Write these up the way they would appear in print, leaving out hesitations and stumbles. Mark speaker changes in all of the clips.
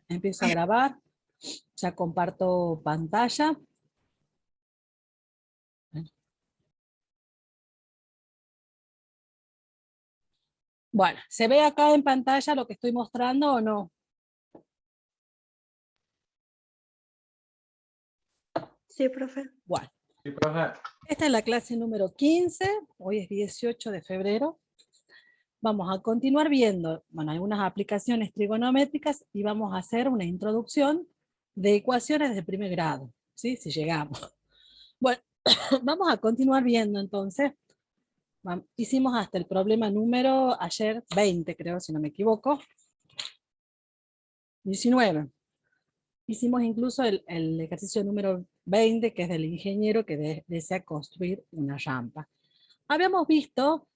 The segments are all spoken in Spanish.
Speaker 1: Empiezo a grabar. Ya comparto pantalla. Bueno, ¿se ve acá en pantalla lo que estoy mostrando o no?
Speaker 2: Sí, profe.
Speaker 1: Bueno.
Speaker 3: Sí, profe.
Speaker 1: Esta es la clase número 15. Hoy es 18 de febrero. Vamos a continuar viendo, bueno, algunas aplicaciones trigonométricas y vamos a hacer una introducción de ecuaciones de primer grado, ¿sí? Si llegamos. Bueno, vamos a continuar viendo entonces. Hicimos hasta el problema número, ayer 20 creo, si no me equivoco. 19. Hicimos incluso el ejercicio número 20, que es del ingeniero que desea construir una rampa. Habíamos visto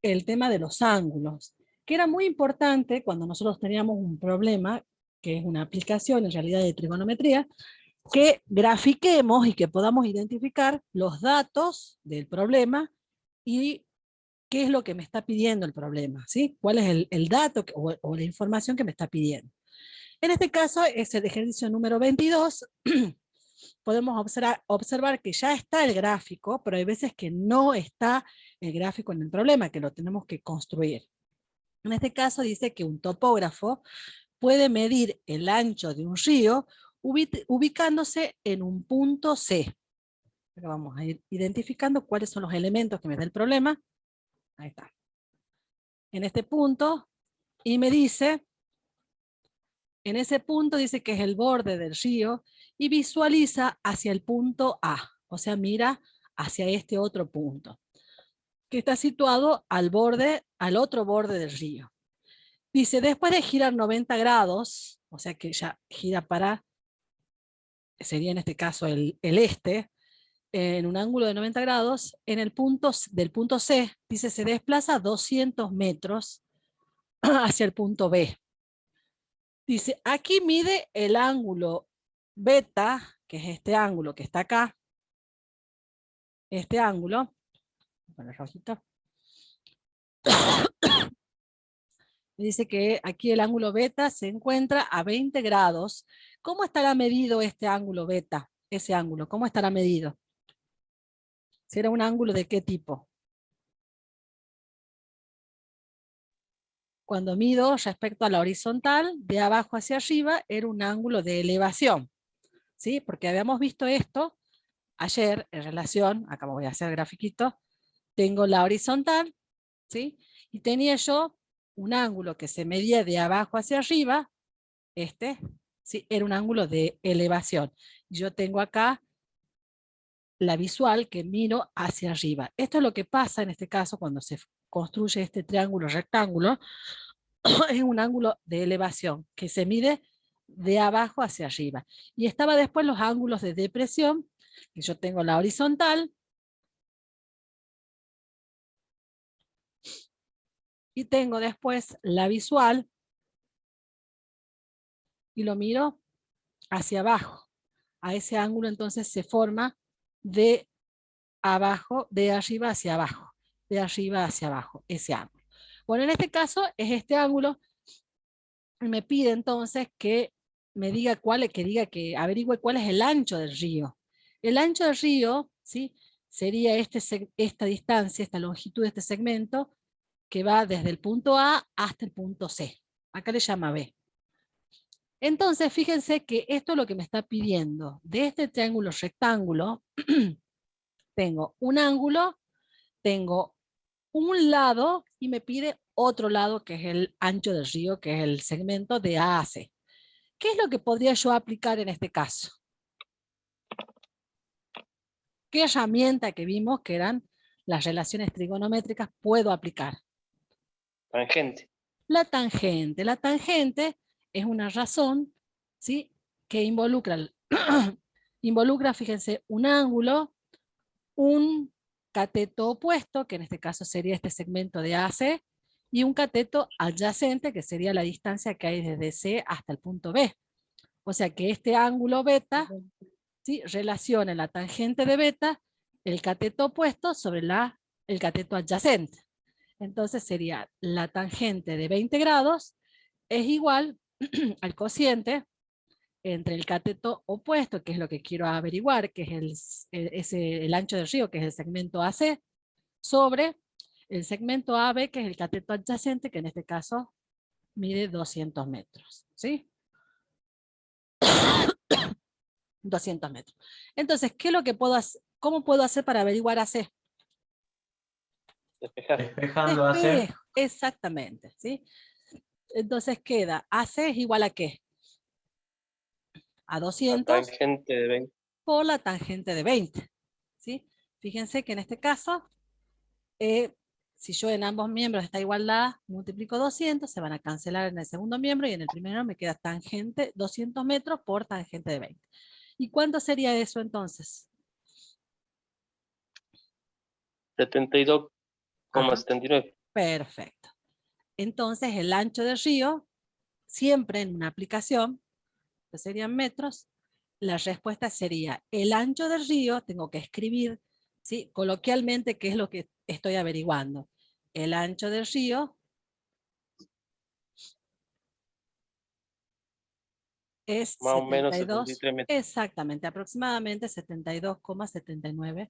Speaker 1: el tema de los ángulos, que era muy importante cuando nosotros teníamos un problema, que es una aplicación en realidad de trigonometría, que grafiquemos y que podamos identificar los datos del problema y qué es lo que me está pidiendo el problema, ¿sí? ¿Cuál es el dato o la información que me está pidiendo? En este caso es el ejercicio número 22. Podemos observar que ya está el gráfico, pero hay veces que no está el gráfico en el problema, que lo tenemos que construir. En este caso dice que un topógrafo puede medir el ancho de un río ubicándose en un punto C. Pero vamos a ir identificando cuáles son los elementos que me da el problema. Ahí está. En este punto, y me dice, en ese punto dice que es el borde del río, y visualiza hacia el punto A, o sea, mira hacia este otro punto, que está situado al otro borde del río. Dice, después de girar 90 grados, o sea que ya gira para, sería en este caso el este, en un ángulo de 90 grados, en el punto del punto C, dice, se desplaza 200 metros hacia el punto B. Dice, aquí mide el ángulo beta, que es este ángulo que está acá, este ángulo, con el rojito, dice que aquí el ángulo beta se encuentra a 20 grados. ¿Cómo estará medido este ángulo beta? Ese ángulo, ¿cómo estará medido? ¿Será un ángulo de qué tipo? Cuando mido respecto a la horizontal, de abajo hacia arriba, era un ángulo de elevación, ¿sí? Porque habíamos visto esto ayer en relación, acá voy a hacer el grafiquito, tengo la horizontal, ¿sí? Y tenía yo un ángulo que se medía de abajo hacia arriba, ¿sí? Era un ángulo de elevación. Yo tengo acá la visual que miro hacia arriba. Esto es lo que pasa en este caso cuando se construye este triángulo rectángulo, es un ángulo de elevación que se mide de abajo hacia arriba. Y estaba después los ángulos de depresión, que yo tengo la horizontal, y tengo después la visual, y lo miro hacia abajo. A ese ángulo entonces se forma de abajo, de arriba hacia abajo, de arriba hacia abajo, ese ángulo. Bueno, en este caso es este ángulo. Me pide entonces que me diga que averigüe cuál es el ancho del río. El ancho del río, ¿sí? Sería esta distancia, esta longitud de este segmento, que va desde el punto A hasta el punto C. Acá le llama B. Entonces, fíjense que esto es lo que me está pidiendo. De este triángulo rectángulo, tengo un ángulo, tengo un lado y me pide otro lado que es el ancho del río, que es el segmento de A a C. ¿Qué es lo que podría yo aplicar en este caso? ¿Qué herramienta que vimos que eran las relaciones trigonométricas puedo aplicar?
Speaker 3: Tangente.
Speaker 1: La tangente. La tangente es una razón, ¿sí? Que involucra, fíjense, un ángulo, un cateto opuesto, que en este caso sería este segmento de AC, y un cateto adyacente, que sería la distancia que hay desde C hasta el punto B. O sea que este ángulo beta, ¿sí? Relaciona la tangente de beta, el cateto opuesto, sobre el cateto adyacente. Entonces sería la tangente de 20 grados es igual al cociente entre el cateto opuesto, que es lo que quiero averiguar, que es el ancho del río, que es el segmento AC, sobre el segmento AB, que es el cateto adyacente, que en este caso mide 200 metros. ¿Sí? 200 metros. Entonces, ¿qué es lo que puedo hacer? ¿Cómo puedo hacer para averiguar AC?
Speaker 3: Despejar.
Speaker 4: Despejando AC.
Speaker 1: Despejo, exactamente. ¿Sí? Entonces queda AC es igual a ¿qué? A
Speaker 3: La
Speaker 1: 200
Speaker 3: tangente de 20.
Speaker 1: por la tangente de 20. ¿Sí? Fíjense que en este caso, si yo en ambos miembros de esta igualdad multiplico 200, se van a cancelar en el segundo miembro y en el primero me queda tangente 200 metros por tangente de 20. ¿Y cuánto sería eso entonces?
Speaker 3: 72,79.
Speaker 1: Perfecto. Entonces el ancho del río, siempre en una aplicación, que serían metros, la respuesta sería el ancho del río, tengo que escribir, ¿sí? Coloquialmente, ¿qué es lo que estoy averiguando? El ancho del río es
Speaker 3: Más o menos
Speaker 1: 72,
Speaker 3: 73 metros.
Speaker 1: exactamente, aproximadamente 72,79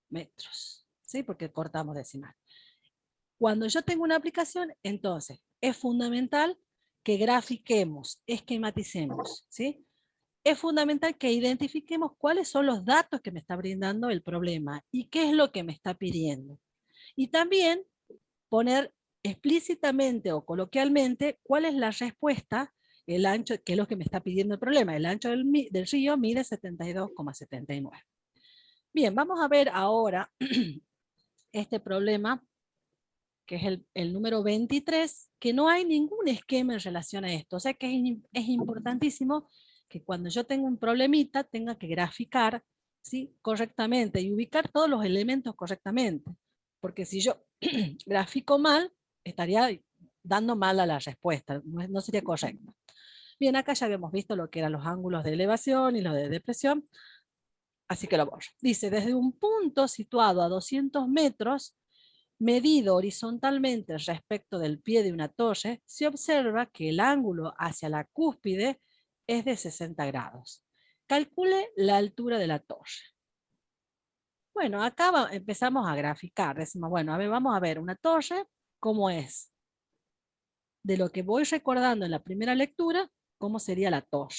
Speaker 1: metros, ¿sí? Porque cortamos decimal. Cuando yo tengo una aplicación, entonces es fundamental que grafiquemos, esquematicemos, ¿sí? Es fundamental que identifiquemos cuáles son los datos que me está brindando el problema y qué es lo que me está pidiendo. Y también poner explícitamente o coloquialmente cuál es la respuesta, el ancho, que es lo que me está pidiendo el problema. El ancho del río mide 72,79. Bien, vamos a ver ahora este problema, que es el número 23, que no hay ningún esquema en relación a esto. O sea que es importantísimo que cuando yo tengo un problemita tenga que graficar, ¿sí? Correctamente y ubicar todos los elementos correctamente. Porque si yo grafico mal, estaría dando mal a la respuesta, no sería correcto. Bien, acá ya habíamos visto lo que eran los ángulos de elevación y los de depresión, así que lo borro. Dice, desde un punto situado a 200 metros, medido horizontalmente respecto del pie de una torre, se observa que el ángulo hacia la cúspide es de 60 grados. Calcule la altura de la torre. Bueno, acá empezamos a graficar. Decimos, bueno, a ver, vamos a ver una torre, ¿cómo es? De lo que voy recordando en la primera lectura, ¿cómo sería la torre?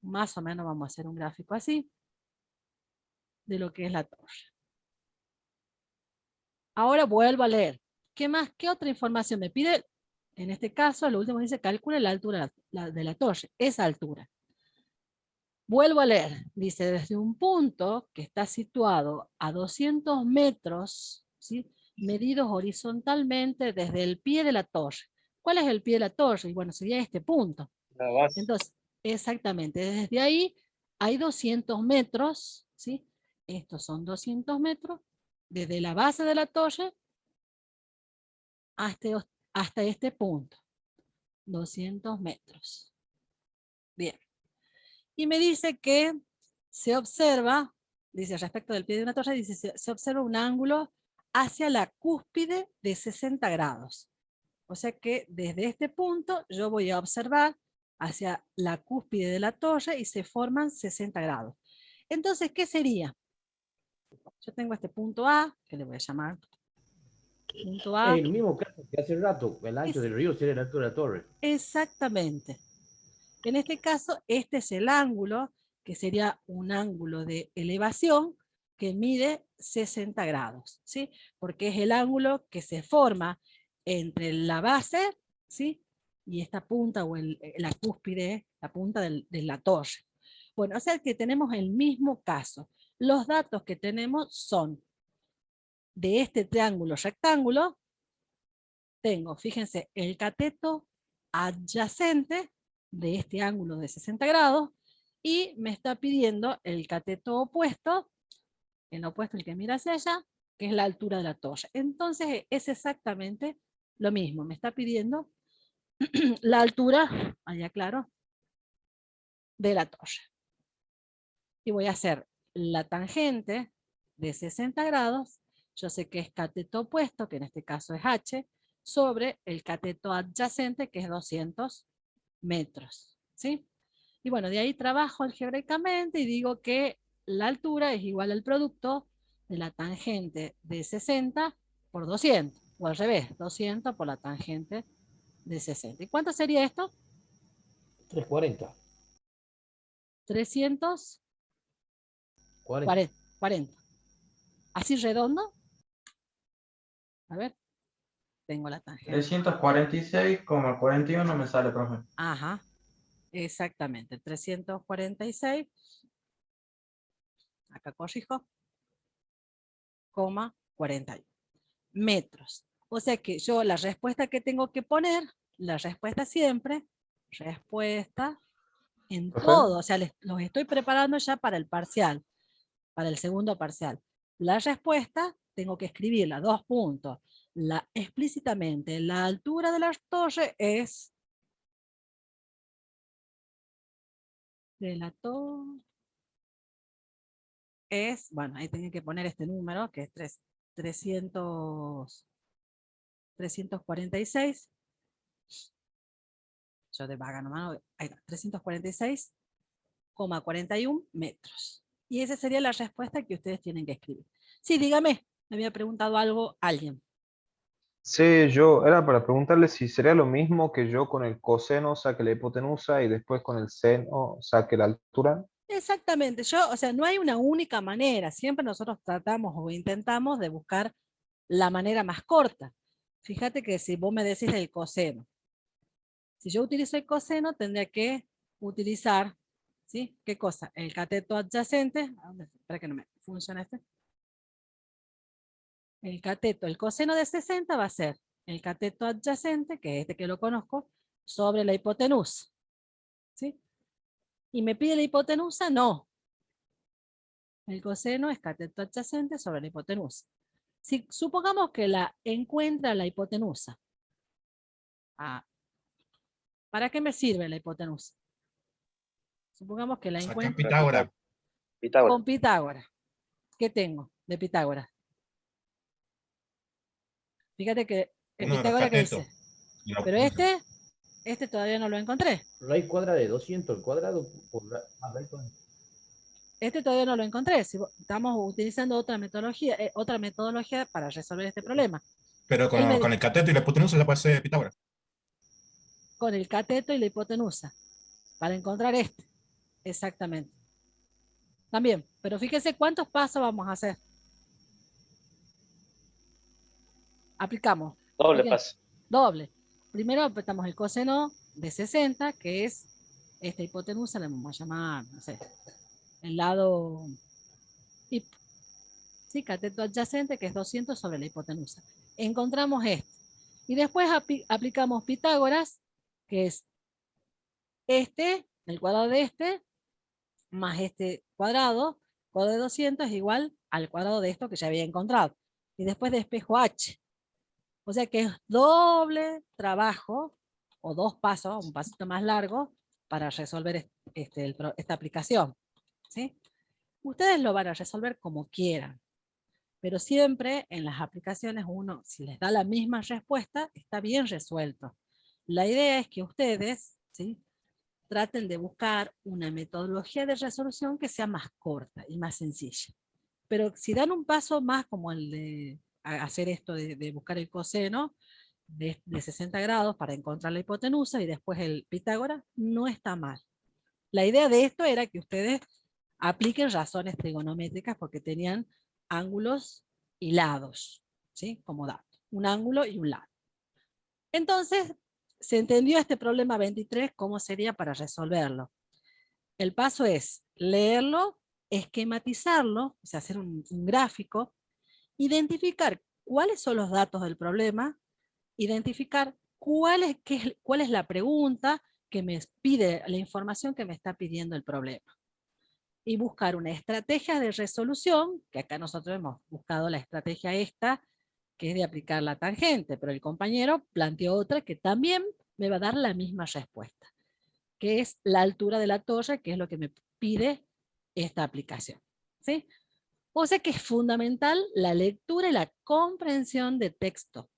Speaker 1: Más o menos vamos a hacer un gráfico así, de lo que es la torre. Ahora vuelvo a leer. ¿Qué más? ¿Qué otra información me pide? En este caso, lo último dice, calcule la altura de la torre, esa altura. Vuelvo a leer. Dice, desde un punto que está situado a 200 metros, ¿sí? Medidos horizontalmente desde el pie de la torre. ¿Cuál es el pie de la torre? Y bueno, sería este punto.
Speaker 3: La base.
Speaker 1: Entonces, exactamente, desde ahí hay 200 metros, ¿sí? Estos son 200 metros, desde la base de la torre hasta este punto, 200 metros. Bien. Y me dice que se observa, dice respecto del pie de una torre, dice se observa un ángulo hacia la cúspide de 60 grados. O sea que desde este punto yo voy a observar hacia la cúspide de la torre y se forman 60 grados. Entonces, ¿qué sería? Yo tengo este punto A, que le voy a llamar punto A.
Speaker 4: Es el mismo caso que hace rato, el ancho del río sería la altura de la torre.
Speaker 1: Exactamente. En este caso, este es el ángulo, que sería un ángulo de elevación que mide 60 grados, ¿sí? Porque es el ángulo que se forma entre la base, ¿sí? Y esta punta o la cúspide, la punta de la torre. Bueno, o sea que tenemos el mismo caso. Los datos que tenemos son de este triángulo rectángulo, tengo, fíjense, el cateto adyacente de este ángulo de 60 grados y me está pidiendo el cateto opuesto, el opuesto, el que mira hacia allá, que es la altura de la torre. Entonces es exactamente lo mismo, me está pidiendo la altura, allá claro, de la torre. Y voy a hacer la tangente de 60 grados, yo sé que es cateto opuesto, que en este caso es H, sobre el cateto adyacente, que es 200 metros, ¿sí? Y bueno, de ahí trabajo algebraicamente y digo que la altura es igual al producto de la tangente de 60 por 200, o al revés, 200 por la tangente de 60. ¿Y cuánto sería esto?
Speaker 4: 340.
Speaker 1: 340.
Speaker 4: 40.
Speaker 1: ¿Así redondo? A ver, tengo la tangente.
Speaker 5: 346,41 me sale, profe.
Speaker 1: Ajá, exactamente, 346, acá corrijo, 41 metros. O sea que yo la respuesta que tengo que poner, la respuesta siempre, respuesta en
Speaker 5: Profe.
Speaker 1: todo, o sea, los estoy preparando ya para el parcial, para el segundo parcial. La respuesta tengo que escribirla, 2 puntos. Explícitamente, la altura de la torre es de la torre es, bueno, ahí tenía que poner este número, que es 346. Yo de vaga nomás, ahí está, 346,41 metros. Y esa sería la respuesta que ustedes tienen que escribir. Sí, dígame, me había preguntado algo alguien.
Speaker 6: Sí, yo era para preguntarle si sería lo mismo que yo con el coseno saque la hipotenusa y después con el seno saque la altura.
Speaker 1: Exactamente, o sea, no hay una única manera, siempre nosotros tratamos o intentamos de buscar la manera más corta. Fíjate que si vos me decís el coseno, si yo utilizo el coseno, tendría que utilizar, ¿sí? ¿Qué cosa? El cateto adyacente, espera que no me funciona este. El cateto, el coseno de 60 va a ser el cateto adyacente, que es este que lo conozco, sobre la hipotenusa, ¿sí? ¿Y me pide la hipotenusa? No. El coseno es cateto adyacente sobre la hipotenusa. Si supongamos que la encuentra la hipotenusa, ¿para qué me sirve la hipotenusa? Supongamos que la
Speaker 7: Saca
Speaker 1: encuentro
Speaker 7: Pitágoras.
Speaker 3: Pitágoras.
Speaker 1: con Pitágoras. ¿Qué tengo de Pitágoras? Fíjate que el
Speaker 7: Uno de los
Speaker 1: Pitágoras que
Speaker 7: catetos.
Speaker 1: dice,
Speaker 7: Y lo-
Speaker 1: pero este todavía no lo encontré.
Speaker 4: Raíz cuadrada de 200 al cuadrado por raíz cuadrada.
Speaker 1: Este todavía no lo encontré. Estamos utilizando otra metodología para resolver este problema.
Speaker 7: Pero
Speaker 1: Él me
Speaker 7: con
Speaker 1: dice,
Speaker 7: el cateto y la hipotenusa ya puede ser Pitágoras.
Speaker 1: con el cateto y la hipotenusa, para encontrar este. Exactamente. También, pero fíjese cuántos pasos vamos a hacer. Aplicamos.
Speaker 3: Doble
Speaker 1: Fíjense,
Speaker 3: paso.
Speaker 1: doble. Primero apretamos el coseno de 60, que es esta hipotenusa, le vamos a llamar, no sé, el lado hip, ¿sí? Cateto adyacente, que es 200 sobre la hipotenusa. Encontramos este. Y después aplicamos Pitágoras, que es este, el cuadrado de este, más este cuadrado de 200 es igual al cuadrado de esto que ya había encontrado. Y después despejo H. O sea que es doble trabajo, o 2 pasos, un pasito más largo, para resolver esta aplicación, ¿sí? Ustedes lo van a resolver como quieran, pero siempre en las aplicaciones uno, si les da la misma respuesta, está bien resuelto. La idea es que ustedes, ¿sí?, traten de buscar una metodología de resolución que sea más corta y más sencilla. Pero si dan un paso más como el de hacer esto de buscar el coseno de 60 grados para encontrar la hipotenusa y después el Pitágoras, no está mal. La idea de esto era que ustedes apliquen razones trigonométricas porque tenían ángulos y lados, ¿sí? Como dato. Un ángulo y un lado. Entonces, se entendió este problema 23, cómo sería para resolverlo. El paso es leerlo, esquematizarlo, o sea, hacer un gráfico, identificar cuáles son los datos del problema, identificar cuál es la pregunta que me pide, la información que me está pidiendo el problema. Y buscar una estrategia de resolución, que acá nosotros hemos buscado la estrategia esta, que es de aplicar la tangente, pero el compañero planteó otra que también me va a dar la misma respuesta, que es la altura de la torre, que es lo que me pide esta aplicación, ¿sí? O sea que es fundamental la lectura y la comprensión de texto,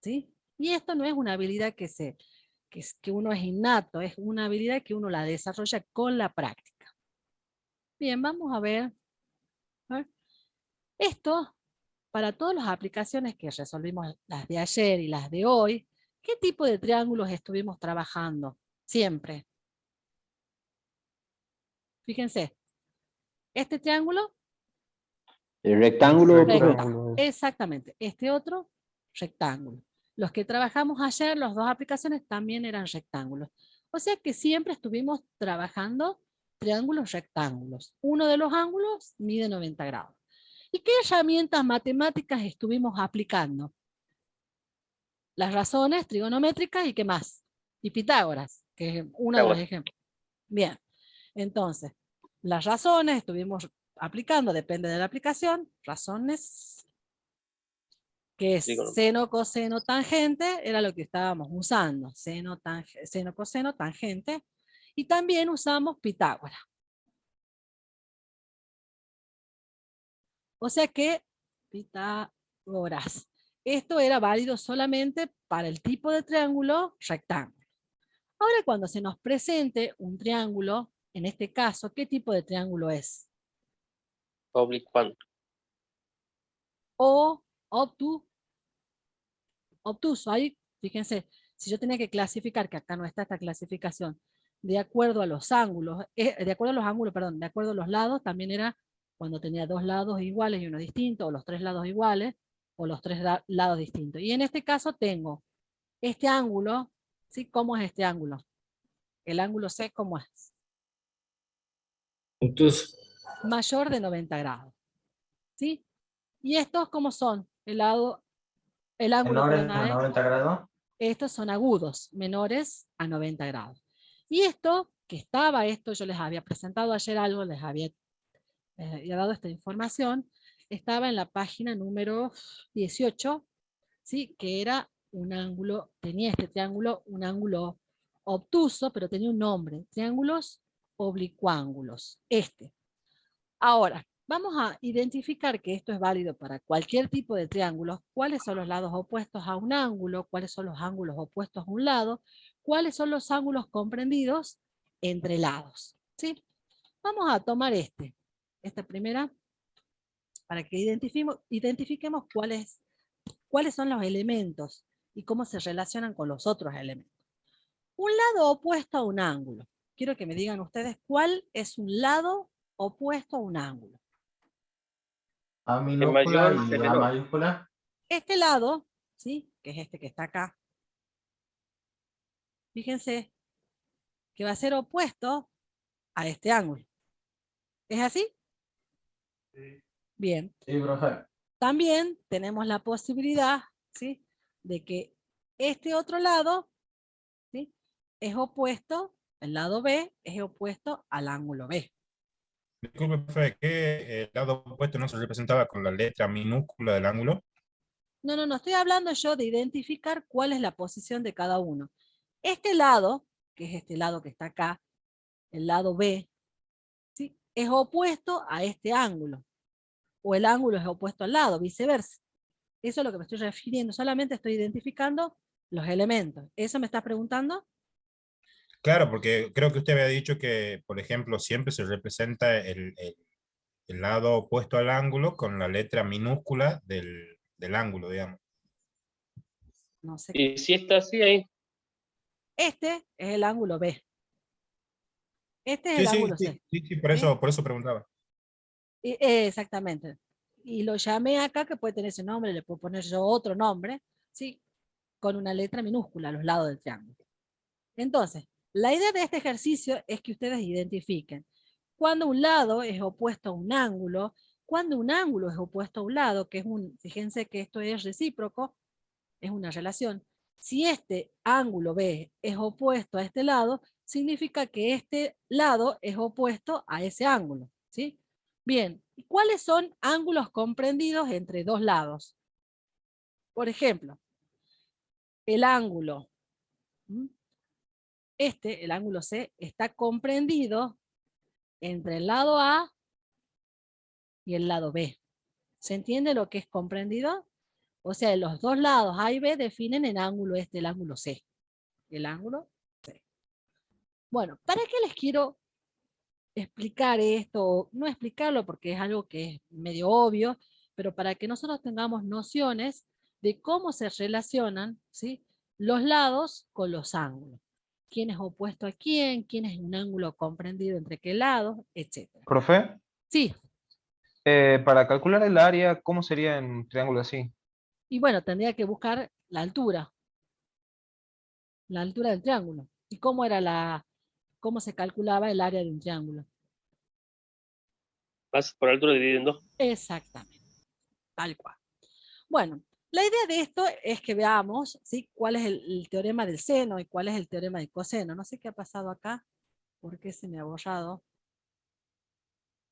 Speaker 1: ¿sí? Y esto no es una habilidad que se que uno es innato, es una habilidad que uno la desarrolla con la práctica. Bien, vamos a ver. Esto, para todas las aplicaciones que resolvimos, las de ayer y las de hoy, ¿qué tipo de triángulos estuvimos trabajando? Siempre. Fíjense, este triángulo,
Speaker 5: El rectángulo.
Speaker 6: Rectángulo.
Speaker 1: exactamente, este otro, rectángulo. Los que trabajamos ayer, las dos aplicaciones, también eran rectángulos. O sea que siempre estuvimos trabajando triángulos rectángulos. Uno de los ángulos mide 90 grados. ¿Y qué herramientas matemáticas estuvimos aplicando? Las razones trigonométricas y qué más. Y Pitágoras, que es uno de los ejemplos. Bien, entonces, las razones estuvimos aplicando, depende de la aplicación, razones, que es seno, coseno, tangente, era lo que estábamos usando, seno, coseno, tangente, y también usamos Pitágoras. O sea que, Pitágoras, esto era válido solamente para el tipo de triángulo rectángulo. Ahora cuando se nos presente un triángulo, en este caso, ¿qué tipo de triángulo es?
Speaker 3: Oblicuo.
Speaker 1: O obtuso. Ahí, fíjense, si yo tenía que clasificar, que acá no está esta clasificación, de acuerdo a los ángulos, de acuerdo a los ángulos, perdón, de acuerdo a los lados, también era cuando tenía dos lados iguales y uno distinto, o los tres lados iguales, o los tres lados distintos. Y en este caso tengo este ángulo, ¿sí? ¿Cómo es este ángulo? El ángulo C, ¿cómo es?
Speaker 5: Obtuso.
Speaker 1: Mayor de 90 grados. ¿Sí? ¿Y estos cómo son? El ángulo,
Speaker 5: Menores
Speaker 1: perdón,
Speaker 5: a 90 grados.
Speaker 1: estos son agudos, menores a 90 grados. Y esto, esto yo les había presentado ayer algo, les había dado esta información, estaba en la página número 18, ¿sí? Que era un ángulo, tenía este triángulo, un ángulo obtuso, pero tenía un nombre, triángulos oblicuángulos, este. Ahora, vamos a identificar que esto es válido para cualquier tipo de triángulos, cuáles son los lados opuestos a un ángulo, cuáles son los ángulos opuestos a un lado, cuáles son los ángulos comprendidos entre lados, ¿sí? Vamos a tomar esta primera, para que identifiquemos cuáles son los elementos y cómo se relacionan con los otros elementos. Un lado opuesto a un ángulo. Quiero que me digan ustedes cuál es un lado opuesto a un ángulo.
Speaker 5: A minúscula
Speaker 3: mayor,
Speaker 5: y
Speaker 3: el
Speaker 5: A
Speaker 3: menor.
Speaker 5: mayúscula.
Speaker 1: Este lado, ¿sí? Que es este que está acá. Fíjense que va a ser opuesto a este ángulo. ¿Es así?
Speaker 5: Sí.
Speaker 1: Bien.
Speaker 5: Sí, profe.
Speaker 1: También tenemos la posibilidad, ¿sí? De que este otro lado, ¿sí? Es opuesto, el lado B es opuesto al ángulo B.
Speaker 7: Disculpe, profe, ¿que el lado opuesto no se representaba con la letra minúscula del ángulo?
Speaker 1: No, estoy hablando yo de identificar cuál es la posición de cada uno. Este lado, que es este lado que está acá, el lado B, ¿sí? Es opuesto a este ángulo. O el ángulo es opuesto al lado, viceversa. Eso es lo que me estoy refiriendo. Solamente estoy identificando los elementos. ¿Eso me estás preguntando?
Speaker 7: Claro, porque creo que usted había dicho que, por ejemplo, siempre se representa el lado opuesto al ángulo con la letra minúscula del ángulo, digamos.
Speaker 1: No sé.
Speaker 3: Y si está así ahí,
Speaker 1: Este es el ángulo B. Este es
Speaker 7: Sí,
Speaker 1: el
Speaker 7: sí,
Speaker 1: ángulo
Speaker 7: sí,
Speaker 1: C.
Speaker 7: sí, por eso preguntaba.
Speaker 1: Exactamente. Y lo llamé acá, que puede tener ese nombre, le puedo poner yo otro nombre, ¿sí? Con una letra minúscula a los lados del triángulo. Entonces, la idea de este ejercicio es que ustedes identifiquen cuando un lado es opuesto a un ángulo, cuando un ángulo es opuesto a un lado, que es fíjense que esto es recíproco, es una relación. Si este ángulo B es opuesto a este lado, significa que este lado es opuesto a ese ángulo, ¿sí? Bien, ¿y cuáles son ángulos comprendidos entre dos lados? Por ejemplo, el ángulo, el ángulo C, está comprendido entre el lado A y el lado B. ¿Se entiende lo que es comprendido? O sea, los dos lados A y B definen el ángulo el ángulo C. el ángulo C. Bueno, ¿para qué les quiero explicar esto? No explicarlo porque es algo que es medio obvio, pero para que nosotros tengamos nociones de cómo se relacionan, ¿sí?, los lados con los ángulos. ¿Quién es opuesto a quién? ¿Quién es un ángulo comprendido entre qué lados? Etcétera.
Speaker 6: Profe,
Speaker 1: Sí,
Speaker 6: para calcular el área, ¿cómo sería en un triángulo así?
Speaker 1: y bueno, tendría que buscar la altura del triángulo. ¿Y cómo se calculaba el área de un triángulo?
Speaker 3: Vas por altura dividido en 2.
Speaker 1: Exactamente, tal cual. Bueno, la idea de esto es que veamos, ¿sí?, cuál es el teorema del seno y cuál es el teorema del coseno. No sé qué ha pasado acá, por qué se me ha borrado.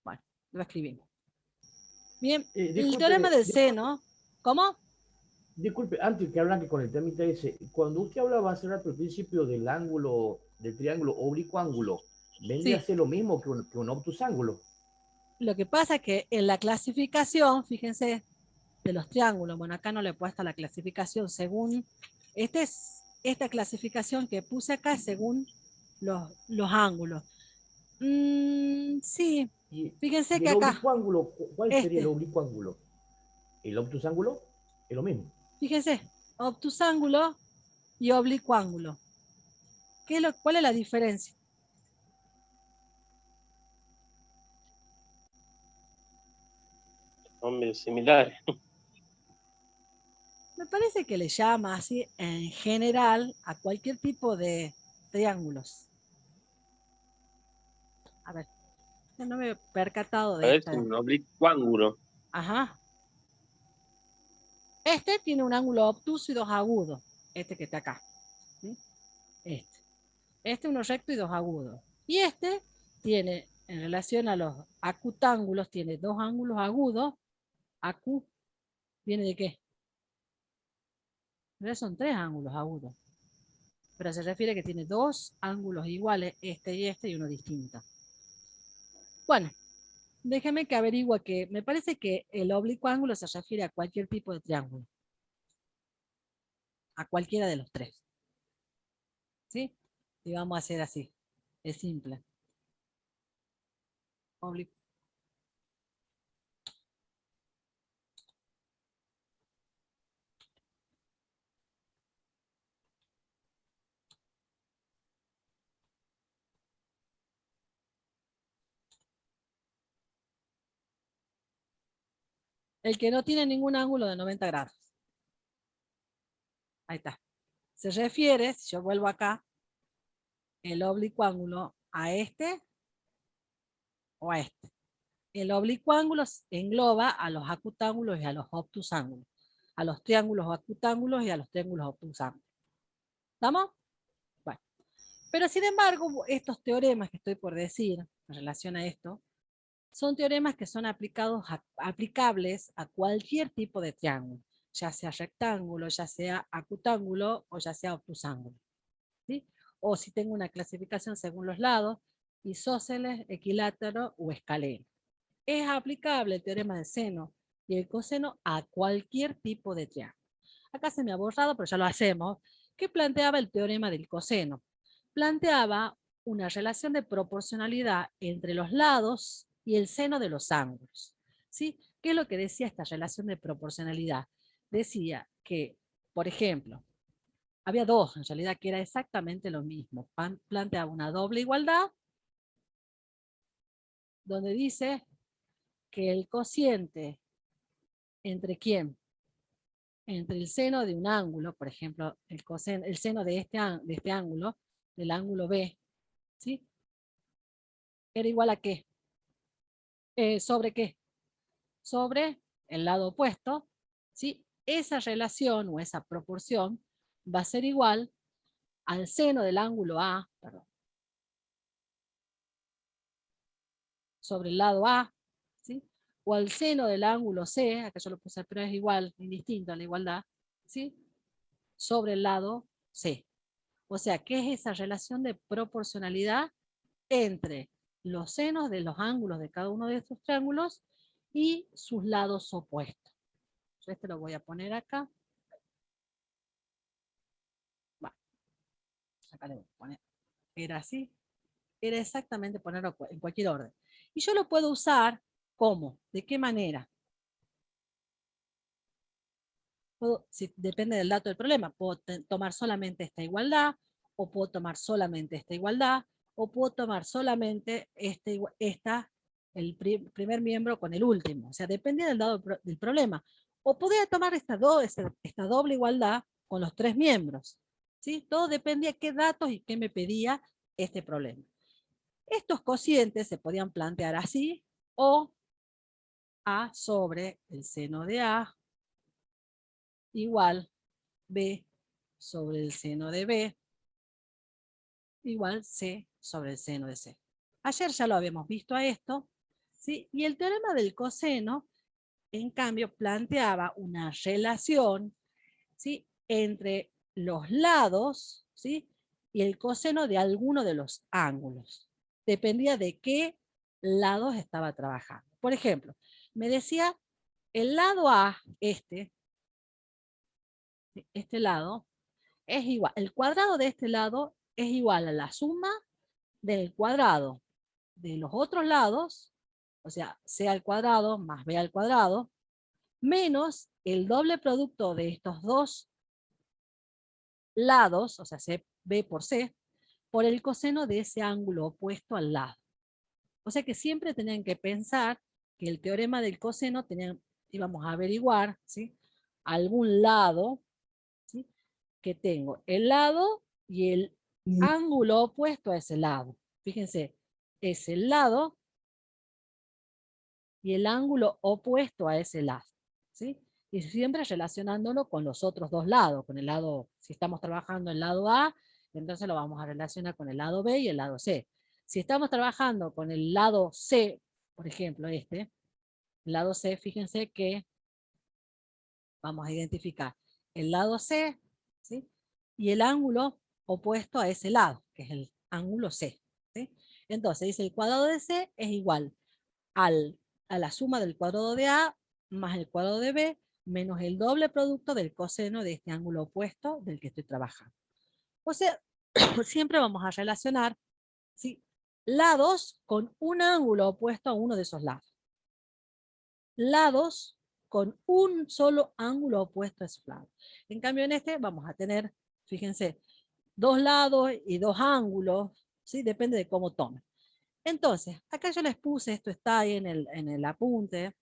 Speaker 1: Bueno, lo escribimos. Bien, el
Speaker 4: Disculpe,
Speaker 1: teorema del seno, ¿cómo?
Speaker 4: disculpe, antes que arranque con el temita ese, cuando usted hablaba hace rato al principio del ángulo, del triángulo oblicuo-ángulo, ¿vendría a
Speaker 1: Sí,
Speaker 4: ser lo mismo que un obtusángulo?
Speaker 1: lo que pasa es que en la clasificación, fíjense, de los triángulos, bueno, acá no le he puesto la clasificación según, esta clasificación que puse acá es según los ángulos. Sí, fíjense
Speaker 4: Y
Speaker 1: que
Speaker 4: el
Speaker 1: acá,
Speaker 4: oblicuo-ángulo, ¿cuál sería el
Speaker 1: este,
Speaker 4: oblicuo-ángulo? ¿El obtusángulo? Es lo mismo.
Speaker 1: fíjense, obtusángulo y oblicuángulo. ¿Cuál es la diferencia?
Speaker 3: Son medio similares.
Speaker 1: Me parece que le llama así en general a cualquier tipo de triángulos. A ver, no me he percatado de
Speaker 3: Es
Speaker 1: esto.
Speaker 3: un oblicuo.
Speaker 1: Ajá. Este tiene un ángulo obtuso y dos agudos. Este que está acá. ¿Sí? Este uno recto y dos agudos. Y este tiene, en relación a los acutángulos, tiene dos ángulos agudos. Acu viene de qué? Son tres ángulos agudos. Pero se refiere que tiene dos ángulos iguales, este y uno distinto. Bueno, déjeme que averigüe que me parece que el oblicuo ángulo se refiere a cualquier tipo de triángulo. A cualquiera de los tres. ¿Sí? Y vamos a hacer así. Es simple. Oblicuo. El que no tiene ningún ángulo de 90 grados. Ahí está. Se refiere, si yo vuelvo acá, el oblicuo ángulo a este o a este. El oblicuo ángulo engloba a los acutángulos y a los obtusángulos. A los triángulos acutángulos y a los triángulos obtusángulos. ¿Estamos? Bueno. Pero sin embargo, estos teoremas que estoy por decir en relación a esto, son teoremas que son aplicables a cualquier tipo de triángulo, ya sea rectángulo, ya sea acutángulo o ya sea obtusángulo. ¿Sí? O si tengo una clasificación según los lados, isósceles, equilátero o escaleno. Es aplicable el teorema del seno y el coseno a cualquier tipo de triángulo. Acá se me ha borrado, pero ya lo hacemos. ¿Qué planteaba el teorema del coseno? Planteaba una relación de proporcionalidad entre los lados y el seno de los ángulos. ¿Sí? ¿Qué es lo que decía esta relación de proporcionalidad? Decía que, por ejemplo, había dos en realidad que era exactamente lo mismo. Planteaba una doble igualdad donde dice que el cociente entre quién, entre el seno de un ángulo, por ejemplo, el seno de este ángulo, del ángulo B, ¿sí? Era igual a qué, ¿sobre qué? Sobre el lado opuesto, ¿sí? Esa relación o esa proporción va a ser igual al seno del ángulo A, perdón, sobre el lado A, ¿sí? O al seno del ángulo C, acá yo lo puse, pero es igual, indistinto a la igualdad, ¿sí? Sobre el lado C. O sea, ¿qué es esa relación de proporcionalidad entre los senos de los ángulos de cada uno de estos triángulos y sus lados opuestos? Yo este lo voy a poner acá. Va. acá le voy a poner, era así, era exactamente ponerlo en cualquier orden. Y yo lo puedo usar, ¿cómo? ¿De qué manera? Si depende del dato del problema, puedo tomar solamente esta igualdad, o puedo tomar solamente esta igualdad, o puedo tomar solamente el primer miembro con el último. O sea, depende del dado del problema. O podría tomar esta doble igualdad con los 3 miembros. ¿Sí? Todo dependía de qué datos y qué me pedía este problema. Estos cocientes se podían plantear así, o A sobre el seno de A igual B sobre el seno de B igual C sobre el seno de C. Ayer ya lo habíamos visto a esto, ¿sí? Y el teorema del coseno, en cambio, planteaba una relación, ¿sí?, entre los lados, ¿sí?, y el coseno de alguno de los ángulos. Dependía de qué lados estaba trabajando. Por ejemplo, me decía el lado A, este lado, es igual, el cuadrado de este lado es igual a la suma del cuadrado de los otros lados, o sea, C al cuadrado más B al cuadrado, menos el doble producto de estos dos lados, o sea, B por C, por el coseno de ese ángulo opuesto al lado. O sea que siempre tenían que pensar que el teorema del coseno íbamos a averiguar, ¿sí?, algún lado, ¿sí?, que tengo el lado y el ángulo opuesto a ese lado. Fíjense, es el lado y el ángulo opuesto a ese lado, ¿sí? Y siempre relacionándolo con los otros dos lados, con el lado, si estamos trabajando el lado A, entonces lo vamos a relacionar con el lado B y el lado C. Si estamos trabajando con el lado C, por ejemplo el lado C, fíjense que vamos a identificar el lado C, ¿sí?, y el ángulo opuesto a ese lado, que es el ángulo C, ¿sí? Entonces dice el cuadrado de C es igual a la suma del cuadrado de A más el cuadrado de B menos el doble producto del coseno de este ángulo opuesto del que estoy trabajando. O sea, siempre vamos a relacionar, ¿sí?, lados con un ángulo opuesto a uno de esos lados. Lados con un solo ángulo opuesto a esos lados. En cambio en este vamos a tener, fíjense, dos lados y dos ángulos, ¿sí?, depende de cómo tomen. Entonces, acá yo les puse, esto está ahí en el apunte,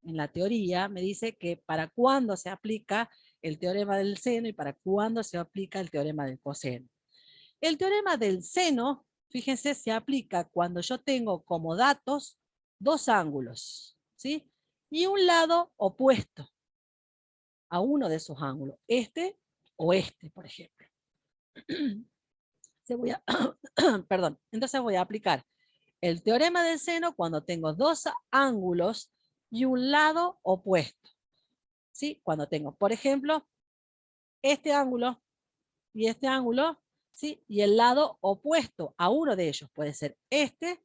Speaker 1: en la teoría, me dice que para cuándo se aplica el teorema del seno y para cuándo se aplica el teorema del coseno. El teorema del seno, fíjense, se aplica cuando yo tengo como datos dos ángulos, ¿sí?, y un lado opuesto a uno de esos ángulos, este o este, por ejemplo. Perdón, entonces voy a aplicar el teorema del seno cuando tengo dos ángulos y un lado opuesto, ¿sí? Cuando tengo, por ejemplo, este ángulo y este ángulo, ¿sí?, y el lado opuesto a uno de ellos. Puede ser este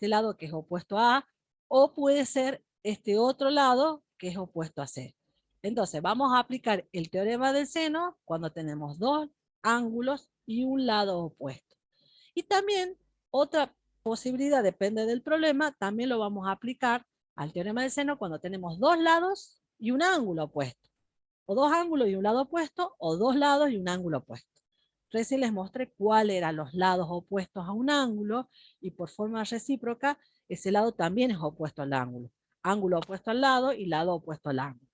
Speaker 1: lado que es opuesto a A, o puede ser este otro lado que es opuesto a C. Entonces vamos a aplicar el teorema del seno cuando tenemos dos ángulos y un lado opuesto. Y también otra posibilidad, depende del problema, también lo vamos a aplicar al teorema del seno cuando tenemos dos lados y un ángulo opuesto. O dos ángulos y un lado opuesto, o dos lados y un ángulo opuesto. Recién les mostré cuáles eran los lados opuestos a un ángulo, y por forma recíproca, ese lado también es opuesto al ángulo. Ángulo opuesto al lado y lado opuesto al ángulo.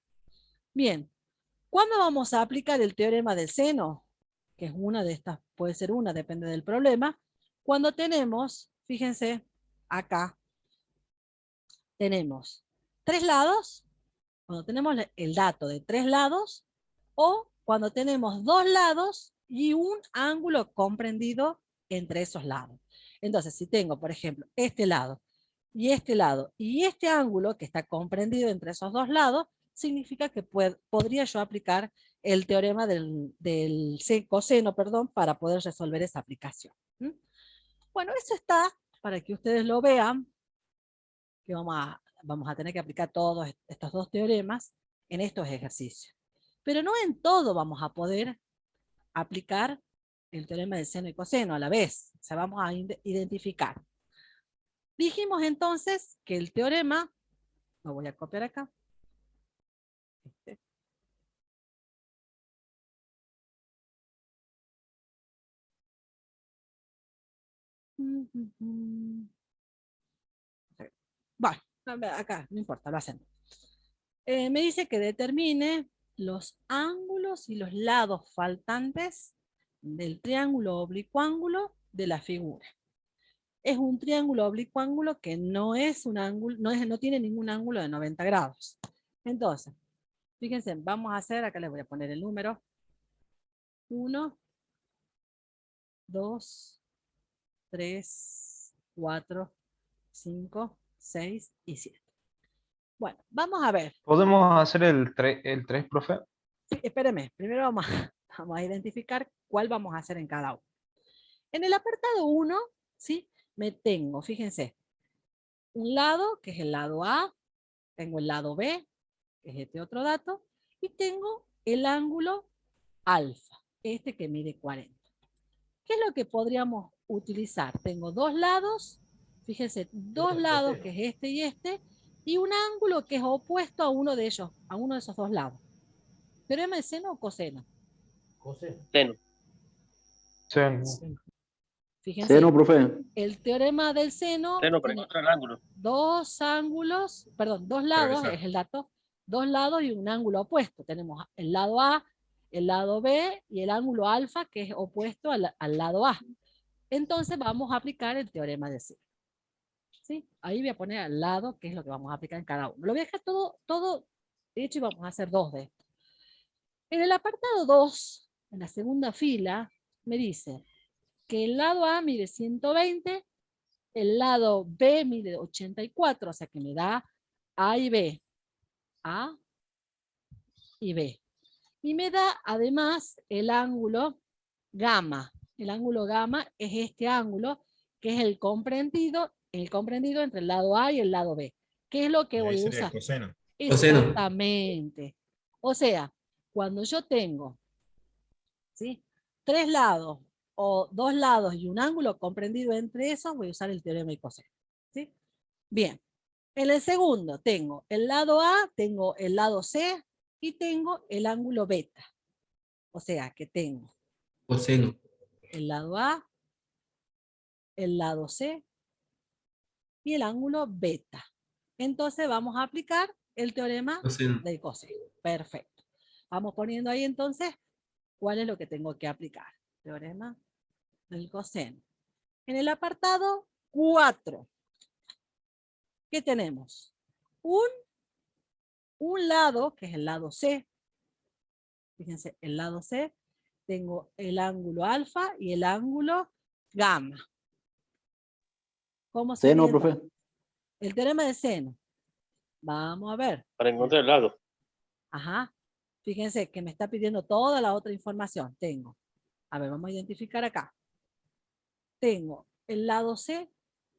Speaker 1: Bien, ¿cuándo vamos a aplicar el teorema del seno? Que es una de estas, puede ser una, depende del problema. Cuando tenemos, fíjense, acá, tenemos tres lados, cuando tenemos el dato de tres lados, o cuando tenemos dos lados y un ángulo comprendido entre esos lados. Entonces, si tengo, por ejemplo, este lado y este ángulo que está comprendido entre esos dos lados, significa que podría yo aplicar el teorema del coseno, para poder resolver esa aplicación. Bueno, eso está para que ustedes lo vean, que vamos a tener que aplicar todos estos dos teoremas en estos ejercicios. Pero no en todo vamos a poder aplicar el teorema de seno y coseno a la vez. O sea, vamos a identificar. Dijimos entonces que el teorema, lo voy a copiar acá. Bueno, acá, no importa, lo hacen. Me dice que determine los ángulos y los lados faltantes del triángulo oblicuángulo de la figura. Es un triángulo oblicuángulo que no es un ángulo, no tiene ningún ángulo de 90 grados. Entonces, fíjense, vamos a hacer, acá les voy a poner el número. 1, 2, 3, 4, 5, 6 y 7. Bueno, vamos a ver.
Speaker 6: ¿Podemos hacer el 3, profe?
Speaker 1: Sí, espéreme, primero vamos a identificar cuál vamos a hacer en cada uno. En el apartado 1, ¿sí? Me tengo, fíjense, un lado, que es el lado A, tengo el lado B, que es este otro dato, y tengo el ángulo alfa, este que mide 40. ¿Qué es lo que podríamos utilizar? Tengo dos lados, fíjense, dos lados, que es este, y un ángulo que es opuesto a uno de ellos, a uno de esos dos lados. ¿Teorema de seno o coseno?
Speaker 4: Coseno.
Speaker 3: Seno.
Speaker 6: Seno.
Speaker 1: Fíjense,
Speaker 8: Seno, profe.
Speaker 1: el teorema del seno
Speaker 3: Seno, pero
Speaker 1: tiene
Speaker 3: encontrar el ángulo.
Speaker 1: dos ángulos, perdón, dos lados,
Speaker 7: Progresar.
Speaker 1: es el dato, dos lados y un ángulo opuesto. Tenemos el lado A, el lado B y el ángulo alfa, que es opuesto al lado A. Entonces vamos a aplicar el teorema de seno. ¿Sí? Ahí voy a poner al lado, que es lo que vamos a aplicar en cada uno. Lo voy a dejar todo hecho y vamos a hacer dos de estos. En el apartado 2, en la segunda fila, me dice que el lado A mide 120, el lado B mide 84, o sea que me da A y B. A y B. Y me da además el ángulo gamma. El ángulo gamma es este ángulo que es el comprendido entre el lado A y el lado B. ¿Qué es lo que
Speaker 7: Y ahí
Speaker 1: voy a
Speaker 7: sería el
Speaker 1: usar?
Speaker 7: coseno.
Speaker 1: Exactamente. O sea, cuando yo tengo, ¿sí?, tres lados o dos lados y un ángulo comprendido entre esos, voy a usar el teorema de coseno. ¿Sí? Bien. En el segundo tengo el lado A, tengo el lado C y tengo el ángulo beta. O sea que tengo
Speaker 8: Coseno.
Speaker 1: el lado A, el lado C y el ángulo beta. Entonces vamos a aplicar el teorema
Speaker 8: Coseno.
Speaker 1: del coseno. Perfecto. Vamos poniendo ahí entonces cuál es lo que tengo que aplicar. Teorema del coseno. En el apartado 4, ¿qué tenemos? Un lado, que es el lado C. Fíjense, el lado C, tengo el ángulo alfa y el ángulo gamma. ¿Cómo sería
Speaker 8: Seno,
Speaker 1: entonces?
Speaker 8: profe.
Speaker 1: El teorema de seno. Vamos a ver.
Speaker 3: Para encontrar el lado.
Speaker 1: Ajá. Fíjense que me está pidiendo toda la otra información. Tengo. A ver, vamos a identificar acá. Tengo el lado C,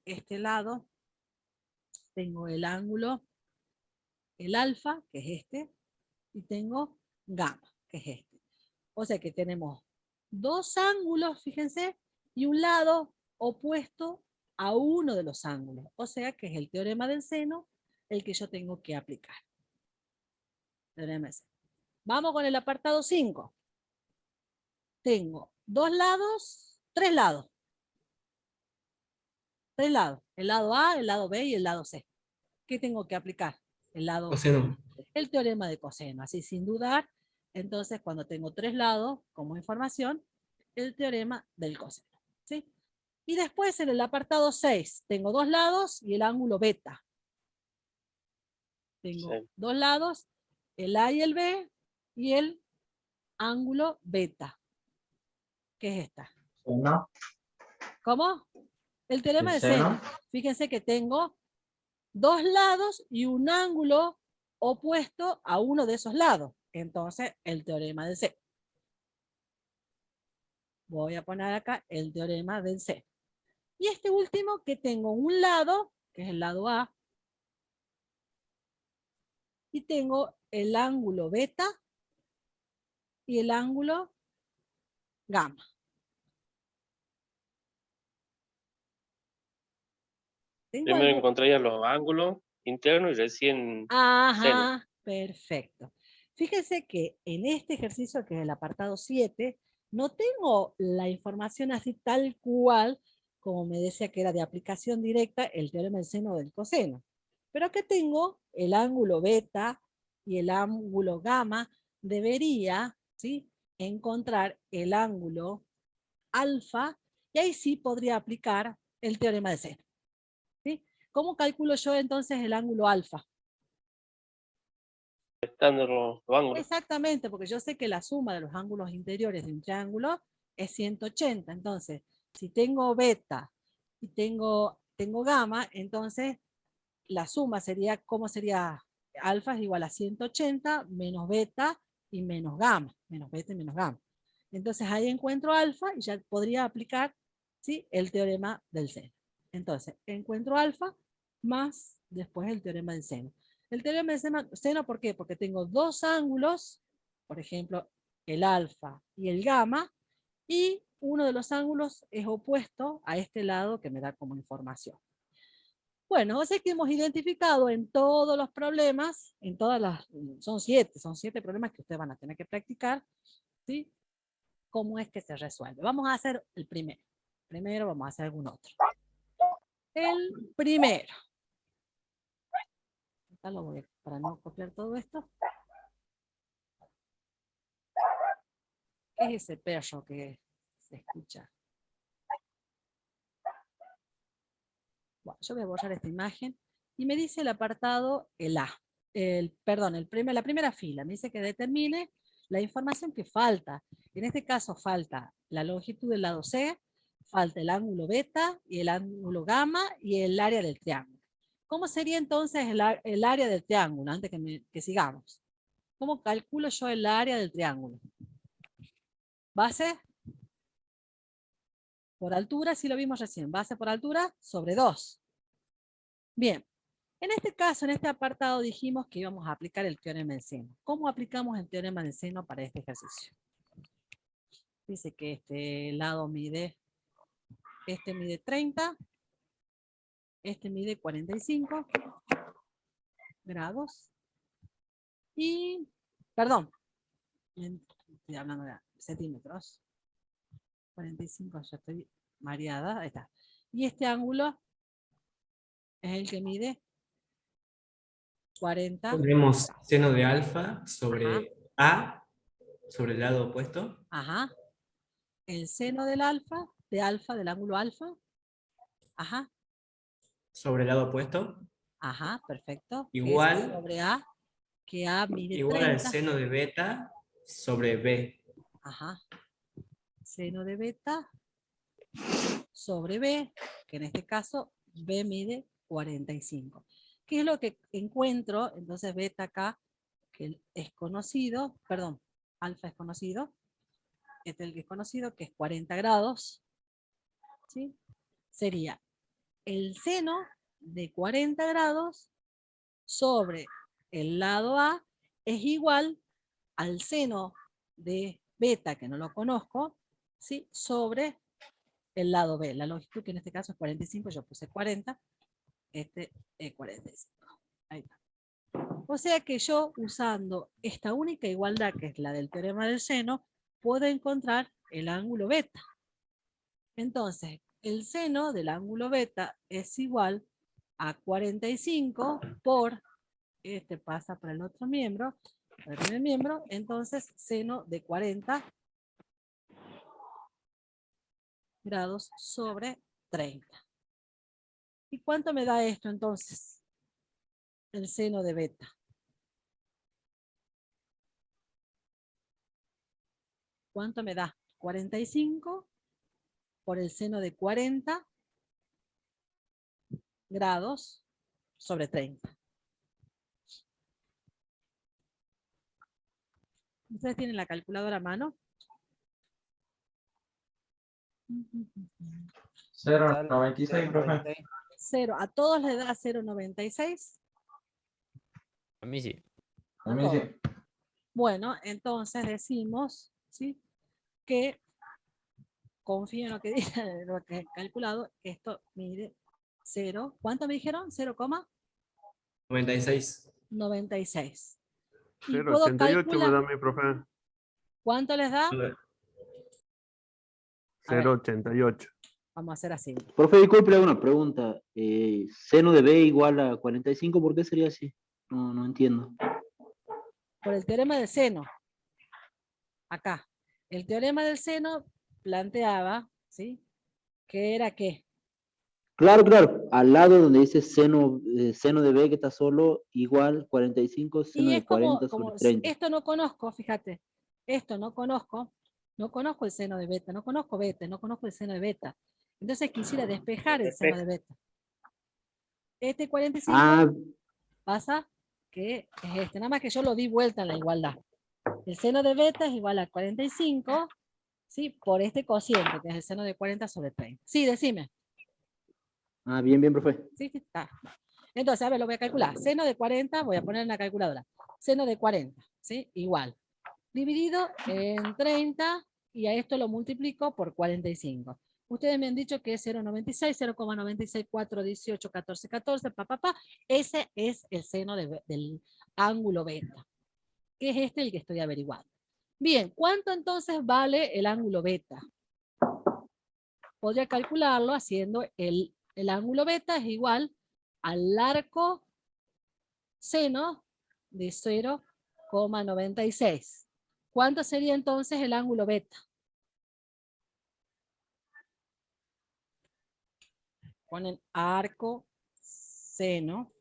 Speaker 1: este lado. Tengo el ángulo, el alfa, que es este. Y tengo gamma, que es este. O sea que tenemos dos ángulos, fíjense, y un lado opuesto a uno de los ángulos. O sea que es el teorema del seno el que yo tengo que aplicar. Teorema del seno. Vamos con el apartado 5. Tengo dos lados, tres lados. Tres lados. El lado A, el lado B y el lado C. ¿Qué tengo que aplicar? El lado
Speaker 8: Coseno.
Speaker 1: el teorema de coseno. Así sin dudar, entonces cuando tengo tres lados como información, el teorema del coseno. ¿Sí? Y después en el apartado 6 tengo dos lados y el ángulo beta. Tengo dos lados, el A y el B y el ángulo beta. ¿Qué es esta?
Speaker 5: Seno.
Speaker 1: ¿Cómo? El teorema
Speaker 5: ¿El
Speaker 1: de seno.
Speaker 5: seno?
Speaker 1: Fíjense que tengo dos lados y un ángulo opuesto a uno de esos lados. Entonces, el teorema del seno. Voy a poner acá el teorema del seno. Y este último que tengo un lado, que es el lado A, y tengo el ángulo beta y el ángulo gamma. Tengo
Speaker 3: Primero
Speaker 1: algo-
Speaker 3: encontraría los ángulos internos y recién
Speaker 1: Ajá, perfecto. Fíjense que en este ejercicio, que es el apartado 7, no tengo la información así tal cual, como me decía que era de aplicación directa, el teorema del seno o del coseno. Pero acá tengo el ángulo beta y el ángulo gamma. Debería, ¿sí?, encontrar el ángulo alfa, y ahí sí podría aplicar el teorema de seno. ¿Sí? ¿Cómo calculo yo entonces el ángulo alfa?
Speaker 3: estando los ángulos.
Speaker 1: Exactamente, porque yo sé que la suma de los ángulos interiores de un triángulo es 180. Entonces, si tengo beta y tengo gamma, entonces la suma sería, ¿cómo sería? Alfa es igual a 180 menos beta y menos gamma. Menos beta y menos gamma. Entonces ahí encuentro alfa y ya podría aplicar, ¿sí?, el teorema del seno. Entonces, encuentro alfa más después el teorema del seno. El teorema del seno, ¿por qué? Porque tengo dos ángulos, por ejemplo, el alfa y el gamma, y uno de los ángulos es opuesto a este lado que me da como información. Bueno, o sea que hemos identificado en todos los problemas, en todas las, son siete problemas que ustedes van a tener que practicar, ¿sí?, cómo es que se resuelve. Vamos a hacer el primero. Primero vamos a hacer algún otro. El primero. Acá lo voy a, para no copiar todo esto. ¿Qué es ese perro que se escucha? Bueno, yo voy a borrar esta imagen y me dice el apartado el A. Perdón, la primera fila. Me dice que determine la información que falta. En este caso falta la longitud del lado C, falta el ángulo beta y el ángulo gamma y el área del triángulo. ¿Cómo sería entonces el área del triángulo? Antes que sigamos. ¿Cómo calculo yo el área del triángulo? Base por altura, sí lo vimos recién. Base por altura sobre 2. Bien. En este caso, en este apartado, dijimos que íbamos a aplicar el teorema del seno. ¿Cómo aplicamos el teorema del seno para este ejercicio? Dice que este lado mide 30, este mide 45 grados. Y, perdón, estoy hablando de centímetros. 45, ya estoy mareada, ahí está. Y este ángulo es el que mide 40.
Speaker 8: Tenemos seno de alfa sobre
Speaker 1: Ajá.
Speaker 8: A, sobre el lado opuesto.
Speaker 1: Ajá. El seno del alfa, del ángulo alfa. Ajá.
Speaker 8: Sobre el lado opuesto.
Speaker 1: Ajá, perfecto.
Speaker 8: Igual.
Speaker 1: Es sobre A, que A mide
Speaker 8: Igual al
Speaker 1: 30.
Speaker 8: seno de beta sobre B.
Speaker 1: Ajá. Seno de beta sobre B, que en este caso B mide 45. ¿Qué es lo que encuentro? Entonces beta acá, que es conocido, perdón, alfa es conocido, este es el que es conocido, que es 40 grados, ¿sí? Sería el seno de 40 grados sobre el lado A es igual al seno de beta, que no lo conozco, ¿sí?, sobre el lado B. La longitud, que en este caso es 45, yo puse 40, este es 45. Ahí está. O sea que yo, usando esta única igualdad, que es la del teorema del seno, puedo encontrar el ángulo beta. Entonces, el seno del ángulo beta es igual a 45 por, este pasa para el otro miembro, para el primer miembro, entonces seno de 40 grados sobre 30. ¿Y cuánto me da esto entonces? El seno de beta. ¿Cuánto me da? 45 por el seno de 40 grados sobre 30. ¿Ustedes tienen la calculadora a mano?
Speaker 5: 0,96, profe.
Speaker 1: 0. ¿A todos les da 0,96?
Speaker 9: A mí sí.
Speaker 5: A mí sí.
Speaker 1: Bueno, entonces decimos, ¿sí?, que confío en lo que dice, lo que he calculado, esto mide 0, ¿cuánto me dijeron?
Speaker 8: 96.
Speaker 1: 0,96. Y
Speaker 2: 0,88
Speaker 1: puedo
Speaker 2: me da
Speaker 1: calcular,
Speaker 2: mi profe.
Speaker 1: ¿cuánto les da? A ver.
Speaker 2: 0,88.
Speaker 1: Vamos a hacer así.
Speaker 10: Profe, disculpe, le hago una pregunta. Seno de B igual a 45, ¿por qué sería así? No entiendo.
Speaker 1: Por el teorema del seno. Acá. El teorema del seno planteaba, ¿sí? ¿Qué era qué?
Speaker 10: Claro, al lado donde dice seno de B que está solo, igual 45, seno
Speaker 1: Y
Speaker 10: de
Speaker 1: es
Speaker 10: 40
Speaker 1: como
Speaker 10: sobre 30.
Speaker 1: esto no conozco, fíjate. Esto no conozco el seno de beta, no conozco beta, no conozco el seno de beta. Entonces quisiera despejar el seno de beta. Este 45 pasa que es este, nada más que yo lo di vuelta en la igualdad. El seno de beta es igual a 45, ¿sí? Por este cociente, que es el seno de 40 sobre 30. Sí, decime.
Speaker 10: Bien, profe.
Speaker 1: Sí, está. Entonces, a ver, lo voy a calcular. Seno de 40, voy a poner en la calculadora. Seno de 40, ¿sí? Igual. Dividido en 30, y a esto lo multiplico por 45. Ustedes me han dicho que es 0,96, 0,96418, 14, 14, Ese es el seno del ángulo beta, que es este el que estoy averiguando. Bien, ¿cuánto entonces vale el ángulo beta? Podría calcularlo haciendo el ángulo beta es igual al arco seno de 0,96. ¿Cuánto sería entonces el ángulo beta? Ponen arco seno.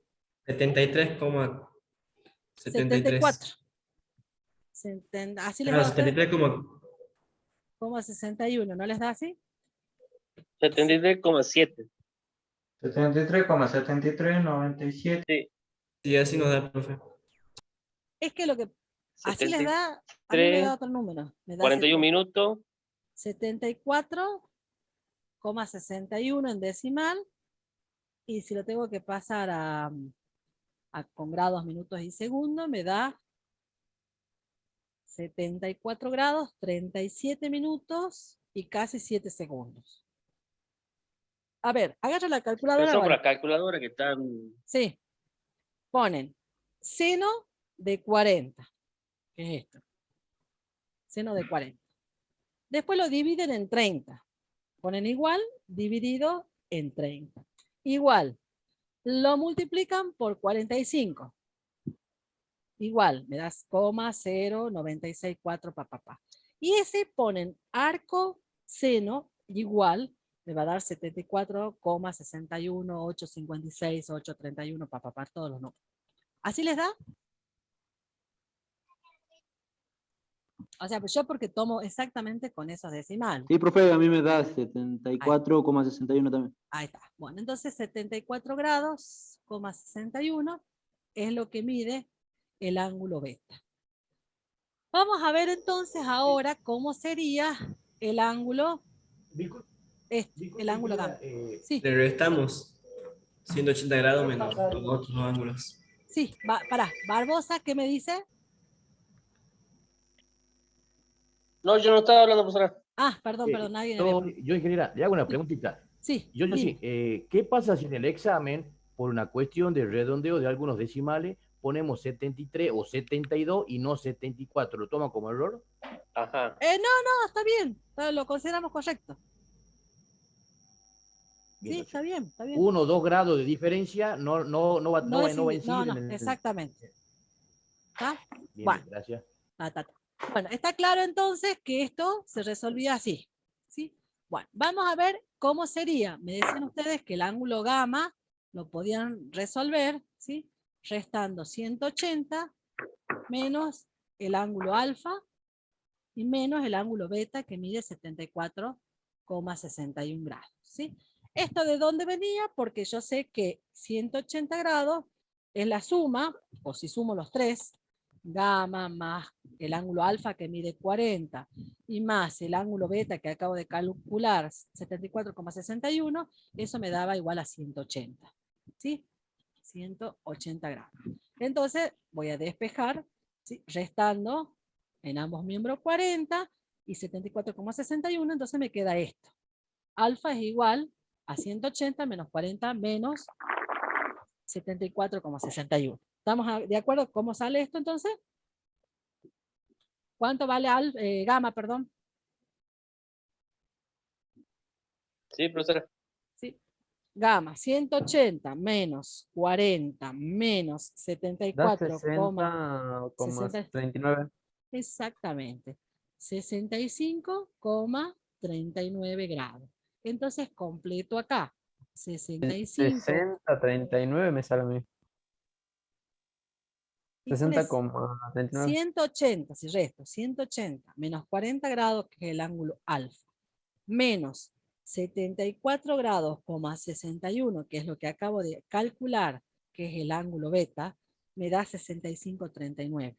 Speaker 8: 73,73.
Speaker 1: 74. ¿Así les da a ustedes?
Speaker 8: 73,61.
Speaker 1: ¿No les da así?
Speaker 3: 73,7.
Speaker 5: 73,7397.
Speaker 8: Sí, así nos da, profe.
Speaker 1: Es que lo que así les da, a mí me da otro número. Me da
Speaker 3: 41 minutos.
Speaker 1: 74,61 en decimal. Y si lo tengo que pasar con grados, minutos y segundos, me da 74 grados, 37 minutos y casi 7 segundos. A ver, agarra la calculadora.
Speaker 3: Pero son para calculadora que están...
Speaker 1: Sí. Ponen seno de 40. ¿Qué es esto? Seno de 40. Después lo dividen en 30. Ponen igual dividido en 30. Igual. Lo multiplican por 45. Igual. Me das 0,0964 Y ese ponen arco seno igual. Me va a dar 74,61, 856, 831, todos los números. ¿Así les da? O sea, pues yo porque tomo exactamente con esos decimales.
Speaker 10: Sí, profe, a mí me da 74,61 también.
Speaker 1: Ahí está. Bueno, entonces 74 grados, 61 es lo que mide el ángulo beta. Vamos a ver entonces ahora cómo sería el ángulo, el ángulo gamma. Sí.
Speaker 8: Le restamos 180 grados menos los otros ángulos.
Speaker 1: Sí, pará. Barbosa, ¿qué me dice?
Speaker 3: No, yo no estaba hablando, profesora.
Speaker 1: Perdón, nadie.
Speaker 4: Yo, ingeniera, le hago una preguntita.
Speaker 1: Sí.
Speaker 4: Yo sí, ¿qué pasa si en el examen, por una cuestión de redondeo de algunos decimales, ponemos 73 o 72 y no 74? ¿Lo toma como error?
Speaker 3: Ajá.
Speaker 1: No, está bien. Lo consideramos correcto.
Speaker 4: Bien,
Speaker 1: sí, está bien.
Speaker 4: 1 o 2 grados de diferencia no va a incidir.
Speaker 1: No, exactamente. ¿Está?
Speaker 4: Bien,
Speaker 1: bueno,
Speaker 4: gracias.
Speaker 1: Bueno, está claro entonces que esto se resolvía así. ¿Sí? Bueno, vamos a ver cómo sería. Me decían ustedes que el ángulo gamma lo podían resolver, ¿sí? Restando 180 menos el ángulo alfa y menos el ángulo beta que mide 74,61 grados. ¿Sí? ¿Esto de dónde venía? Porque yo sé que 180 grados es la suma, o si sumo los tres, gamma más el ángulo alfa que mide 40 y más el ángulo beta que acabo de calcular 74,61, eso me daba igual a 180. ¿Sí? 180 grados. Entonces voy a despejar, ¿sí? Restando en ambos miembros 40 y 74,61, entonces me queda esto. Alfa es igual a 180 menos 40 menos 74,61. ¿Estamos de acuerdo cómo sale esto entonces? ¿Cuánto vale gamma, perdón?
Speaker 3: Sí, profesora.
Speaker 1: Sí. Gamma, 180 menos 40 menos
Speaker 9: Da
Speaker 1: 74,60.
Speaker 9: 60,39.
Speaker 1: Exactamente. 65,39 grados. Entonces completo acá. 65.
Speaker 9: 60,39 me sale a mí.
Speaker 1: Y con
Speaker 9: 60,39.
Speaker 1: 180, si resto, 180 menos 40 grados, que es el ángulo alfa, menos 74 grados, 61, que es lo que acabo de calcular, que es el ángulo beta, me da 65,39.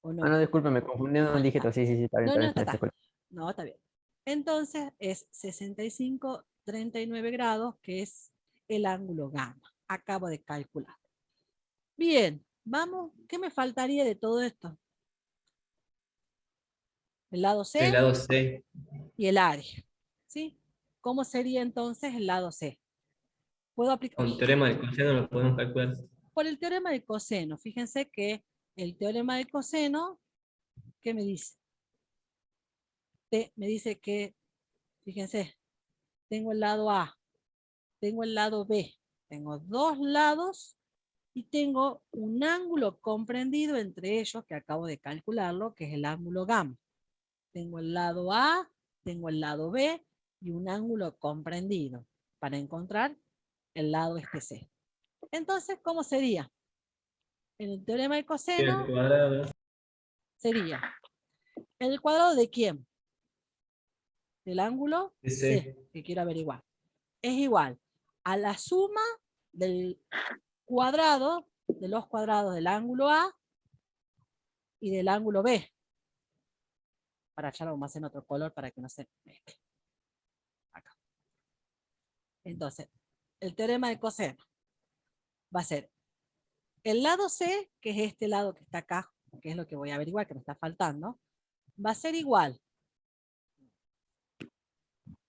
Speaker 1: ¿O no?
Speaker 9: Ah, no, disculpe, me confundí en un dígito. Sí, está bien,
Speaker 1: No, no,
Speaker 9: está bien.
Speaker 1: no, está bien. Entonces es 65,39 grados, que es el ángulo gamma. Acabo de calcular. Bien, vamos. ¿Qué me faltaría de todo esto? El lado C
Speaker 8: El lado C.
Speaker 1: y el área. ¿Sí? ¿Cómo sería entonces el lado C? Puedo aplicar.
Speaker 8: Con teorema de coseno lo podemos calcular.
Speaker 1: Por el teorema de coseno. Fíjense que el teorema de coseno, ¿qué me dice? Me dice que, fíjense, tengo el lado A, tengo el lado B, tengo dos lados y tengo un ángulo comprendido entre ellos, que acabo de calcularlo, que es el ángulo gamma. Tengo el lado A, tengo el lado B y un ángulo comprendido para encontrar el lado C. Entonces, ¿cómo sería? En el teorema de coseno
Speaker 8: El cuadrado.
Speaker 1: sería ¿el cuadrado de quién? Del ángulo C, que quiero averiguar. Es igual a la suma del cuadrado, de los cuadrados del ángulo A y del ángulo B. Para echarlo más en otro color para que no se mezcle. Acá. Entonces, el teorema de coseno va a ser el lado C, que es este lado que está acá, que es lo que voy a averiguar, que me está faltando, va a ser igual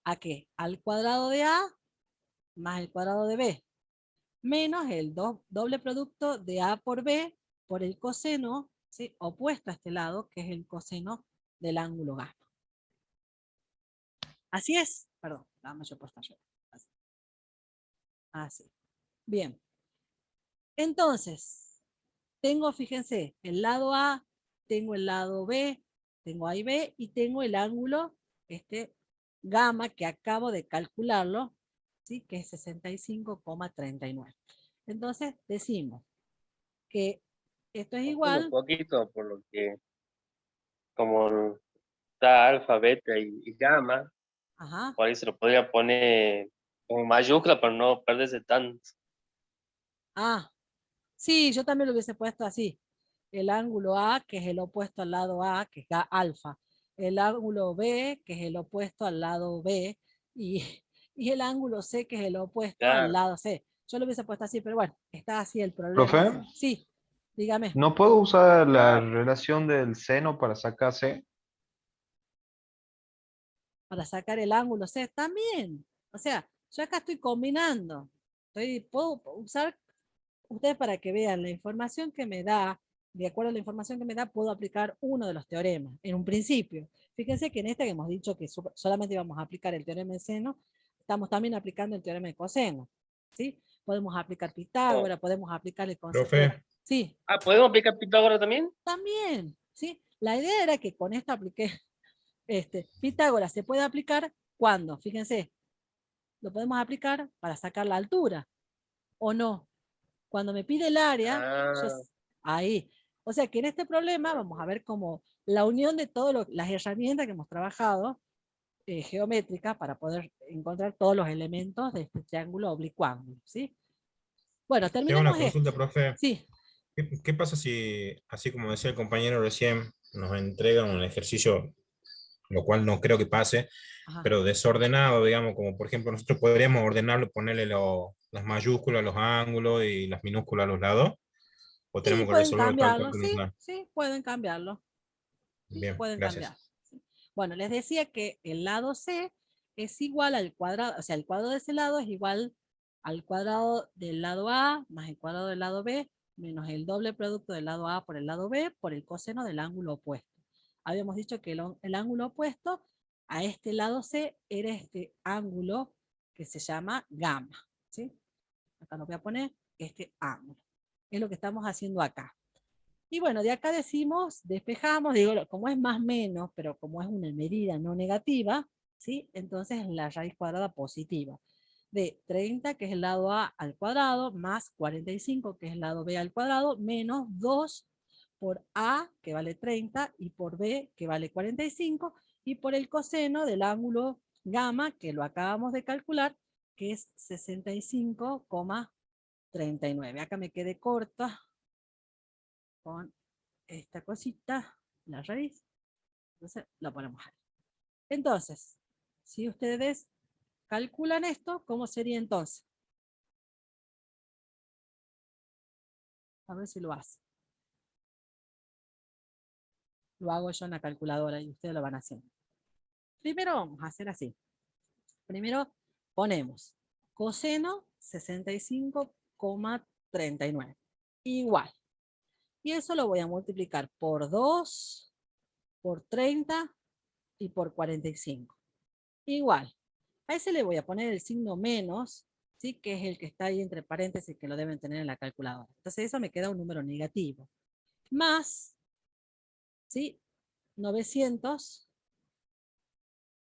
Speaker 1: ¿a qué? Al cuadrado de A más el cuadrado de B, menos el doble producto de A por B por el coseno, ¿sí? Opuesto a este lado, que es el coseno del ángulo gamma. Así es, perdón, la mayor puesta yo. Así. Bien. Entonces, tengo, fíjense, el lado A, tengo el lado B, tengo A y B, y tengo el ángulo gamma que acabo de calcularlo, ¿sí? Que es 65,39. Entonces, decimos que esto es igual.
Speaker 3: Un poquito, por lo que, como está alfa, beta y gamma,
Speaker 1: Ajá.
Speaker 3: por ahí se lo podría poner como mayúscula para no perderse tanto.
Speaker 1: Ah, sí, yo también lo hubiese puesto así. El ángulo A, que es el opuesto al lado A, que es alfa. El ángulo B, que es el opuesto al lado B. Y el ángulo C, que es el opuesto al lado C. Yo lo hubiese puesto así, pero bueno, está así el problema.
Speaker 6: ¿Profe?
Speaker 1: Sí, dígame.
Speaker 6: ¿No puedo usar la relación del seno para sacar C?
Speaker 1: Para sacar el ángulo C también. O sea, yo acá estoy combinando. Puedo usar, ustedes para que vean la información que me da, de acuerdo a la información que me da, puedo aplicar uno de los teoremas, en un principio. Fíjense que en esta que hemos dicho que solamente íbamos a aplicar el teorema de seno, estamos también aplicando el teorema de coseno, ¿sí? Podemos aplicar Pitágoras, podemos aplicar el concepto.
Speaker 7: Profe.
Speaker 1: Sí.
Speaker 3: Ah, ¿podemos aplicar Pitágoras también?
Speaker 1: También, ¿sí? La idea era que con esto apliqué, Pitágoras se puede aplicar cuando, fíjense, lo podemos aplicar para sacar la altura, o no. Cuando me pide el área, ahí. O sea que en este problema vamos a ver como la unión de todas las herramientas que hemos trabajado geométricas para poder encontrar todos los elementos de este triángulo oblicuo, ¿sí? Bueno,
Speaker 7: Tengo
Speaker 1: terminemos
Speaker 7: una consulta, profe.
Speaker 1: Sí.
Speaker 7: ¿Qué pasa si, así como decía el compañero recién, nos entregan un ejercicio, lo cual no creo que pase, pero desordenado, digamos, como por ejemplo nosotros podríamos ordenarlo, ponerle las mayúsculas a los ángulos y las minúsculas a los lados? ¿O tenemos que resolver el cálculo?
Speaker 1: Sí, pueden cambiarlo.
Speaker 7: Bien,
Speaker 1: pueden
Speaker 7: gracias.
Speaker 1: cambiar. Bueno, les decía que el lado C es igual al cuadrado, o sea, el cuadrado de ese lado es igual al cuadrado del lado A más el cuadrado del lado B menos el doble producto del lado A por el lado B por el coseno del ángulo opuesto. Habíamos dicho que el ángulo opuesto a este lado C era este ángulo que se llama gamma, ¿sí? Acá lo voy a poner, este ángulo. Es lo que estamos haciendo acá. Y bueno, de acá decimos, despejamos, digo, como es más menos, pero como es una medida no negativa, ¿sí? Entonces la raíz cuadrada positiva de 30, que es el lado A al cuadrado, más 45, que es el lado B al cuadrado, menos 2 por A, que vale 30, y por B, que vale 45, y por el coseno del ángulo gamma, que lo acabamos de calcular, que es 65,39. Acá me quedé corta con esta cosita, la raíz. Entonces lo ponemos ahí. Entonces, si ustedes calculan esto, ¿cómo sería entonces? A ver si lo hace. Lo hago yo en la calculadora y ustedes lo van haciendo. Primero vamos a hacer así. Primero ponemos coseno 65,39. Igual. Y eso lo voy a multiplicar por 2, por 30 y por 45. Igual. A ese le voy a poner el signo menos, ¿sí? Que es el que está ahí entre paréntesis que lo deben tener en la calculadora. Entonces eso me queda un número negativo. Más, ¿sí? 900,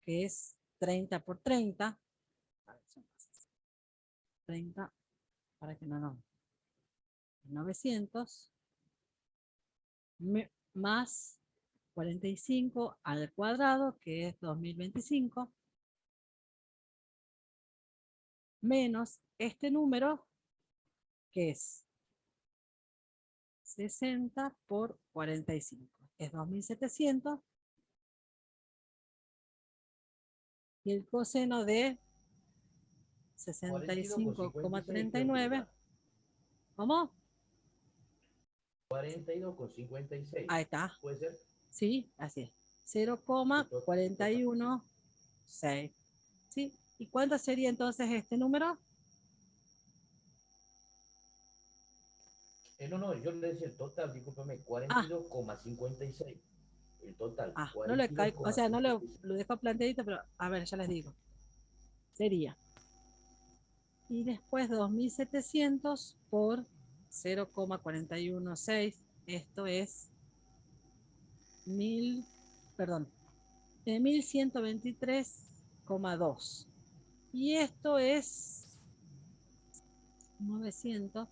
Speaker 1: que es 30 por 30. 30, para que no. 900 más 45 al cuadrado, que es 2025, menos este número, que es 60 por 45. Es 2700. Y el coseno de 65,39. ¿Cómo?
Speaker 4: 42,56.
Speaker 1: Ahí está.
Speaker 4: ¿Puede ser?
Speaker 1: Sí, así es. 0,416. ¿Sí? ¿Y cuánto sería entonces este número?
Speaker 4: No, yo le decía el total, discúlpame, 42,56. El total.
Speaker 1: No lo o sea, no lo dejo planteadito, pero a ver, ya les digo. Sería. Y después 2700 por 0,416. Esto es 1123,2. Y esto es 900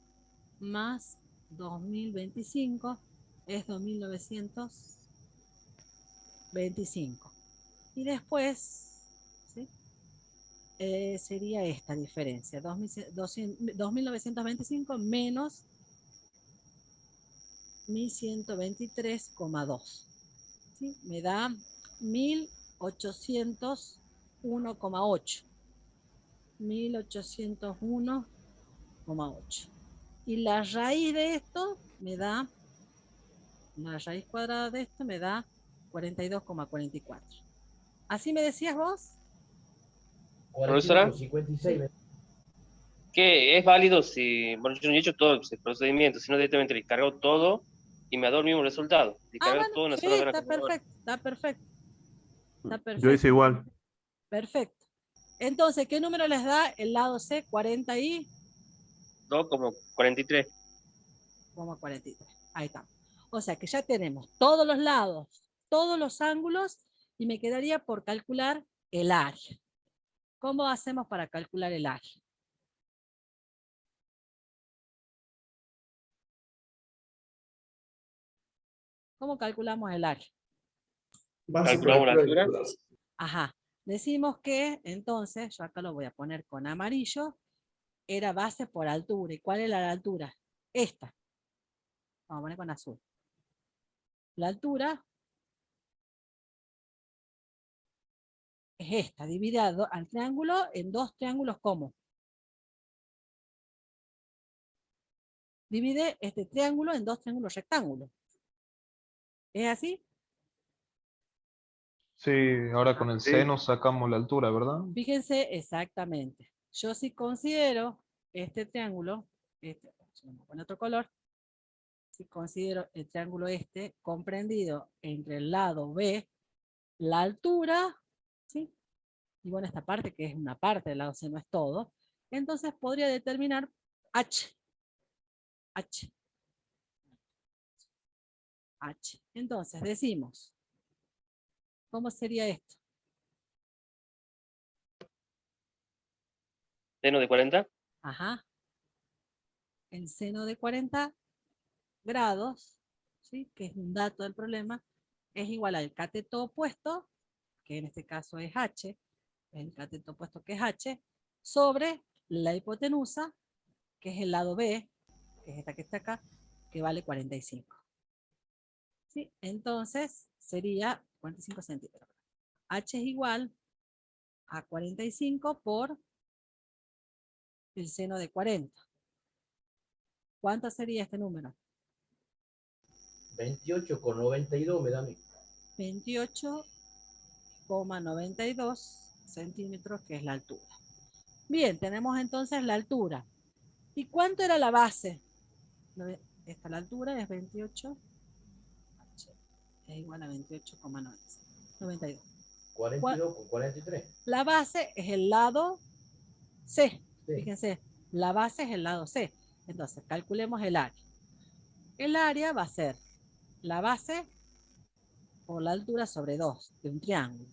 Speaker 1: más 2025 es 2925. Y después, ¿sí? Sería esta diferencia, 2925 menos 1123,2. ¿Sí? Me da 1801,8. 1801,8. Y la raíz de esto me da, la raíz cuadrada de esto me da 42,44. ¿Así me decías vos?
Speaker 3: Profesora,
Speaker 4: 42,56.
Speaker 3: que es válido si, bueno, yo no he hecho todo el procedimiento, sino directamente le cargo todo y me ha dado el mismo resultado. Le cargo
Speaker 1: Bueno,
Speaker 3: todo en una
Speaker 1: sí,
Speaker 3: sola vez.
Speaker 1: está perfecto, está perfecto. Está perfecto.
Speaker 11: Yo hice igual.
Speaker 1: Perfecto. Entonces, ¿qué número les da el lado C? 42,43. 43. Ahí está. O sea que ya tenemos todos los lados, todos los ángulos, y me quedaría por calcular el área. ¿Cómo hacemos para calcular el área? ¿Cómo calculamos el área?
Speaker 3: Calculamos la altura.
Speaker 1: Ajá. Decimos que, entonces, yo acá lo voy a poner con amarillo, era base por altura. ¿Y cuál era la altura? Esta. Vamos a poner con azul. La altura es esta, divide al triángulo en dos triángulos como. Divide este triángulo en dos triángulos rectángulos. ¿Es así?
Speaker 6: Sí, ahora con el
Speaker 10: Sí.
Speaker 6: seno sacamos la altura, ¿verdad?
Speaker 1: Fíjense exactamente. Yo si considero este triángulo, con otro color, si considero el triángulo este comprendido entre el lado B, la altura, ¿sí? Y bueno, esta parte que es una parte del lado C, no es todo, entonces podría determinar H. H. H. Entonces decimos, ¿cómo sería esto?
Speaker 3: Seno de 40.
Speaker 1: Ajá. El seno de 40 grados, ¿sí? Que es un dato del problema, es igual al cateto opuesto, que en este caso es H, el cateto opuesto que es H, sobre la hipotenusa, que es el lado B, que es esta que está acá, que vale 45. ¿Sí? Entonces sería 45 centímetros. H es igual a 45 por el seno de 40. ¿Cuánto sería este número?
Speaker 4: 28,92 me da a mí.
Speaker 1: 28,92 centímetros, que es la altura. Bien, tenemos entonces la altura. ¿Y cuánto era la base? Esta la altura es 28, es igual a 28,92.
Speaker 4: 42 con 43.
Speaker 1: La base es el lado C.
Speaker 4: Sí.
Speaker 1: Fíjense, la base es el lado C. Entonces, calculemos el área. El área va a ser la base por la altura sobre 2 de un triángulo.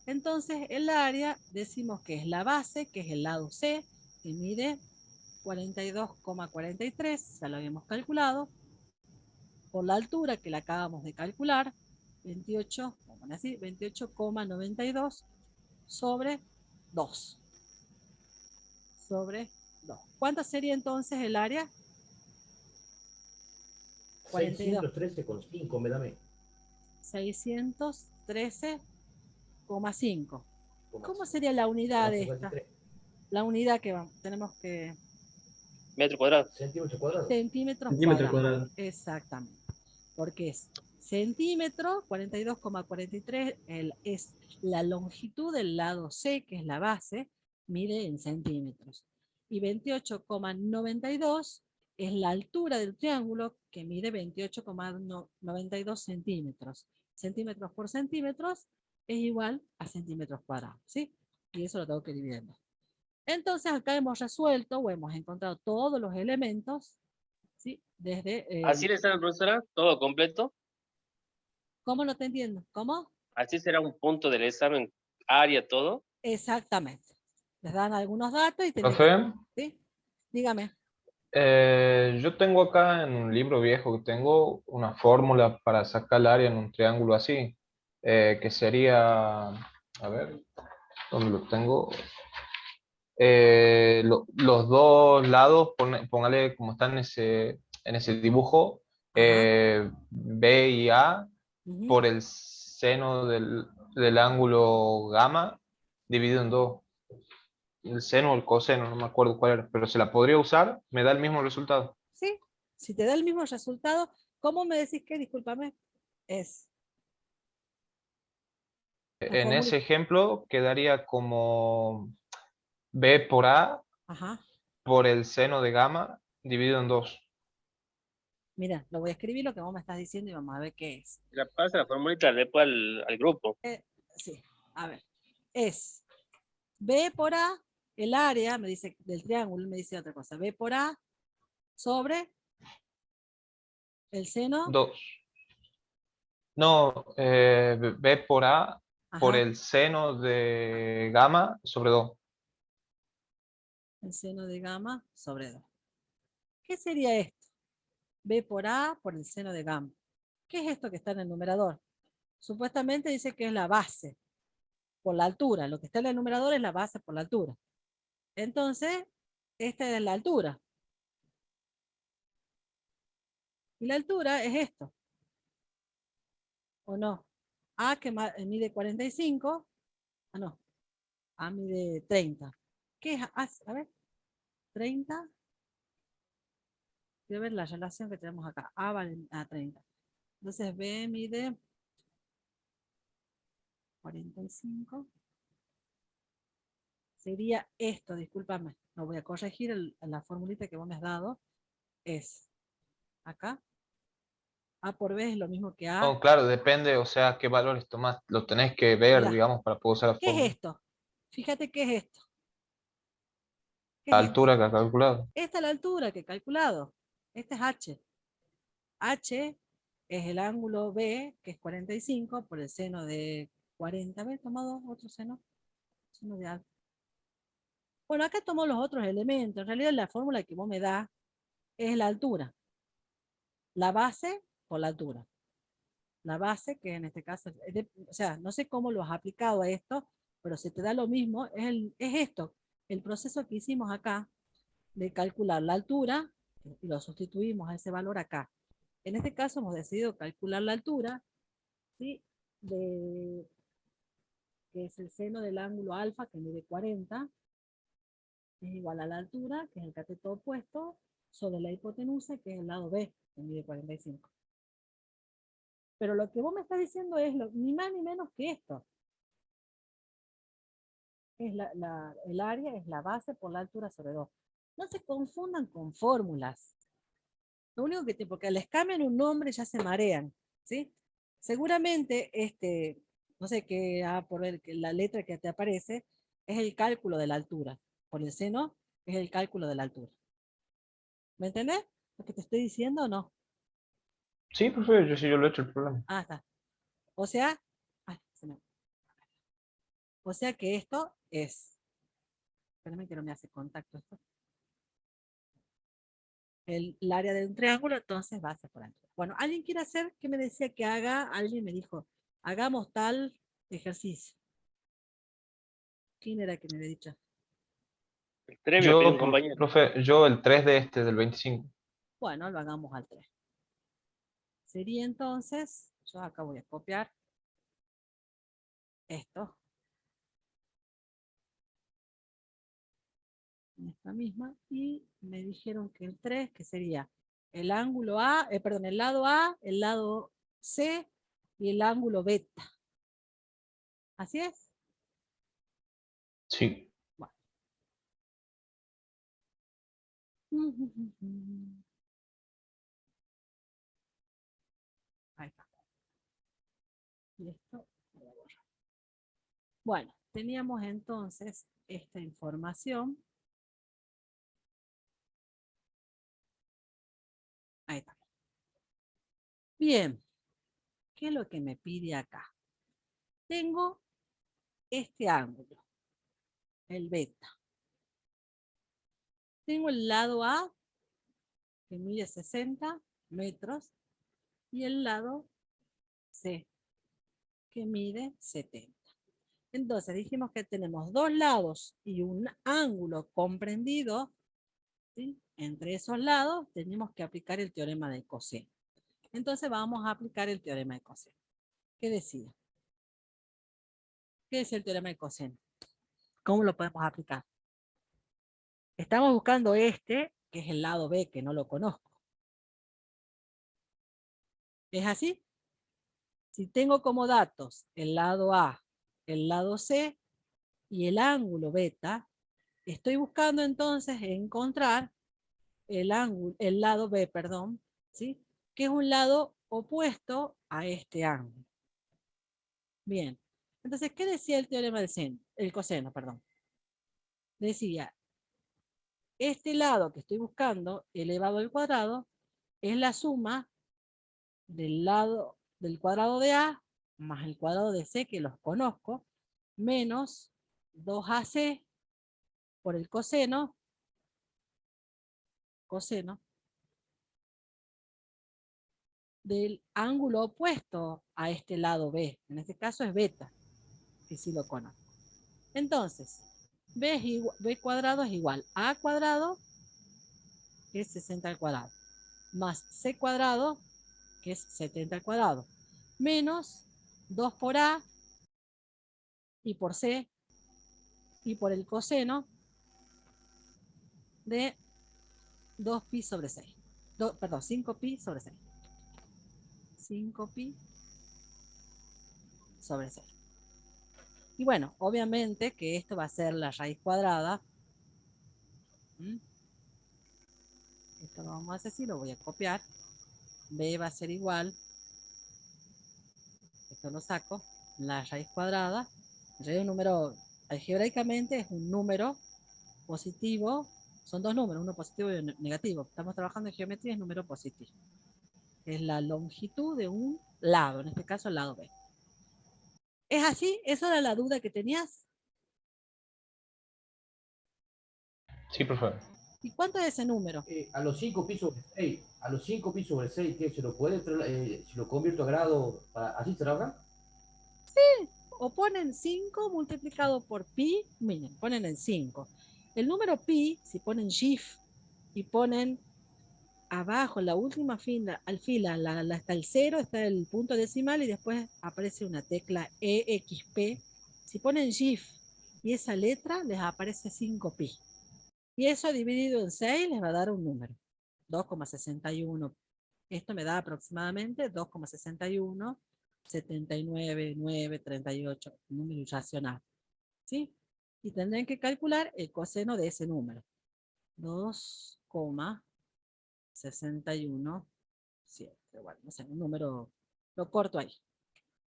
Speaker 1: Entonces, el área decimos que es la base, que es el lado C, que mide 42,43, ya lo habíamos calculado, por la altura que la acabamos de calcular, 28, vamos a poner así, 28,92 sobre 2. Sobre 2. ¿Cuánto sería entonces el área? 42.
Speaker 4: 613,5 me da a mí.
Speaker 1: 613,5. ¿Cómo sería la unidad de esta? La unidad que tenemos que...
Speaker 3: Metro cuadrado.
Speaker 4: Centímetros cuadrados.
Speaker 1: Centímetros cuadrados. Exactamente. Porque es centímetro, 42,43 es la longitud del lado C, que es la base, mide en centímetros. Y 28,92 es la altura del triángulo, que mide 28,92 centímetros. Centímetros por centímetros es igual a centímetros cuadrados, ¿sí? Y eso lo tengo que dividir. Entonces acá hemos resuelto o hemos encontrado todos los elementos, ¿sí? Desde...
Speaker 3: ¿Así le sale, profesora? ¿Todo completo?
Speaker 1: ¿Cómo no te entiendo? ¿Cómo?
Speaker 3: ¿Así será un punto del examen, área, todo?
Speaker 1: Exactamente. Les dan algunos datos y tienen
Speaker 6: Profe,
Speaker 1: que... ¿Sí? Dígame.
Speaker 6: yo tengo acá en un libro viejo que tengo una fórmula para sacar el área en un triángulo así, que sería, a ver, ¿dónde lo tengo? Los dos lados, póngale como están en ese dibujo, B y A,
Speaker 1: Ujú.
Speaker 6: por el seno del ángulo gamma, dividido en dos. El seno o el coseno, no me acuerdo cuál era, pero se la podría usar, me da el mismo resultado.
Speaker 1: ¿Sí? Si te da el mismo resultado, ¿cómo me decís que, discúlpame, es? La
Speaker 6: En
Speaker 1: fórmula...
Speaker 6: ese ejemplo quedaría como B por A
Speaker 1: Ajá.
Speaker 6: por el seno de gamma dividido en dos.
Speaker 1: Mira, lo voy a escribir lo que vos me estás diciendo y vamos a ver qué es.
Speaker 3: La pasa la formulita después al grupo.
Speaker 1: Sí, a ver. Es B por A, el área, me dice, del triángulo, me dice otra cosa. B por A sobre el seno.
Speaker 6: Dos. No, B por A por
Speaker 1: Ajá.
Speaker 6: el seno de gamma sobre 2.
Speaker 1: El seno de gamma sobre 2. ¿Qué sería esto? B por A por el seno de gamma. ¿Qué es esto que está en el numerador? Supuestamente dice que es la base por la altura. Lo que está en el numerador es la base por la altura. Entonces, esta es la altura. Y la altura es esto. ¿O no? A que mide 45. Ah, no. A mide 30. ¿Qué es A? A ver. 30. Quiero ver la relación que tenemos acá. A vale a 30. Entonces B mide 45. Sería esto, discúlpame, lo voy a corregir, la formulita que vos me has dado es acá. A por B es lo mismo que A.
Speaker 6: No, claro, depende, o sea, qué valores tomás. Lo tenés que ver,
Speaker 1: Mirá,
Speaker 6: digamos, para poder usar la
Speaker 1: ¿qué
Speaker 6: fórmula.
Speaker 1: es esto? Fíjate qué es esto. ¿Qué
Speaker 6: La
Speaker 1: es esto?
Speaker 6: altura que ha calculado.
Speaker 1: Esta es la altura que he calculado. Este es H. H es el ángulo B, que es 45, por el seno de 40. ¿Ves? Tomado otro seno. Seno de alfa. Bueno, acá tomo los otros elementos. En realidad la fórmula que vos me das es la altura. La base por la altura. La base, que en este caso, o sea, no sé cómo lo has aplicado a esto, pero si te da lo mismo, es esto, el proceso que hicimos acá, de calcular la altura, y lo sustituimos a ese valor acá. En este caso hemos decidido calcular la altura, ¿sí? Que es el seno del ángulo alfa, que mide 40, es igual a la altura, que es el cateto opuesto, sobre la hipotenusa, que es el lado B, que mide 45. Pero lo que vos me estás diciendo es ni más ni menos que esto. Es el área es la base por la altura sobre 2. No se confundan con fórmulas. Lo único que porque les cambian un nombre ya se marean, ¿sí? Seguramente, no sé qué, por la letra que te aparece, es el cálculo de la altura. Por el seno es el cálculo de la altura. ¿Me entendés? ¿Lo que te estoy diciendo o no?
Speaker 6: Sí, profe, yo sí, yo lo he hecho el problema.
Speaker 1: Ah, está. O sea, ay, o sea que esto es, espérame que no me hace contacto esto. El área de un triángulo, entonces base por altura. Bueno, ¿alguien quiere hacer? ¿Qué me decía que haga? Alguien me dijo, hagamos tal ejercicio. ¿Quién era que me había dicho?
Speaker 3: El 3 me pidió un
Speaker 6: Yo,
Speaker 3: compañero.
Speaker 6: profe, yo el 3 de este, del 25.
Speaker 1: Bueno, lo hagamos al 3. Sería entonces, yo acá voy a copiar esto. En esta misma. Y me dijeron que el 3, que sería el ángulo A, perdón, el lado A, el lado C y el ángulo beta. ¿Así es?
Speaker 6: Sí.
Speaker 1: Bueno. Ahí está. Y esto voy a borrar. Bueno, teníamos entonces esta información. Ahí está. Bien, ¿qué es lo que me pide acá? Tengo este ángulo, el beta. Tengo el lado A, que mide 60 metros, y el lado C, que mide 70. Entonces dijimos que tenemos dos lados y un ángulo comprendido, ¿sí? Entre esos lados tenemos que aplicar el teorema del coseno. Entonces vamos a aplicar el teorema de coseno. ¿Qué decía? ¿Qué es el teorema de coseno? ¿Cómo lo podemos aplicar? Estamos buscando que es el lado B, que no lo conozco. ¿Es así? Si tengo como datos el lado A, el lado C y el ángulo beta, estoy buscando entonces encontrar el lado B, perdón, ¿sí? Que es un lado opuesto a este ángulo. Bien. Entonces, ¿qué decía el teorema el coseno, perdón? Decía, este lado que estoy buscando, elevado al cuadrado, es la suma del lado del cuadrado de A más el cuadrado de C, que los conozco, menos 2AC por el coseno del ángulo opuesto a este lado B. En este caso es beta, que sí lo conozco. Entonces, B cuadrado es igual a A cuadrado, que es 60 al cuadrado, más C cuadrado, que es 70 al cuadrado, menos 2 por A y por C y por el coseno de 2pi sobre 6. Perdón, 5pi sobre 6. 5pi sobre 6. Y bueno, obviamente que esto va a ser la raíz cuadrada. Esto lo vamos a hacer así, lo voy a copiar. B va a ser igual. Esto lo saco. La raíz cuadrada. Un número, algebraicamente es un número positivo. Son dos números, uno positivo y uno negativo. Estamos trabajando en geometría, es número positivo. Es la longitud de un lado, en este caso el lado B. ¿Es así? ¿Esa era la duda que tenías?
Speaker 6: Sí, profesor.
Speaker 1: ¿Y cuánto es ese número?
Speaker 4: A los 5 pi sobre 6, a los 5 pi sobre 6, ¿qué? ¿Se lo puede, si lo convierto a grado, así se trabaja?
Speaker 1: Sí, o ponen 5 multiplicado por pi, miren, ponen en 5. El número pi, si ponen shift y ponen abajo, la última fila, hasta el 0 está el punto decimal y después aparece una tecla EXP. Si ponen shift y esa letra, les aparece 5pi. Y eso dividido en 6 les va a dar un número, 2,61. Esto me da aproximadamente 2,61, 79, 9, 38, un número irracional. ¿Sí? Y tendrán que calcular el coseno de ese número. 2,61, 7. Bueno, no sé, un número, lo corto ahí.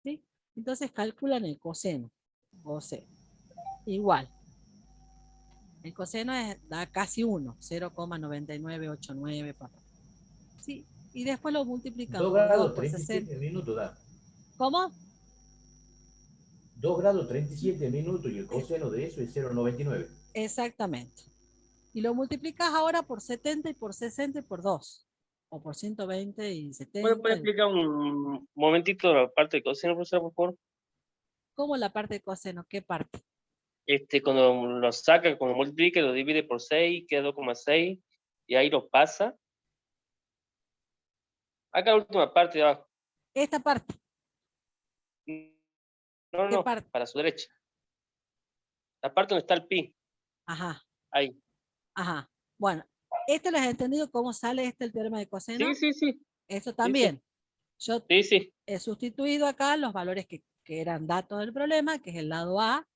Speaker 1: ¿Sí? Entonces calculan el coseno. O sea, igual. El coseno da casi 1, 0,9989. ¿Sí? Y después lo multiplican
Speaker 4: 2
Speaker 1: por 2
Speaker 4: grados
Speaker 1: por 60.
Speaker 4: 37 minutos da.
Speaker 1: ¿Cómo?
Speaker 4: 2 grados 37 minutos y el coseno de eso es 0,99.
Speaker 1: Exactamente. Y lo multiplicas ahora por 70 y por 60 y por 2. O por 120 y 70.
Speaker 3: ¿Puede explicar un momentito la parte de coseno, profesor, por favor?
Speaker 1: ¿Cómo la parte de coseno? ¿Qué parte?
Speaker 3: Cuando lo saca, cuando multiplica, lo divide por 6, queda 2,6, y ahí lo pasa. Acá la última parte de abajo.
Speaker 1: Esta parte.
Speaker 3: No,
Speaker 1: ¿Qué
Speaker 3: no,
Speaker 1: parte?
Speaker 3: para su derecha. La parte donde está el pi.
Speaker 1: Ajá.
Speaker 3: Ahí.
Speaker 1: Ajá. Bueno, ¿esto lo has entendido cómo sale el teorema de coseno?
Speaker 3: Sí, sí, sí.
Speaker 1: Eso también. Yo
Speaker 3: Sí, sí.
Speaker 1: he sustituido acá los valores que eran datos del problema, que es el lado A,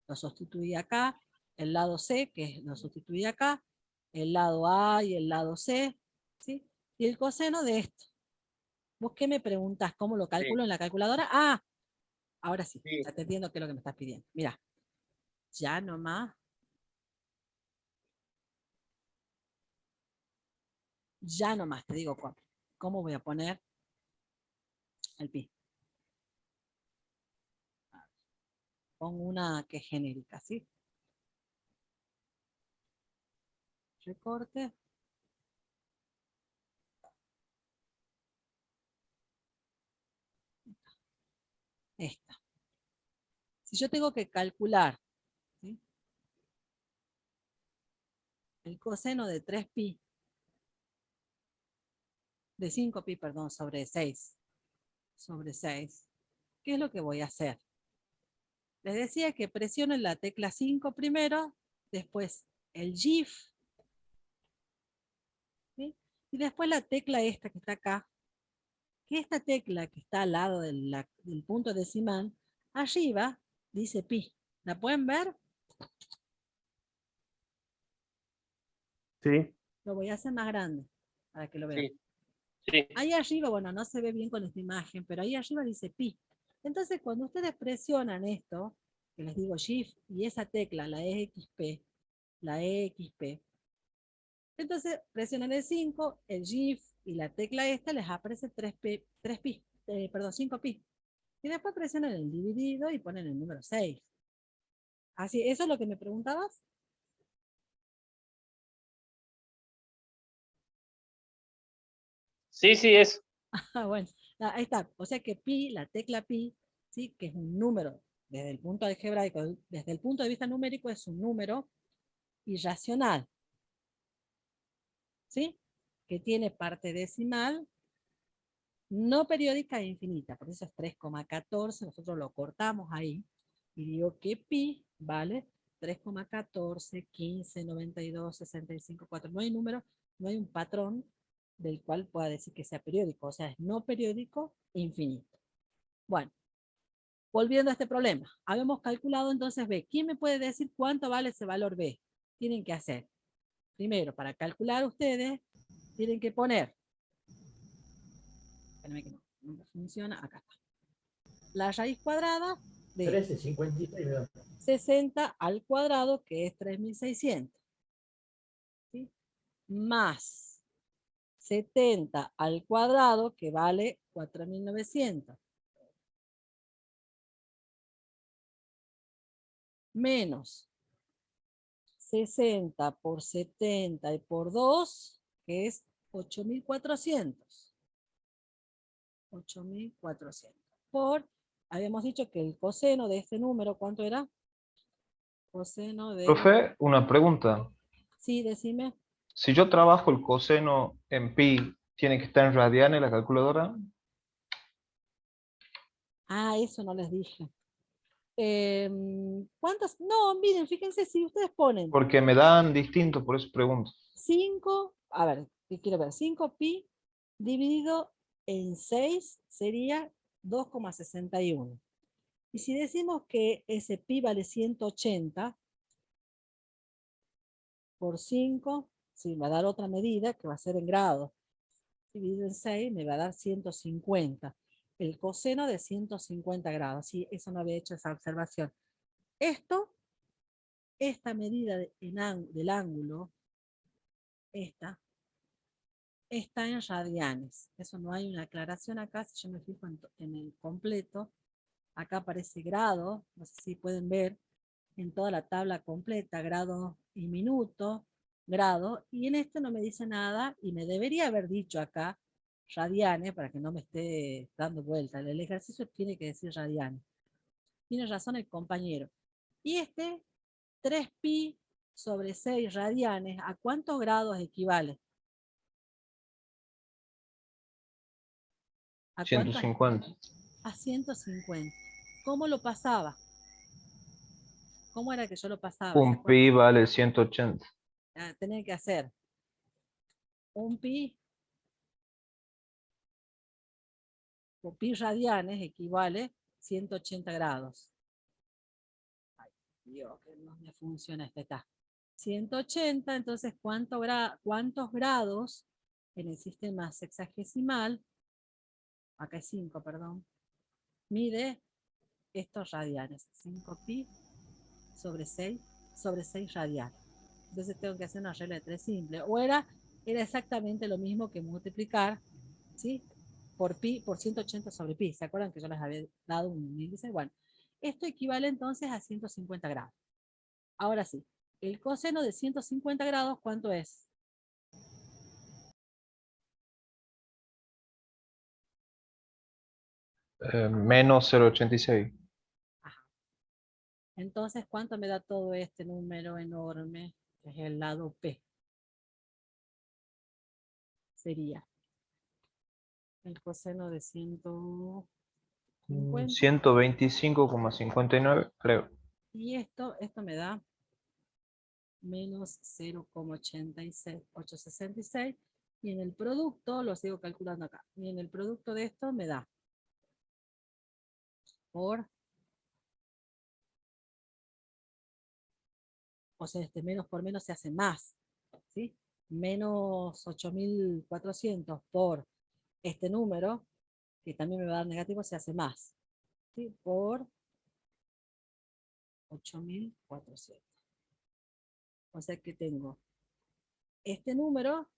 Speaker 1: lo sustituí acá, el lado C, que lo sustituí acá, el lado A y el lado C, ¿sí? Y el coseno de esto. ¿Vos qué me preguntás? ¿Cómo lo calculo en la calculadora? Ah, ahora sí, ya te entiendo qué es lo que me estás pidiendo. Mira, ya nomás. Ya nomás, te digo cómo voy a poner el pi. Pongo una que es genérica, ¿sí? Recorte. Esta. Si yo tengo que calcular, ¿sí?, el coseno de 3pi, de 5pi, perdón, sobre 6, ¿qué es lo que voy a hacer? Les decía que presionen la tecla 5 primero, después el GIF, ¿sí?, y después la tecla esta que está acá, que esta tecla que está al lado del punto decimal, arriba dice pi. ¿La pueden ver?
Speaker 9: Sí.
Speaker 1: Lo voy a hacer más grande para que lo vean.
Speaker 3: Sí. Sí.
Speaker 1: Ahí arriba, bueno, no se ve bien con esta imagen, pero ahí arriba dice pi. Entonces, cuando ustedes presionan esto, que les digo shift, y esa tecla, la EXP, entonces presionan el 5, el shift y la tecla esta les aparece 5pi. Y después presionan el dividido y ponen el número 6. Así, ¿eso es lo que me preguntabas?
Speaker 3: Sí, sí, es.
Speaker 1: Bueno, ahí está. O sea que pi, la tecla pi, ¿sí?, que es un número desde el punto algebraico, desde el punto de vista numérico, es un número irracional, ¿sí?, que tiene parte decimal no periódica e infinita. Por eso es 3,14. Nosotros lo cortamos ahí y digo que pi vale 3,14, 15, 92, 65, 4. No hay número, no hay un patrón del cual pueda decir que sea periódico. O sea, es no periódico infinito. Bueno, volviendo a este problema, habíamos calculado entonces B. ¿Quién me puede decir cuánto vale ese valor B? Tienen que hacer, primero, para calcular ustedes, tienen que poner, espérenme que no funciona, acá está. La raíz cuadrada de
Speaker 4: 13,56.
Speaker 1: 60 al cuadrado, que es 3.600. ¿Sí? Más 70 al cuadrado, que vale 4.900. Menos 60 por 70 y por 2, que es 8.400. 8.400. Por, habíamos dicho que el coseno de este número, ¿cuánto era? Coseno de...
Speaker 6: Profe, una pregunta.
Speaker 1: Sí, decime.
Speaker 6: Si yo trabajo el coseno en pi, ¿tiene que estar en radianes la calculadora?
Speaker 1: Ah, eso no les dije. ¿Cuántas? No, miren, fíjense si ustedes ponen
Speaker 6: Porque me dan distinto, por eso pregunto.
Speaker 1: 5, a ver, ¿qué quiero ver? 5 pi dividido en 6 sería 2,61. Y si decimos que ese pi vale 180 por 5, sí, me va a dar otra medida que va a ser en grados. Dividido en 6 me va a dar 150. El coseno de 150 grados. Sí, eso no había hecho esa observación. Esta medida del ángulo, esta, está en radianes. Eso no hay una aclaración acá. Si yo me fijo en el completo, acá aparece grado. No sé si pueden ver en toda la tabla completa, grado y minuto, grado. Y en este no me dice nada y me debería haber dicho acá radianes para que no me esté dando vuelta. El ejercicio tiene que decir radianes. Tiene razón el compañero. Y 3pi sobre 6 radianes, ¿a cuántos grados equivale? ¿A
Speaker 6: 150.
Speaker 1: A 150. ¿Cómo lo pasaba? ¿Cómo era que yo lo pasaba?
Speaker 6: Un pi vale 180.
Speaker 1: Tenía que hacer un pi, o pi radianes equivale 180 grados. Ay, Dios, que no me funciona este está. 180, entonces, ¿cuántos grados en el sistema sexagesimal? Acá es 5, perdón. Mide estos radianes. 5pi sobre 6 radianes. Entonces tengo que hacer una regla de 3 simple. O era exactamente lo mismo que multiplicar, ¿sí? Por pi, por 180 sobre pi. ¿Se acuerdan que yo les había dado un índice? Bueno, esto equivale entonces a 150 grados. Ahora sí, el coseno de 150 grados, ¿cuánto es?
Speaker 6: Menos 0,86.
Speaker 1: Entonces, ¿cuánto me da todo este número enorme? Que es el lado P. Sería el coseno de 150.
Speaker 6: 125,59, creo.
Speaker 1: Y esto me da menos 0,866. Y en el producto, lo sigo calculando acá. Y en el producto de esto me da o sea, menos por menos se hace más, ¿sí? Menos 8.400 por este número, que también me va a dar negativo, se hace más, ¿sí? Por 8.400. O sea que tengo este número,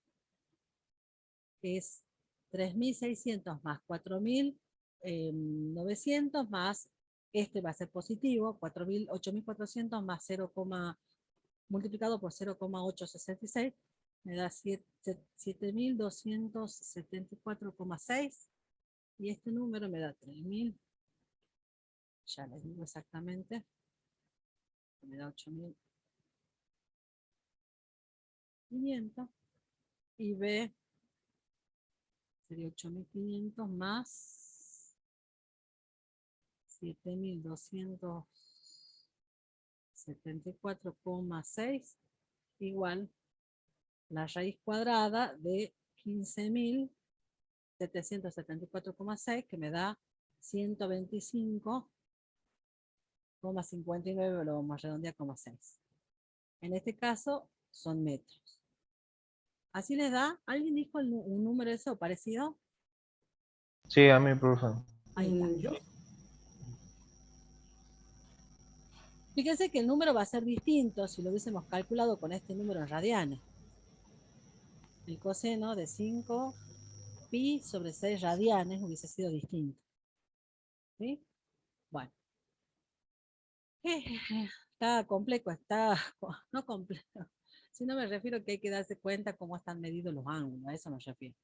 Speaker 1: que es 3.600 más 4.900 más, este va a ser positivo, 8.400 más 0, multiplicado por 0,866, me da 7.274,6 y este número me da 3.000, ya les digo exactamente, me da 8.500 y B sería 8.500 más 7.274,6 igual la raíz cuadrada de 15.774,6 que me da 125 59 lo vamos a redondear como 6. En este caso son metros. ¿Así les da? ¿Alguien dijo un número ese o parecido?
Speaker 6: Sí, a mí, profe.
Speaker 1: Ahí está. Fíjense que el número va a ser distinto si lo hubiésemos calculado con este número en radianes. El coseno de 5 pi sobre 6 radianes hubiese sido distinto. ¿Sí? Bueno. Está complejo, no complejo. Si no me refiero que hay que darse cuenta cómo están medidos los ángulos, a eso me refiero.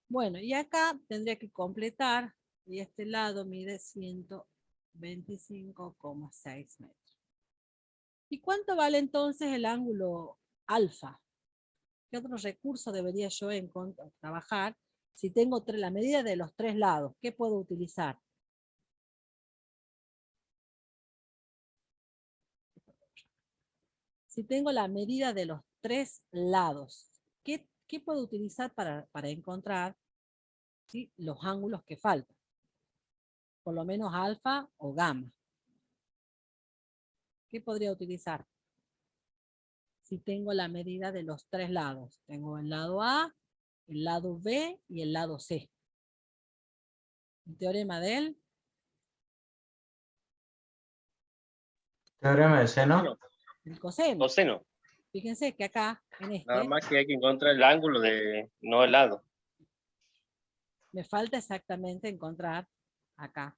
Speaker 1: Bueno, y acá tendría que completar, y este lado mide 125,6 metros. ¿Y cuánto vale entonces el ángulo alfa? ¿Qué otro recurso debería yo trabajar si tengo la medida de los 3 lados? ¿Qué puedo utilizar? Si tengo la medida de los 3 lados, ¿qué puedo utilizar para encontrar, ¿sí?, los ángulos que faltan? Por lo menos alfa o gamma. ¿Qué podría utilizar? Si tengo la medida de los 3 lados. Tengo el lado A, el lado B y el lado C. El teorema del
Speaker 5: Teorema de seno.
Speaker 1: el coseno.
Speaker 3: Coseno.
Speaker 1: Fíjense que acá, en
Speaker 3: Nada más que hay que encontrar el ángulo de, no el lado.
Speaker 1: me falta exactamente encontrar acá.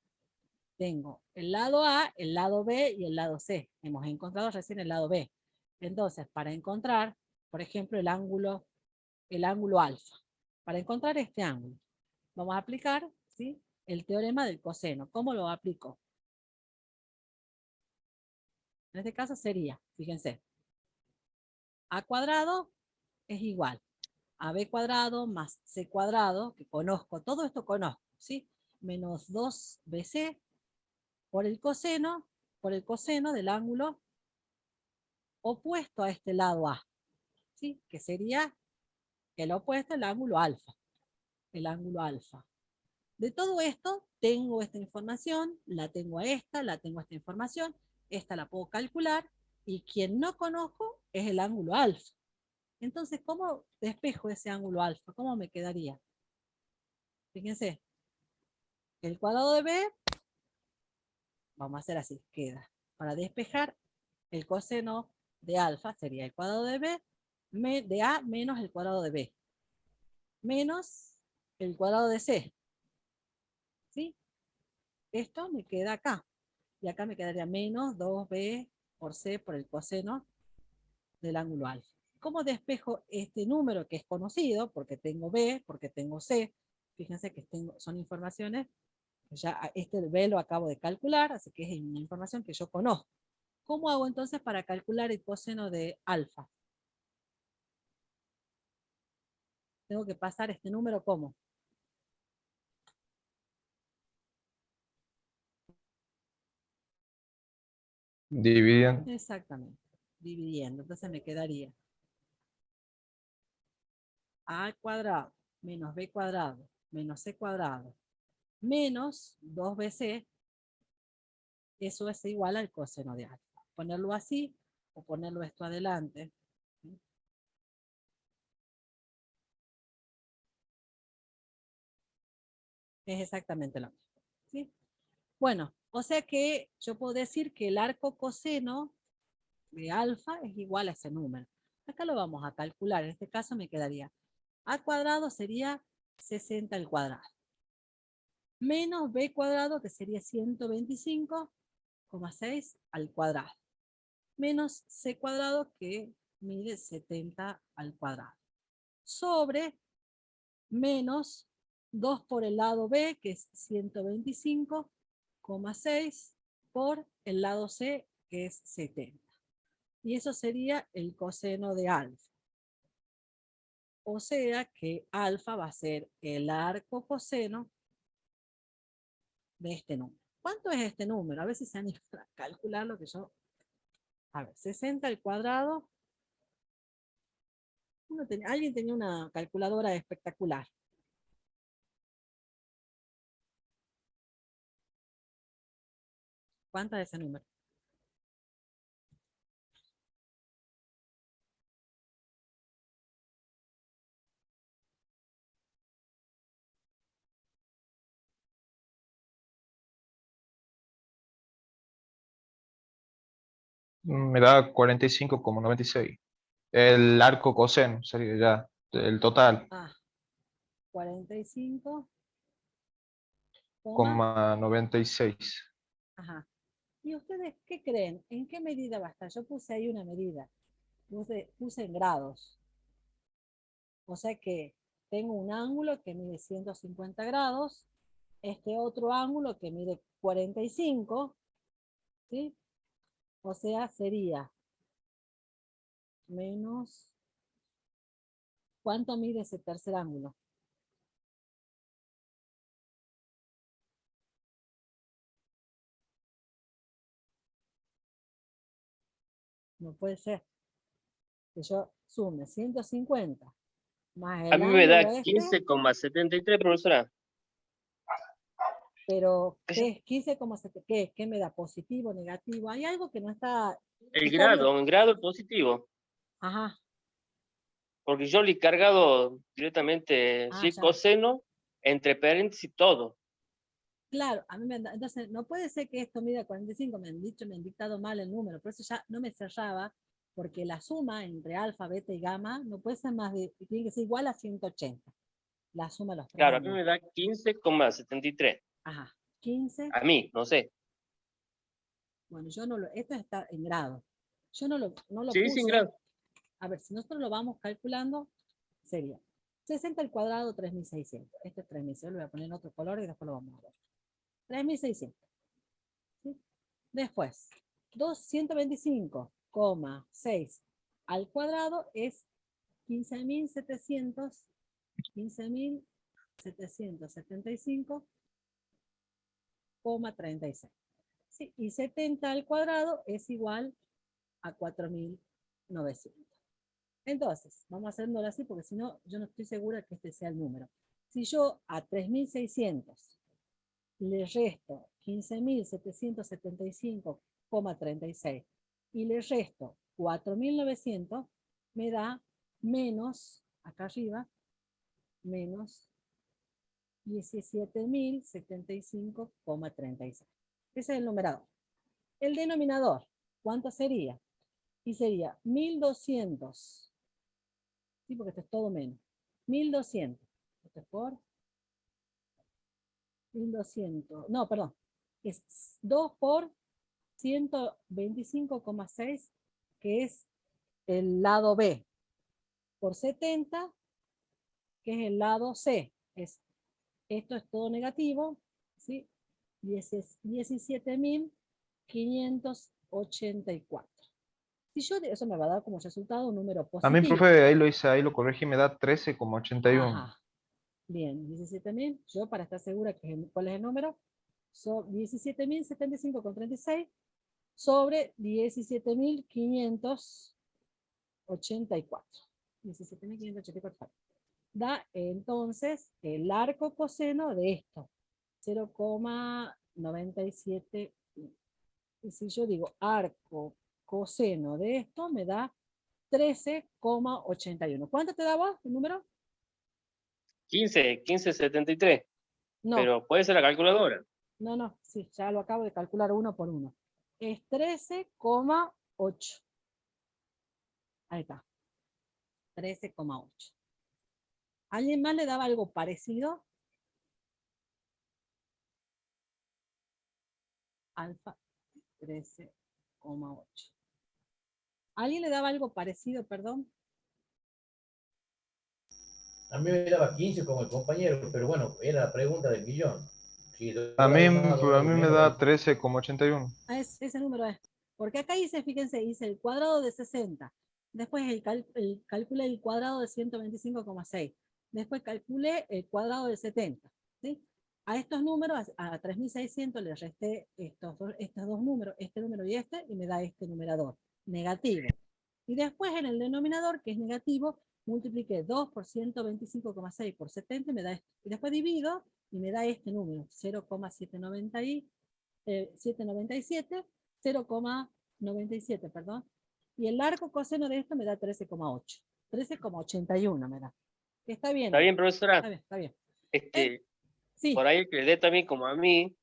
Speaker 1: Tengo el lado A, el lado B y el lado C. Hemos encontrado recién el lado B. Entonces, para encontrar, por ejemplo, el ángulo alfa, para encontrar este ángulo, vamos a aplicar, ¿sí?, el teorema del coseno. ¿Cómo lo aplico? En este caso sería, fíjense, a cuadrado es igual a b cuadrado más c cuadrado, que conozco, todo esto conozco, ¿sí?, menos 2bc por el coseno del ángulo opuesto a este lado A, ¿sí?, que sería el opuesto al ángulo alfa. El ángulo alfa. De todo esto, tengo esta información, la tengo esta información, esta la puedo calcular, y quien no conozco es el ángulo alfa. Entonces, ¿cómo despejo ese ángulo alfa? ¿Cómo me quedaría? Fíjense, el cuadrado de b, vamos a hacer así, queda. Para despejar el coseno de alfa sería el cuadrado de b, de a menos el cuadrado de b, menos el cuadrado de c. ¿Sí? Esto me queda acá. Y acá me quedaría menos 2b por c por el coseno del ángulo alfa. ¿Cómo despejo este número que es conocido? Porque tengo b, porque tengo c. Fíjense que son informaciones, ya este b lo acabo de calcular, así que es una información que yo conozco. ¿Cómo hago entonces para calcular el coseno de alfa? Tengo que pasar este número ¿cómo?
Speaker 6: Dividiendo.
Speaker 1: Exactamente, dividiendo. Entonces me quedaría a cuadrado menos b cuadrado menos c cuadrado menos 2bc, eso es igual al coseno de alfa. Ponerlo así o ponerlo esto adelante. Es exactamente lo mismo. ¿Sí? Bueno, o sea que yo puedo decir que el arco coseno de alfa es igual a ese número. Acá lo vamos a calcular. En este caso me quedaría a cuadrado sería 60 al cuadrado. Menos b cuadrado, que sería 125,6 al cuadrado. Menos c cuadrado, que mide 70 al cuadrado. Sobre menos 2 por el lado b, que es 125,6 por el lado c, que es 70. Y eso sería el coseno de alfa. O sea que alfa va a ser el arco coseno de este número. ¿Cuánto es este número? A ver si se han ido a calcular lo que yo... A ver, 60 al cuadrado. Alguien tenía una calculadora espectacular. ¿Cuánto es ese número?
Speaker 6: Me da 45,96. El arco coseno sería ya el total.
Speaker 1: 45,
Speaker 6: Coma 96.
Speaker 1: Ajá. ¿Y ustedes qué creen? ¿En qué medida va a estar? Yo puse ahí una medida. Puse en grados. O sea que tengo un ángulo que mide 150 grados, este otro ángulo que mide 45, ¿sí? O sea, sería menos... ¿Cuánto mide ese tercer ángulo? No puede ser que yo sume 150 más
Speaker 3: A
Speaker 1: el
Speaker 3: mí me da
Speaker 1: ángulo
Speaker 3: 15,73, profesora.
Speaker 1: pero ¿qué es 15,7? ¿Qué me da? ¿Positivo, negativo? Hay algo que no está...
Speaker 3: El
Speaker 1: está bien.
Speaker 3: grado, en grado positivo.
Speaker 1: Ajá.
Speaker 3: Porque yo le he cargado directamente, sí,
Speaker 1: Ya.
Speaker 3: coseno, entre paréntesis todo.
Speaker 1: Claro, a mí me da, entonces no puede ser que esto mida 45, me han dicho, me han dictado mal el número, por eso ya no me cerraba, porque la suma entre alfa, beta y gamma no puede ser más de, tiene que ser igual a 180, la suma de los tres
Speaker 3: Claro, a mí
Speaker 1: ángulos.
Speaker 3: me da 15,73.
Speaker 1: Ajá, 15,
Speaker 3: A mí, no sé.
Speaker 1: bueno, yo no lo, esto está en grado, yo no lo
Speaker 3: Sí, sin
Speaker 1: puse,
Speaker 3: grado.
Speaker 1: a ver, si nosotros lo vamos calculando, sería 60 al cuadrado, 3600, este es 3600, lo voy a poner en otro color y después lo vamos a ver. 3600. ¿Sí? Después, 125,6 al cuadrado es 15.775,36. ¿Sí? Y 70 al cuadrado es igual a 4.900. Entonces, vamos a hacerlo así porque si no, yo no estoy segura que este sea el número. Si yo a 3.600 le resto 15.775,36 y le resto 4.900, me da menos, acá arriba, menos 17.075,36. Ese es el numerador. El denominador, ¿cuánto sería? Y sería 1.200. Sí, porque esto es todo menos. 1.200. Esto es por 1.200. No, perdón. Es 2 por 125,6, que es el lado B, por 70, que es el lado C. Esto es todo negativo, ¿sí? 17.584. Si yo, eso me va a dar como resultado un número positivo.
Speaker 6: A mí, profe, ahí lo hice, ahí lo corregí, me da 13,81.
Speaker 1: Ajá. Bien, 17.000. Yo, para estar segura cuál es el número, son 17.075,36 sobre 17.584. 17.584. Da entonces el arco coseno de esto, 0,97. Y si yo digo arco coseno de esto, me da 13,81. ¿Cuánto te da vos el número?
Speaker 3: 15,73.
Speaker 1: No.
Speaker 3: Pero puede ser la calculadora.
Speaker 1: No, sí, ya lo acabo de calcular uno por uno. Es 13,8. Ahí está. 13,8. ¿Alguien más le daba algo parecido? Alfa 13,8. ¿Alguien le daba algo parecido, perdón?
Speaker 4: A mí me daba 15 como el compañero, pero bueno, era la pregunta del millón. Si
Speaker 6: A mí me
Speaker 4: menos,
Speaker 6: da 13,81.
Speaker 1: Ese número es. Porque acá hice, fíjense, hice el cuadrado de 60. Después calculé el cuadrado de 125,6. Después calculé el cuadrado de 70. ¿Sí? A estos números, a 3.600, le resté estos dos números, este número y me da este numerador, negativo. Y después en el denominador, que es negativo, multipliqué 2 por 125,6 por 70 y me da esto. Y después divido y me da este número, 0,797, 0,97, perdón. Y el arco coseno de esto me da 13,8. 13,81 me da. Está bien.
Speaker 3: ¿Está bien, profesora?
Speaker 1: Está bien.
Speaker 3: Sí. Por ahí que le dé también como a mí,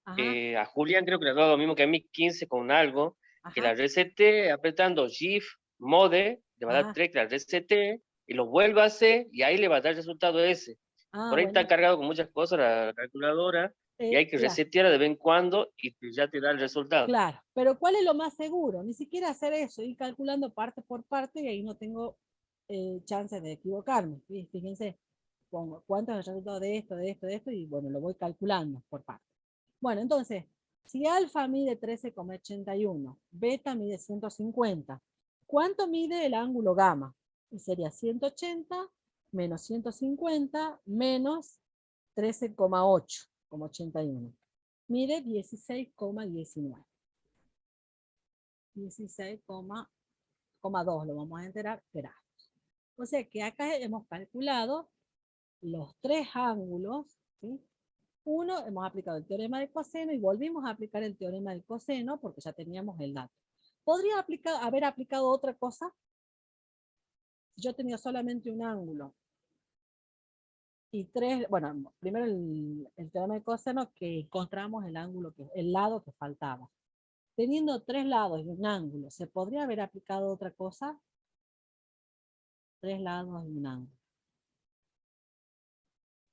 Speaker 3: a Julián creo que le ha dado lo mismo que a mí, 15 con algo. que la resete apretando Shift, Mode, le va a dar
Speaker 1: Ajá.
Speaker 3: 3, que la resete, y lo vuelva a hacer, y ahí le va a dar el resultado ese. Por ahí
Speaker 1: Bueno.
Speaker 3: está cargado con muchas cosas la calculadora, y hay que resetearla de vez en cuando, y ya te da el resultado.
Speaker 1: Claro, pero ¿cuál es lo más seguro? Ni siquiera hacer eso, ir calculando parte por parte, y ahí no tengo chance de equivocarme. Fíjense, pongo cuánto es el resultado de esto, de esto, de esto, y bueno, lo voy calculando por parte. Bueno, entonces, si alfa mide 13,81, beta mide 150, ¿cuánto mide el ángulo gamma? Y sería 180 menos 150 menos 13,8, como 81. Mide 16,19. 16,2 lo vamos a enterar grados. O sea que acá hemos calculado los tres ángulos, ¿sí? Uno, hemos aplicado el teorema de coseno y volvimos a aplicar el teorema del coseno porque ya teníamos el dato. ¿Podría haber aplicado otra cosa? Si yo tenía solamente un ángulo y tres, bueno, primero el teorema de coseno, que encontramos el lado que faltaba. Teniendo tres lados y un ángulo, ¿se podría haber aplicado otra cosa? Tres lados y un ángulo.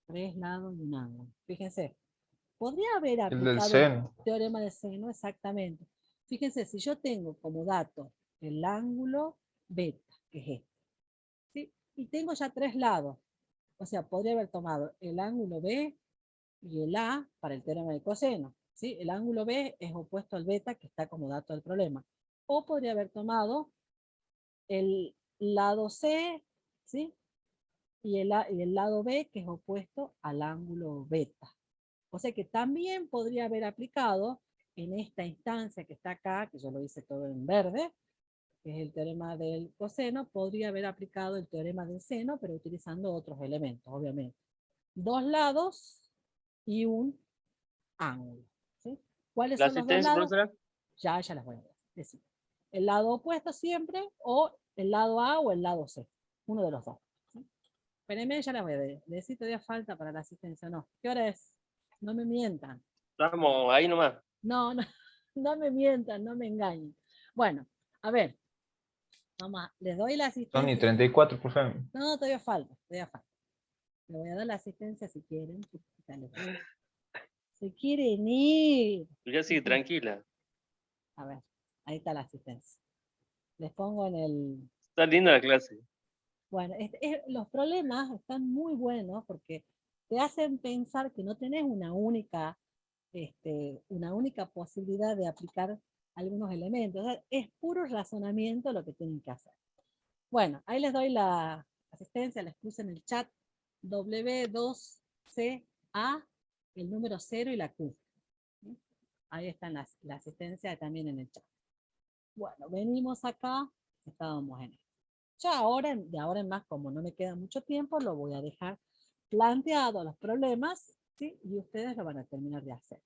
Speaker 1: Tres lados y un ángulo. Fíjense, podría haber
Speaker 6: El del
Speaker 1: aplicado
Speaker 6: seno.
Speaker 1: el teorema de seno, exactamente. Fíjense, si yo tengo como dato el ángulo beta, que es este, ¿sí? Y tengo ya tres lados, o sea, podría haber tomado el ángulo B y el A para el teorema de coseno, ¿sí? El ángulo B es opuesto al beta, que está como dato del problema. O podría haber tomado el lado C, ¿sí? Y el lado B, que es opuesto al ángulo beta. O sea que también podría haber aplicado en esta instancia que está acá, que yo lo hice todo en verde, que es el teorema del coseno, podría haber aplicado el teorema del seno, pero utilizando otros elementos, obviamente. Dos lados y un ángulo, ¿sí? ¿Cuáles
Speaker 3: ¿La
Speaker 1: son los dos
Speaker 3: asistencia,
Speaker 1: lados?
Speaker 3: profesora?
Speaker 1: Ya las voy a decir. El lado opuesto siempre, o el lado A o el lado C. Uno de los dos. ¿Sí? Espérenme, ya las voy a decir. Todavía falta para la asistencia. No. ¿Qué hora es? No me mientan.
Speaker 3: Estamos ahí nomás.
Speaker 1: No, no me mientan, no me engañen. Bueno, a ver. Vamos, les doy la asistencia.
Speaker 6: Tony, 34, por favor.
Speaker 1: No, todavía falta, todavía falta. Le voy a dar la asistencia si quieren. Se quieren ir.
Speaker 3: Ya sigue tranquila.
Speaker 1: A ver, ahí está la asistencia. Les pongo en el...
Speaker 3: Está linda la clase.
Speaker 1: Bueno, los problemas están muy buenos porque te hacen pensar que no tenés una única posibilidad de aplicar algunos elementos. O sea, es puro razonamiento lo que tienen que hacer. Bueno, ahí les doy la asistencia, les puse en el chat W2CA, el número 0 y la Q. ¿Sí? Ahí están la asistencia también en el chat. Bueno, venimos acá, estábamos en esto. Ya ahora, de ahora en más, como no me queda mucho tiempo, lo voy a dejar planteado los problemas, ¿sí? Y ustedes lo van a terminar de hacer.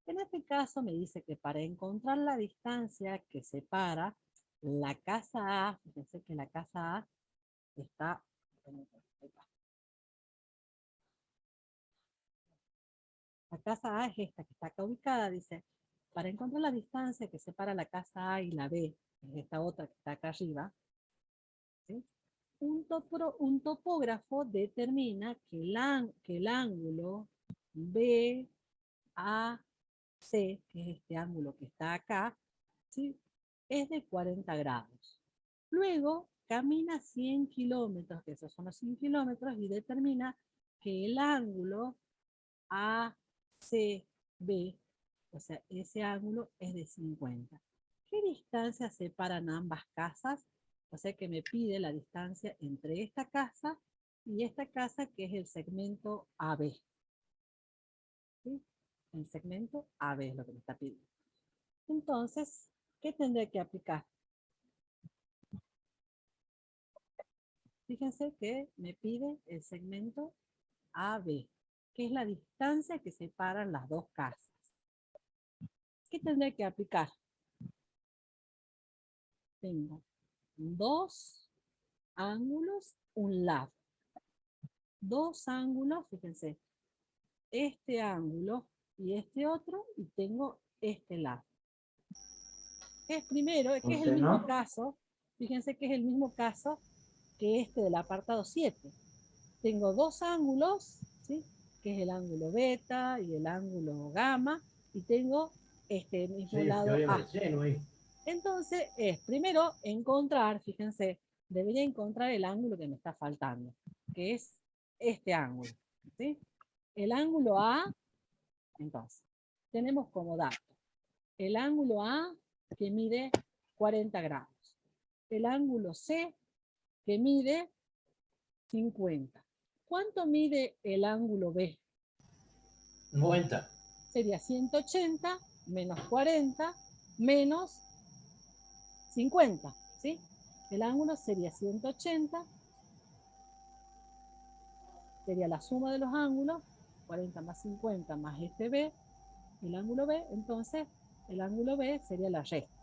Speaker 1: En este caso me dice que para encontrar la distancia que separa la casa A, fíjense que la casa A está... La casa A es esta que está acá ubicada, dice, para encontrar la distancia que separa la casa A y la B, que es esta otra que está acá arriba, ¿sí? Un topógrafo determina que el ángulo BAC, que es este ángulo que está acá, ¿sí? Es de 40 grados. Luego camina 100 kilómetros, que esos son los 100 kilómetros, y determina que el ángulo ACB, o sea, ese ángulo es de 50. ¿Qué distancia separan ambas casas? O sea que me pide la distancia entre esta casa y esta casa, que es el segmento AB. ¿Sí? El segmento AB es lo que me está pidiendo. Entonces, ¿qué tendré que aplicar? Fíjense que me pide el segmento AB, que es la distancia que separan las dos casas. ¿Qué tendré que aplicar? Tengo dos ángulos, un lado. Dos ángulos, fíjense, este ángulo y este otro, y tengo este lado. es primero, que es el mismo caso, fíjense que es el mismo caso que este del apartado 7. Tengo dos ángulos, ¿sí? Que es el ángulo beta y el ángulo gamma, y tengo este mismo lado A. Entonces es primero encontrar, fíjense, debería encontrar el ángulo que me está faltando, que es este ángulo, ¿sí? El ángulo A, entonces, tenemos como dato el ángulo A que mide 40 grados, el ángulo C que mide 50. ¿Cuánto mide el ángulo B?
Speaker 4: 90.
Speaker 1: Sería 180 menos 40 menos 50, ¿sí? El ángulo sería 180, sería la suma de los ángulos, 40 más 50 más este B, el ángulo B, entonces el ángulo B sería la resta.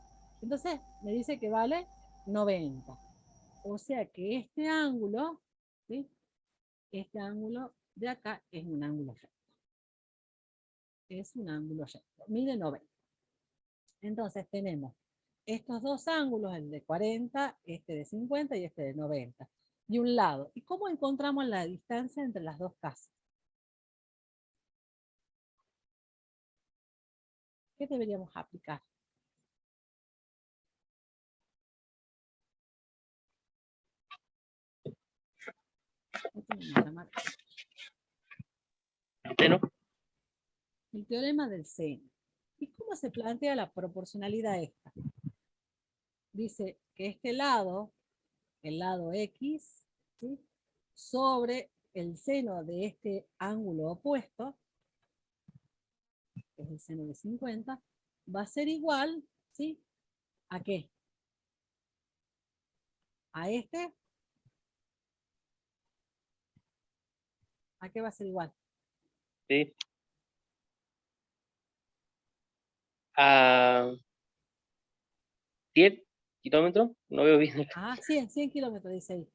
Speaker 1: Entonces me dice que vale 90. O sea que este ángulo, ¿sí? Este ángulo de acá es un ángulo recto. Es un ángulo recto. Mide 90. Entonces tenemos estos dos ángulos, el de 40, este de 50 y este de 90. Y un lado. ¿Y cómo encontramos la distancia entre las dos casas? ¿Qué deberíamos aplicar? El teorema del seno. ¿Y cómo se plantea la proporcionalidad esta? Dice que este lado, el lado X, ¿sí? Sobre el seno de este ángulo opuesto, que es el seno de 50, va a ser igual, ¿sí? ¿A qué? ¿A este? ¿A qué va a ser igual?
Speaker 3: Sí. A 10 kilómetros, no veo bien.
Speaker 1: Ah, 100 kilómetros, dice ahí.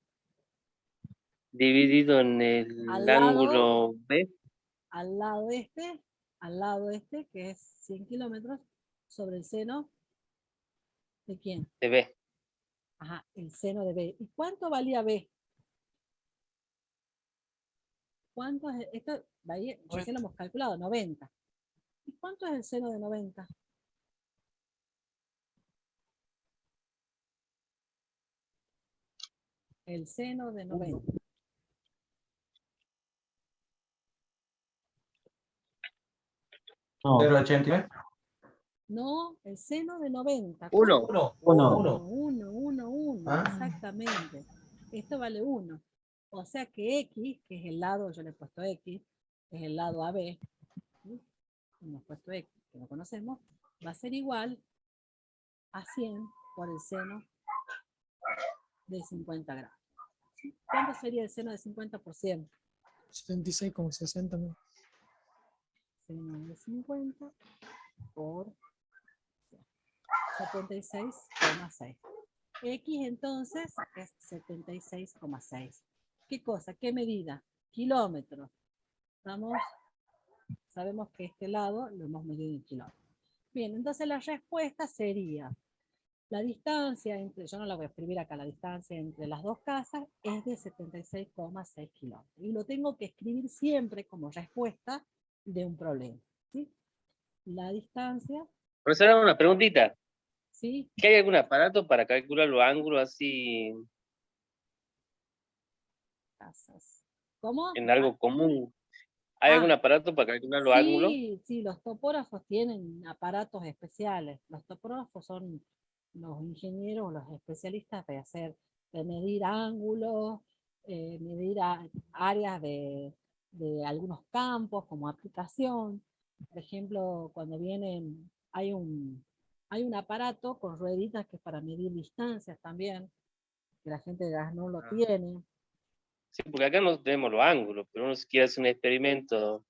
Speaker 3: Dividido en el ángulo B.
Speaker 1: Al lado este, que es 100 kilómetros, sobre el seno de ¿quién?
Speaker 3: De B.
Speaker 1: Ajá, el seno de B. ¿Y cuánto valía B? ¿Cuánto es esto? Recién lo hemos calculado, 90. ¿Y cuánto es el seno de 90? El seno de 90.
Speaker 5: No. 0,89.
Speaker 1: No, el seno de 90.
Speaker 3: 1.
Speaker 1: 1. Exactamente. Esto vale 1. O sea que X, que es el lado, yo le he puesto X, es el lado AB, ¿sí? Hemos puesto X, que lo conocemos, va a ser igual a 100 por el seno de 50 grados. ¿Cuánto sería el seno de 50 por 100?
Speaker 11: 76,60.
Speaker 1: Seno de 50 por 76,6. X entonces es 76,6. ¿Qué cosa? ¿Qué medida? Kilómetros. Sabemos que este lado lo hemos medido en kilómetros. Bien, entonces la respuesta sería, la distancia entre, yo no la voy a escribir acá, la distancia entre las dos casas es de 76,6 kilómetros. Y lo tengo que escribir siempre como respuesta de un problema, ¿sí? La distancia.
Speaker 3: Profesora, una preguntita.
Speaker 1: ¿Sí?
Speaker 3: ¿Qué hay algún aparato para calcular los ángulos así?
Speaker 1: Casas. ¿Cómo?
Speaker 3: En algo común. ¿Hay algún aparato para calcular los ángulos?
Speaker 1: Sí, los topógrafos tienen aparatos especiales. Los topógrafos son los ingenieros, los especialistas de medir ángulos, medir áreas de algunos campos como aplicación. Por ejemplo, cuando vienen, hay un aparato con rueditas que es para medir distancias también, que la gente de gas no lo tiene.
Speaker 3: Sí, porque acá no tenemos los ángulos, pero uno si quiere hacer un experimento,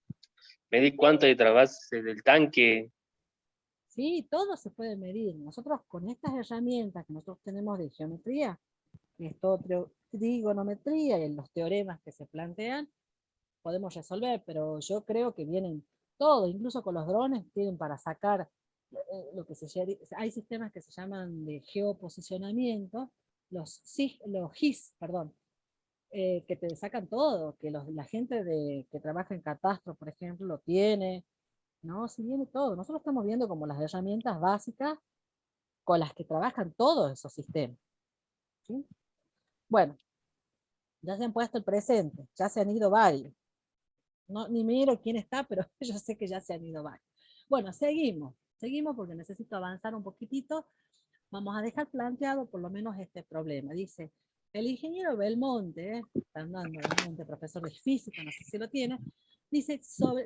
Speaker 3: medir cuánto hay tras del tanque.
Speaker 1: Sí, todo se puede medir. Nosotros con estas herramientas que nosotros tenemos de geometría, que es todo trigonometría y los teoremas que se plantean, podemos resolver, pero yo creo que vienen todo, incluso con los drones tienen para sacar hay sistemas que se llaman de geoposicionamiento, los GIS, perdón, que te sacan todo, que la gente que trabaja en catastro, por ejemplo, lo tiene, ¿no? Si viene todo. Nosotros estamos viendo como las herramientas básicas con las que trabajan todos esos sistemas. ¿Sí? Bueno, ya se han puesto el presente, ya se han ido varios. No, ni miro quién está, pero yo sé que ya se han ido varios. Bueno, seguimos porque necesito avanzar un poquitito. Vamos a dejar planteado por lo menos este problema. Dice, el ingeniero Belmonte, Fernando Belmonte, profesor de física, no sé si lo tiene, dice,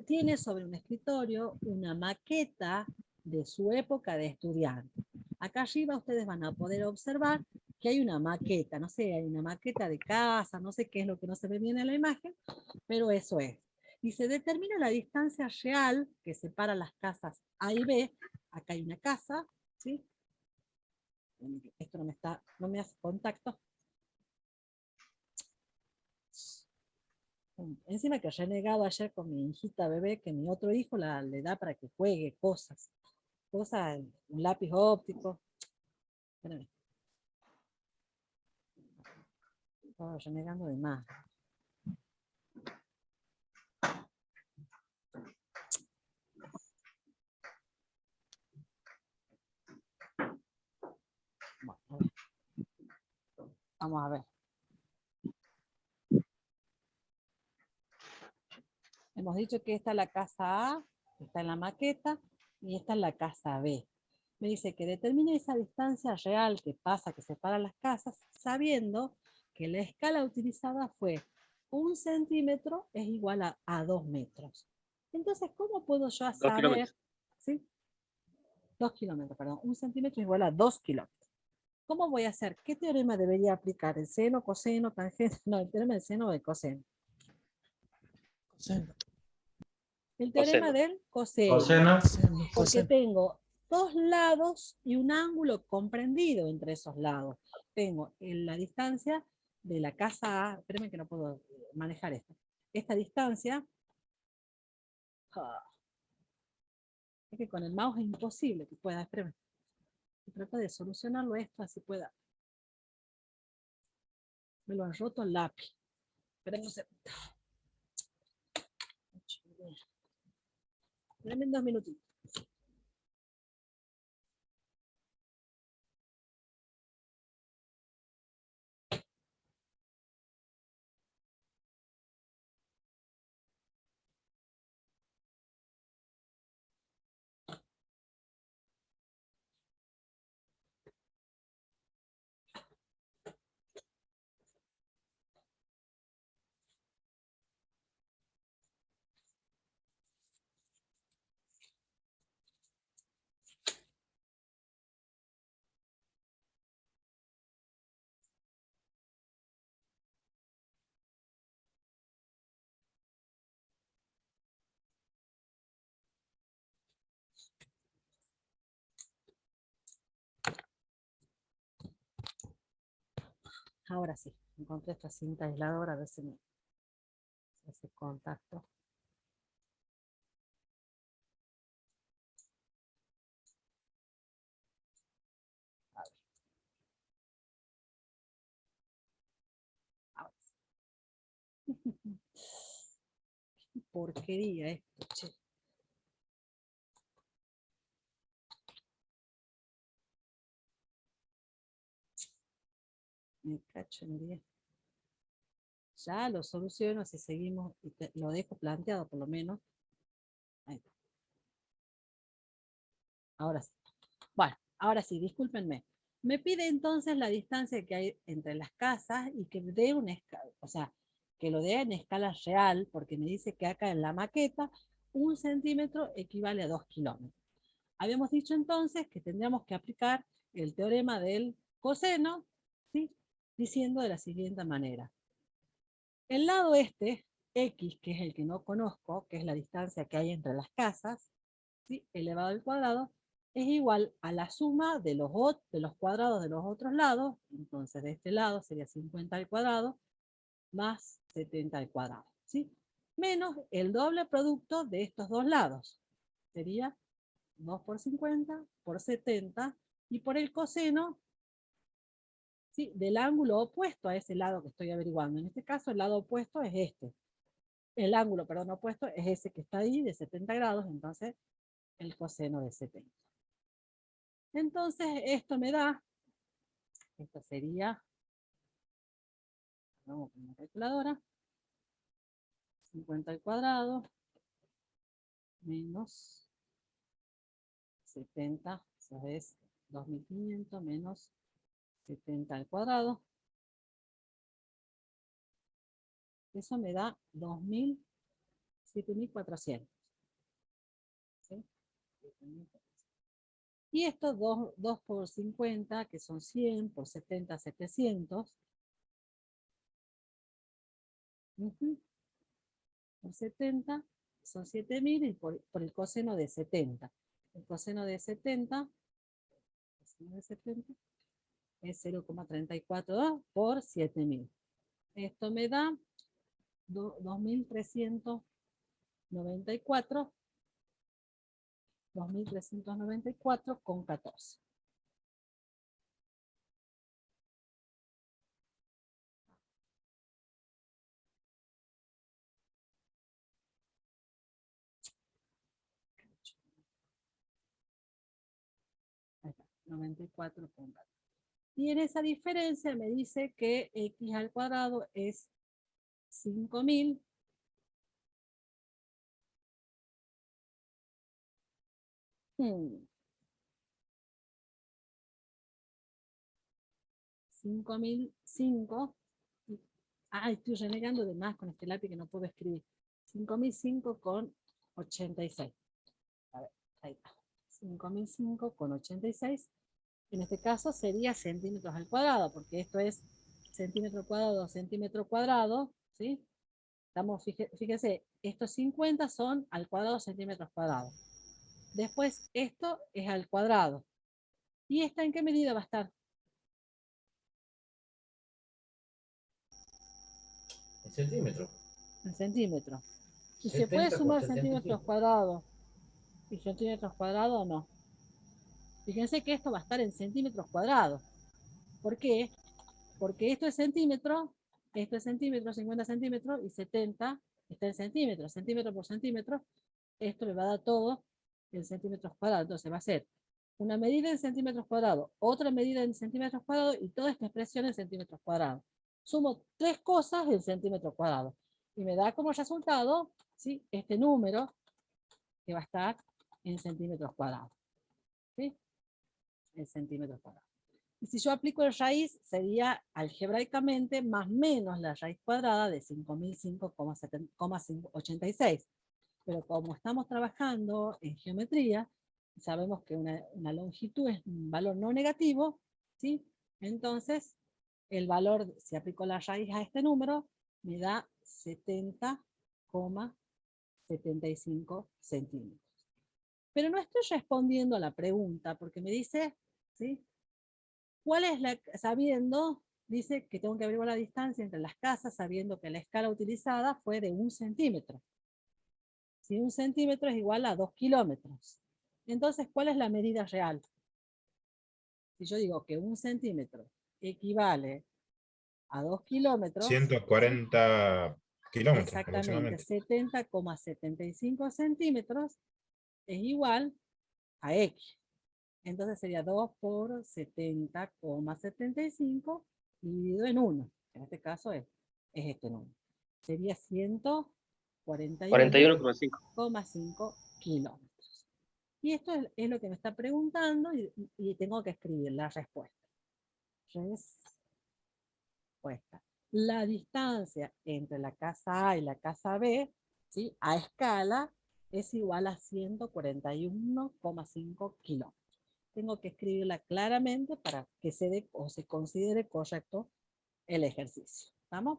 Speaker 1: tiene sobre un escritorio una maqueta de su época de estudiante. Acá arriba ustedes van a poder observar que hay una maqueta, no sé, hay una maqueta de casa, no sé qué es lo que no se ve bien en la imagen, pero eso es. Dice, determina la distancia real que separa las casas A y B. Acá hay una casa, ¿sí? Esto no me hace contacto. Encima que he renegado ayer con mi hijita bebé, que mi otro hijo le da para que juegue cosas, un lápiz óptico. Espérame. Estaba renegando de más. Bueno, vamos a ver. Hemos dicho que esta es la casa A, está en la maqueta, y esta es la casa B. Me dice que determine esa distancia real que separa las casas, sabiendo que la escala utilizada fue 1 centímetro es igual a 2 metros. Entonces, ¿cómo puedo yo saber? ¿Sí? 2 kilómetros, perdón. 1 centímetro es igual a 2 kilómetros. ¿Cómo voy a hacer? ¿Qué teorema debería aplicar? ¿El seno, coseno, tangente? No, el teorema del seno o del coseno.
Speaker 11: Coseno.
Speaker 1: El teorema del coseno. Porque tengo dos lados y un ángulo comprendido entre esos lados. Tengo la distancia de la casa A, espérenme que no puedo manejar esto. Esta distancia, es que con el mouse es imposible que pueda, espérenme. Trata de solucionarlo esto así pueda. Me lo han roto el lápiz. Espérenme un segundo. Espérenme 2 minutitos. Ahora sí, encontré esta cinta aisladora, a ver si me hace contacto. A ver. Ahora sí. Qué porquería esto, che. Me cacho en 10. Ya lo soluciono si seguimos, y lo dejo planteado por lo menos. Ahí está. Ahora sí. Bueno, ahora sí, discúlpenme. Me pide entonces la distancia que hay entre las casas y que dé una escala, o sea, que lo dé en escala real, porque me dice que acá en la maqueta 1 centímetro equivale a 2 kilómetros. Habíamos dicho entonces que tendríamos que aplicar el teorema del coseno, ¿sí? Diciendo de la siguiente manera. El lado este, X, que es el que no conozco, que es la distancia que hay entre las casas, ¿sí? Elevado al cuadrado, es igual a la suma de los cuadrados de los otros lados. Entonces de este lado sería 50 al cuadrado más 70 al cuadrado, ¿sí? Menos el doble producto de estos dos lados. Sería 2 por 50 por 70, y por el coseno, ¿sí?, del ángulo opuesto a ese lado que estoy averiguando. En este caso, el lado opuesto es este. El ángulo, perdón, opuesto es ese que está ahí, de 70 grados, entonces el coseno de 70. Entonces, esto me da, esto sería, vamos con la calculadora, 50 al cuadrado menos 70, eso es 2500 menos 70 al cuadrado. Eso me da 7400. ¿Sí? Y estos 2 por 50, que son 100, por 70, 700. Por 70 son 7000, y por el coseno de 70. El coseno de 70 es 0,342 por 7000. Esto me da 2394. 2394,14. Ahí está, 94,14. Y en esa diferencia me dice que x al cuadrado es 5000 5005. Estoy renegando de más con este lápiz que no puedo escribir. 5005 con 86. A ver, ahí está. 5005 con 86. En este caso sería centímetros al cuadrado, porque esto es centímetro cuadrado, centímetro cuadrado, ¿sí? Estamos, fíjese, estos 50 son al cuadrado centímetros cuadrados. Después esto es al cuadrado. ¿Y esta en qué medida va a estar?
Speaker 4: En centímetros.
Speaker 1: En centímetros. ¿Y se puede sumar centímetros cuadrados y centímetros cuadrados o no? Fíjense que esto va a estar en centímetros cuadrados. ¿Por qué? Porque esto es centímetro, 50 centímetros, y 70 está en centímetros, centímetro por centímetro. Esto me va a dar todo en centímetros cuadrados. Entonces va a ser una medida en centímetros cuadrados, otra medida en centímetros cuadrados, y toda esta expresión en centímetros cuadrados. Sumo 3 cosas en centímetros cuadrados. Y me da como resultado, ¿sí?, este número que va a estar en centímetros cuadrados. ¿Sí? En centímetros cuadrados. Y si yo aplico el raíz, sería algebraicamente más menos la raíz cuadrada de 5005,86. Pero como estamos trabajando en geometría, sabemos que una longitud es un valor no negativo, ¿sí? Entonces, el valor, si aplico la raíz a este número, me da 70,75 centímetros. Pero no estoy respondiendo a la pregunta, porque me dice, ¿sí?, ¿cuál es la, sabiendo, dice que tengo que averiguar la distancia entre las casas, sabiendo que la escala utilizada fue de 1 centímetro. Si 1 centímetro es igual a 2 kilómetros. Entonces, ¿cuál es la medida real? Si yo digo que 1 centímetro equivale a 2 kilómetros.
Speaker 7: 140 kilómetros
Speaker 1: Exactamente,
Speaker 7: aproximadamente.
Speaker 1: 70,75 centímetros es igual a X. Entonces sería 2 por 70,75 dividido en 1. En este caso es este número. Sería 141,5 kilómetros. Y esto es lo que me está preguntando, y tengo que escribir la respuesta. Respuesta. La distancia entre la casa A y la casa B, ¿sí?, a escala, es igual a 141,5 kilómetros. Tengo que escribirla claramente para que se dé o se considere correcto el ejercicio. ¿Vamos?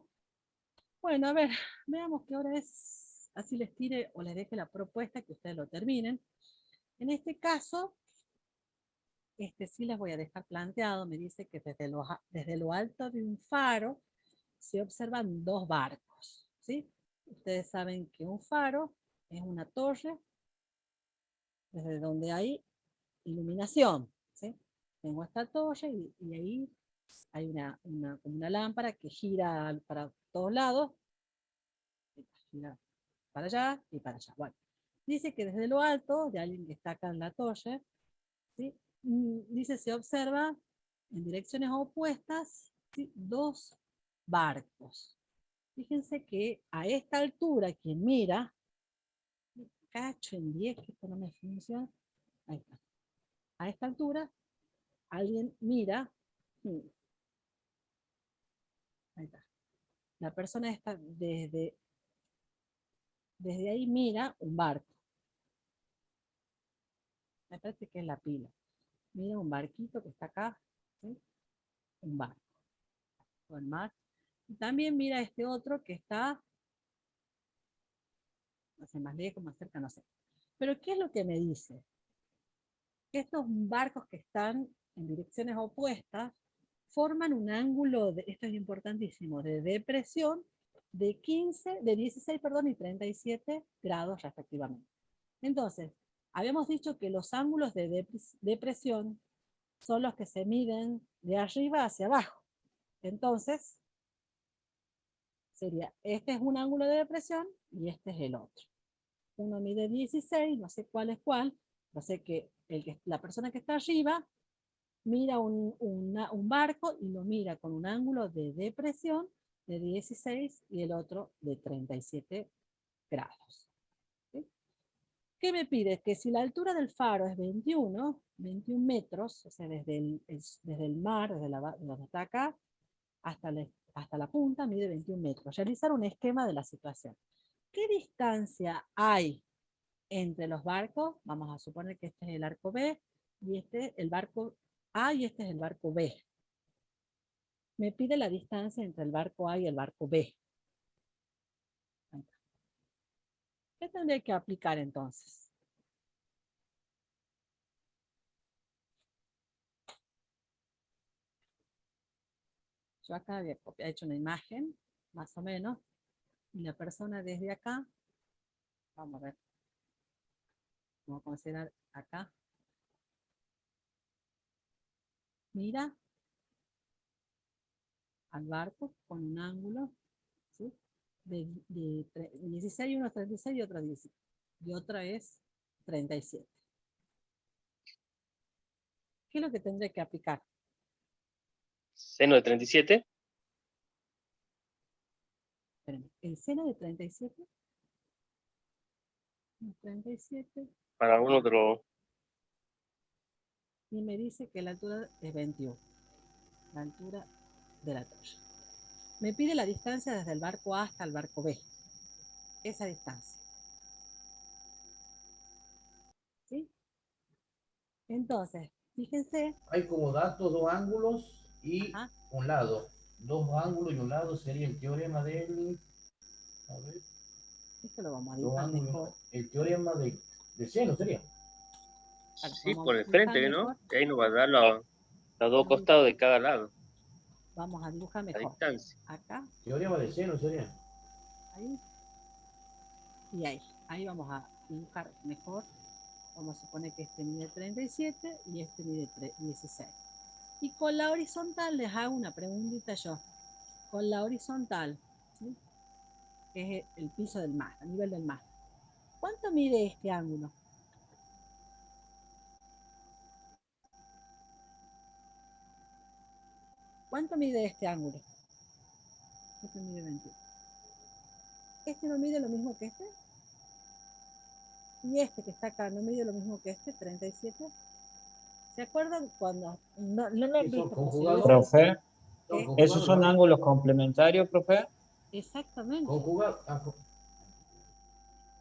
Speaker 1: Bueno, a ver, veamos qué hora es. Así les tire o les deje la propuesta, que ustedes lo terminen. En este caso, sí les voy a dejar planteado. Me dice que desde lo alto de un faro se observan 2 barcos, ¿sí? Ustedes saben que un faro es una torre desde donde hay iluminación, ¿sí? Tengo esta toalla y ahí hay como una lámpara que gira para todos lados, gira para allá y para allá. Bueno, dice que desde lo alto, de alguien que está acá en la toalla, ¿sí? Dice, se observa en direcciones opuestas, ¿sí? 2 barcos. Fíjense que a esta altura, quien mira, cacho en 10, que esto no me funciona, ahí está. A esta altura, alguien mira, ahí está. La persona está desde ahí mira un barco. Me parece que es la pila. Mira un barquito que está acá, ¿sí? Un barco. O el mar. Y también mira este otro que está, no sé, más lejos, más cerca, no sé. Pero ¿qué es lo que me dice? Que estos barcos que están en direcciones opuestas forman un ángulo, esto es importantísimo, de depresión de 16, perdón, y 37 grados respectivamente. Entonces, habíamos dicho que los ángulos de depresión son los que se miden de arriba hacia abajo. Entonces, sería, este es un ángulo de depresión y este es el otro. Uno mide 16, no sé cuál es cuál, no sé que la persona que está arriba mira un barco y lo mira con un ángulo de depresión de 16 y el otro de 37 grados. ¿Sí? ¿Qué me pide? Que si la altura del faro es 21 metros, o sea, desde el mar, desde donde está acá, hasta la punta, mide 21 metros. Realizar un esquema de la situación. ¿Qué distancia hay entre los barcos? Vamos a suponer que este es el arco B, y este es el barco A, y este es el barco B. Me pide la distancia entre el barco A y el barco B. ¿Qué tendría que aplicar entonces? Yo acá había hecho una imagen, más o menos, y la persona desde acá, vamos a ver, vamos a considerar acá, mira al barco con un ángulo, ¿sí? de 16, uno es 36 y otra 10, y otra es 37. ¿Qué es lo que tendré que aplicar?
Speaker 3: Seno de 37.
Speaker 1: Espérenme, ¿el seno de 37? 37.
Speaker 3: Para algún otro.
Speaker 1: Y me dice que la altura es 21. La altura de la toalla. Me pide la distancia desde el barco A hasta el barco B. Esa distancia. ¿Sí? Entonces, fíjense.
Speaker 4: Hay como datos 2 ángulos y un lado. 2 ángulos y un lado sería el teorema del... A ver.
Speaker 1: Esto lo vamos a dibujar mejor.
Speaker 4: El teorema de seno sería.
Speaker 3: Sí, por el frente, ¿no? Que ahí nos va a dar los 2 costados de cada lado.
Speaker 1: Vamos a dibujar mejor.
Speaker 3: La distancia.
Speaker 1: Acá.
Speaker 4: Teorema de seno sería.
Speaker 1: Ahí. Y ahí. Ahí vamos a dibujar mejor. Vamos a suponer que este mide 37 y este mide 16. Y con la horizontal les hago una preguntita yo. Con la horizontal, ¿sí? Que es el piso del mar, a nivel del mar. ¿Cuánto mide este ángulo? ¿Cuánto mide este ángulo? Este mide 21. ¿Este no mide lo mismo que este? ¿Y este que está acá no mide lo mismo que este, 37? ¿Se acuerdan cuando no lo han visto?
Speaker 12: Profe, ¿esos son ángulos complementarios, profe?
Speaker 1: Exactamente.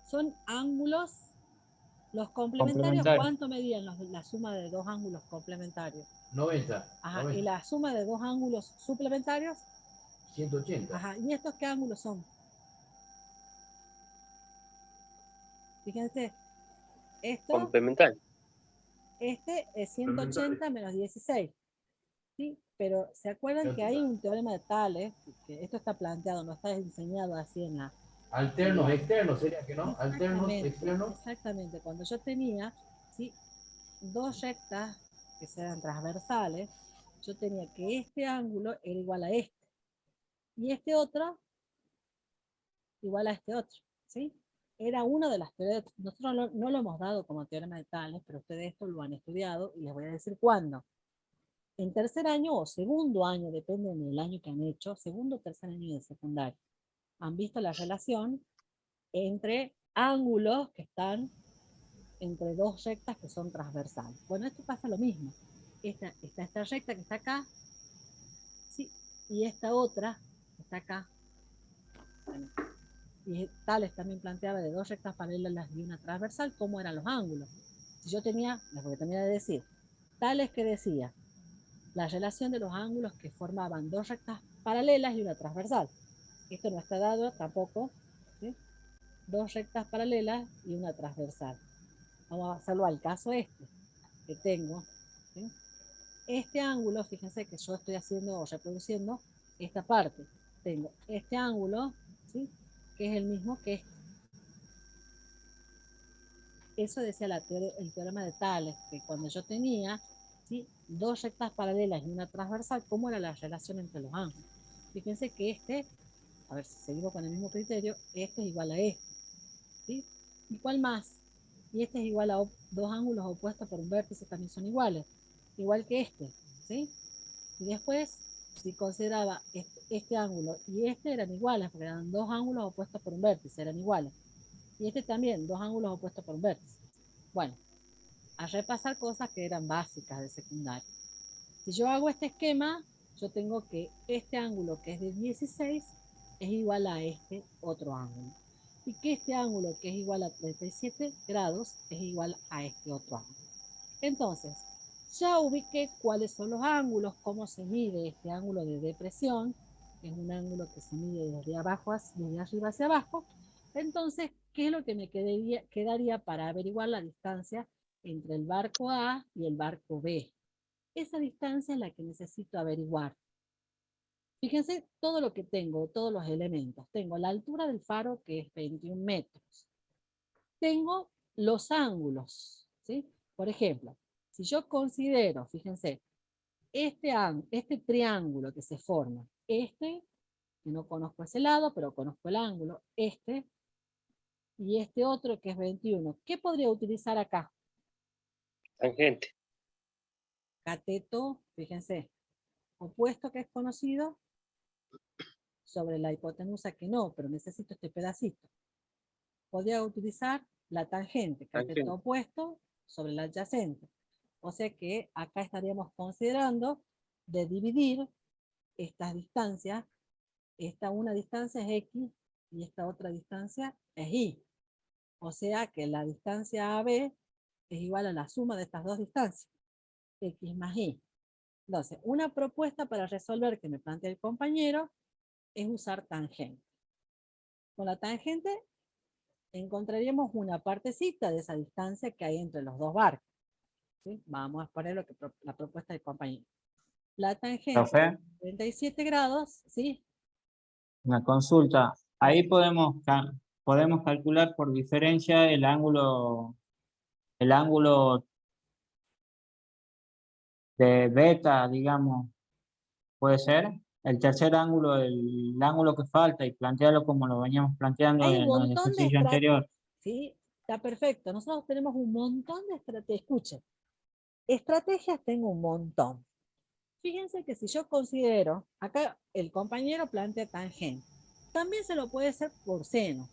Speaker 1: Son ángulos, los complementarios, ¿cuánto medían la suma de 2 ángulos complementarios?
Speaker 4: 90.
Speaker 1: Ajá,
Speaker 4: 90.
Speaker 1: ¿y la suma de 2 ángulos suplementarios?
Speaker 4: 180.
Speaker 1: Ajá, ¿y estos qué ángulos son? Fíjense, esto...
Speaker 3: Complementario.
Speaker 1: Este es 180 menos 16. ¿Sí? Pero ¿se acuerdan que hay un teorema de Tales? Que esto está planteado, no está enseñado así en la...
Speaker 4: Alternos, externos, sería que no. Alternos,
Speaker 1: Exactamente,
Speaker 4: externos.
Speaker 1: exactamente. Cuando yo tenía ¿sí? Dos rectas que sean transversales, yo tenía que este ángulo era igual a este, y este otro igual a este otro, ¿sí? Era una de las teorías, nosotros no lo hemos dado como teorema de Tales, pero ustedes esto lo han estudiado y les voy a decir cuándo. En tercer año o segundo año, depende del año que han hecho, segundo o tercer año de secundaria, han visto la relación entre ángulos que están entre dos rectas que son transversales. Bueno, esto pasa lo mismo. Esta recta que está acá, ¿sí? Y esta otra que está acá. Bueno, y Tales también planteaba de dos rectas paralelas y una transversal, cómo eran los ángulos. Si yo tenía, les voy a terminar de decir, Tales que decía, la relación de los ángulos que formaban dos rectas paralelas y una transversal. Esto no está dado tampoco, ¿sí? Dos rectas paralelas y una transversal. Vamos a hacerlo al caso este, que tengo, ¿sí? Este ángulo, fíjense que yo estoy haciendo o reproduciendo esta parte. Tengo este ángulo, ¿sí? Que es el mismo que este. Eso decía el teorema de Tales, que cuando yo tenía, ¿sí? Dos rectas paralelas y una transversal, ¿cómo era la relación entre los ángulos? Fíjense que este, a ver si seguimos con el mismo criterio, este es igual a este, ¿sí? ¿Y cuál más? Y este es igual a dos ángulos opuestos por un vértice, también son iguales, igual que este, ¿sí? Y después, si consideraba este ángulo y este eran iguales, porque eran dos ángulos opuestos por un vértice, eran iguales. Y este también, dos ángulos opuestos por un vértice. Bueno, a repasar cosas que eran básicas de secundaria. Si yo hago este esquema, yo tengo que este ángulo que es de 16 es igual a este otro ángulo. Y que este ángulo que es igual a 37 grados es igual a este otro ángulo. Entonces, ya ubiqué cuáles son los ángulos, cómo se mide este ángulo de depresión, que es un ángulo que se mide desde arriba hacia abajo. Entonces, ¿qué es lo que me quedaría para averiguar la distancia entre el barco A y el barco B? Esa distancia es la que necesito averiguar. Fíjense todo lo que tengo, todos los elementos. Tengo la altura del faro, que es 21 metros. Tengo los ángulos, ¿sí? Por ejemplo, si yo considero, fíjense, este triángulo que se forma, que no conozco ese lado, pero conozco el ángulo, y este otro que es 21, ¿qué podría utilizar acá?
Speaker 3: Tangente.
Speaker 1: Cateto, fíjense, opuesto que es conocido, sobre la hipotenusa que no, pero necesito este pedacito. Podría utilizar la tangente, cateto opuesto sobre la adyacente. O sea que acá estaríamos considerando de dividir estas distancias. Una distancia es X y esta otra distancia es Y. O sea que la distancia AB es igual a la suma de estas dos distancias, X más Y. Entonces, una propuesta para resolver que me plantea el compañero es usar tangente. Con la tangente encontraríamos una partecita de esa distancia que hay entre los dos barcos. ¿Sí? Vamos a poner la propuesta del compañero. La tangente,
Speaker 12: Profe,
Speaker 1: 37 grados, ¿sí?
Speaker 12: una consulta. Ahí podemos calcular por diferencia el ángulo de beta, digamos, puede ser. El tercer ángulo, el ángulo que falta, y plantearlo como lo veníamos planteando
Speaker 1: Hay un
Speaker 12: en el
Speaker 1: montón de
Speaker 12: ejercicio anterior.
Speaker 1: Sí, está perfecto. Nosotros tenemos un montón de estrategias. Escuchen, estrategias tengo un montón. Fíjense que si yo considero, acá el compañero plantea tangente, también se lo puede hacer por seno.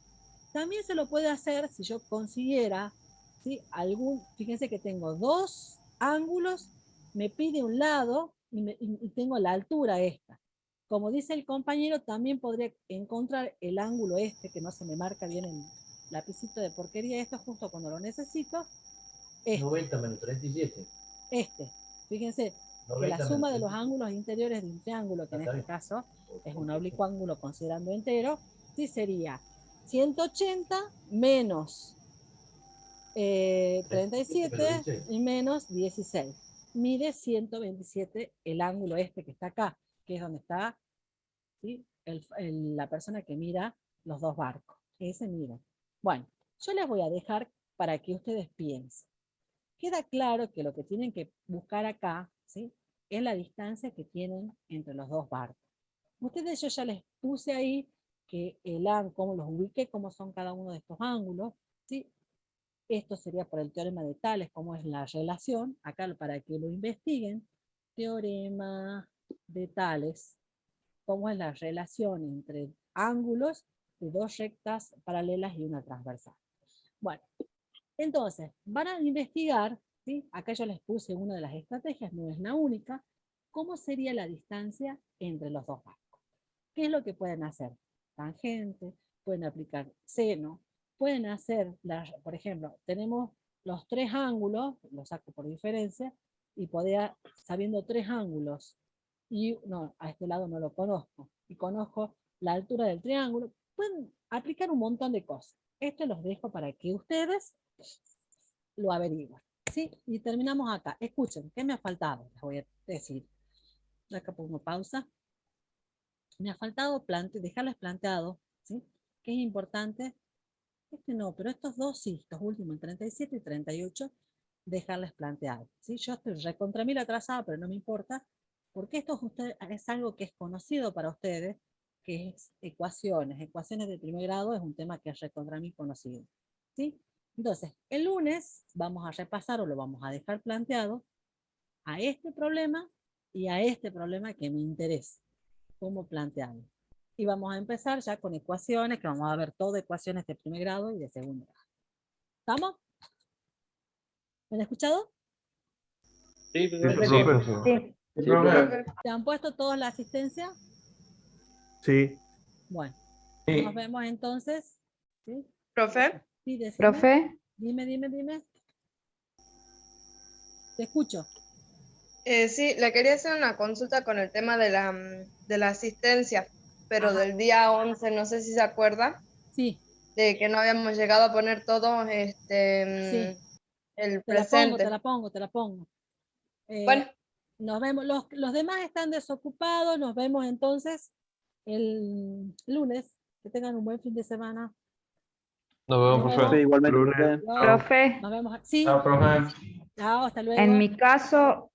Speaker 1: También se lo puede hacer si yo consiguiera, ¿sí? Fíjense que tengo dos ángulos, me pide un lado y tengo la altura esta. Como dice el compañero, también podría encontrar el ángulo este, que no se me marca bien el lapicito de porquería, esto justo cuando lo necesito.
Speaker 4: 90 menos 37.
Speaker 1: Fíjense que la suma de los ángulos interiores de un triángulo, que en este caso es un oblicuo ángulo considerando entero, sí sería 180 menos 37 y menos 16. Mide 127 el ángulo este que está acá, que es donde está, ¿sí? La persona que mira los dos barcos. Ese mira. Bueno, yo les voy a dejar para que ustedes piensen. queda claro que lo que tienen que buscar acá, ¿sí?, es la distancia que tienen entre los dos barcos. Ustedes, yo ya les puse ahí que cómo los ubiqué, cómo son cada uno de estos ángulos, ¿sí? Esto sería por el teorema de Tales, cómo es la relación, acá para que lo investiguen, teorema de Tales, cómo es la relación entre ángulos de dos rectas paralelas y una transversal. Bueno, entonces, van a investigar, ¿sí?, acá yo les puse una de las estrategias, no es la única, cómo sería la distancia entre los dos barcos. ¿Qué es lo que pueden hacer? Tangente, pueden aplicar seno, pueden hacer, por ejemplo, tenemos los tres ángulos, los saco por diferencia, y podría, sabiendo tres ángulos, y no, a este lado no lo conozco, y conozco la altura del triángulo, pueden aplicar un montón de cosas. Esto los dejo para que ustedes lo averigüen, ¿sí? Y terminamos acá. Escuchen, ¿qué me ha faltado? Les voy a decir. Acá pongo pausa. Me ha faltado dejarles planteado, ¿sí?, que es importante, este no, pero estos dos sí, estos últimos, el 37 y 38, dejarles planteado, ¿sí? Yo estoy recontra mil atrasada, pero no me importa, porque esto es algo que es conocido para ustedes, que es ecuaciones de primer grado, es un tema que es recontra mil conocido, ¿sí? Entonces, el lunes vamos a repasar, o lo vamos a dejar planteado, a este problema y a este problema que me interesa, cómo plantearlo. Y vamos a empezar ya con ecuaciones, que vamos a ver todo ecuaciones de primer grado y de segundo grado. ¿Estamos? ¿Me han escuchado?
Speaker 3: Sí,
Speaker 6: perfecto.
Speaker 8: Sí.
Speaker 10: Sí, profe.
Speaker 1: ¿Te han puesto toda la asistencia?
Speaker 4: Sí.
Speaker 1: Bueno,
Speaker 5: Sí.
Speaker 1: nos vemos entonces. ¿Sí?
Speaker 2: Profe,
Speaker 1: Sí, decime.
Speaker 13: Profe,
Speaker 1: Dime. Te escucho.
Speaker 2: sí, le quería hacer una consulta con el tema de la asistencia, pero
Speaker 1: Ajá.
Speaker 2: del día 11, no sé si se acuerda,
Speaker 1: Sí,
Speaker 2: de que no habíamos llegado a poner todo
Speaker 1: sí.
Speaker 2: el
Speaker 1: Te la pongo.
Speaker 2: presente.
Speaker 1: Eh,
Speaker 2: Bueno,
Speaker 1: Nos vemos. Los demás están desocupados. Nos vemos entonces el lunes. Que tengan un buen fin de semana.
Speaker 6: Nos vemos,
Speaker 1: Nos
Speaker 6: profe.
Speaker 1: vemos.
Speaker 10: Profe, igualmente,
Speaker 6: Lunes.
Speaker 10: profe.
Speaker 1: Chao.
Speaker 13: profe,
Speaker 1: Nos vemos. Sí.
Speaker 5: Chao, profe.
Speaker 1: Chao, hasta luego.
Speaker 13: en mi caso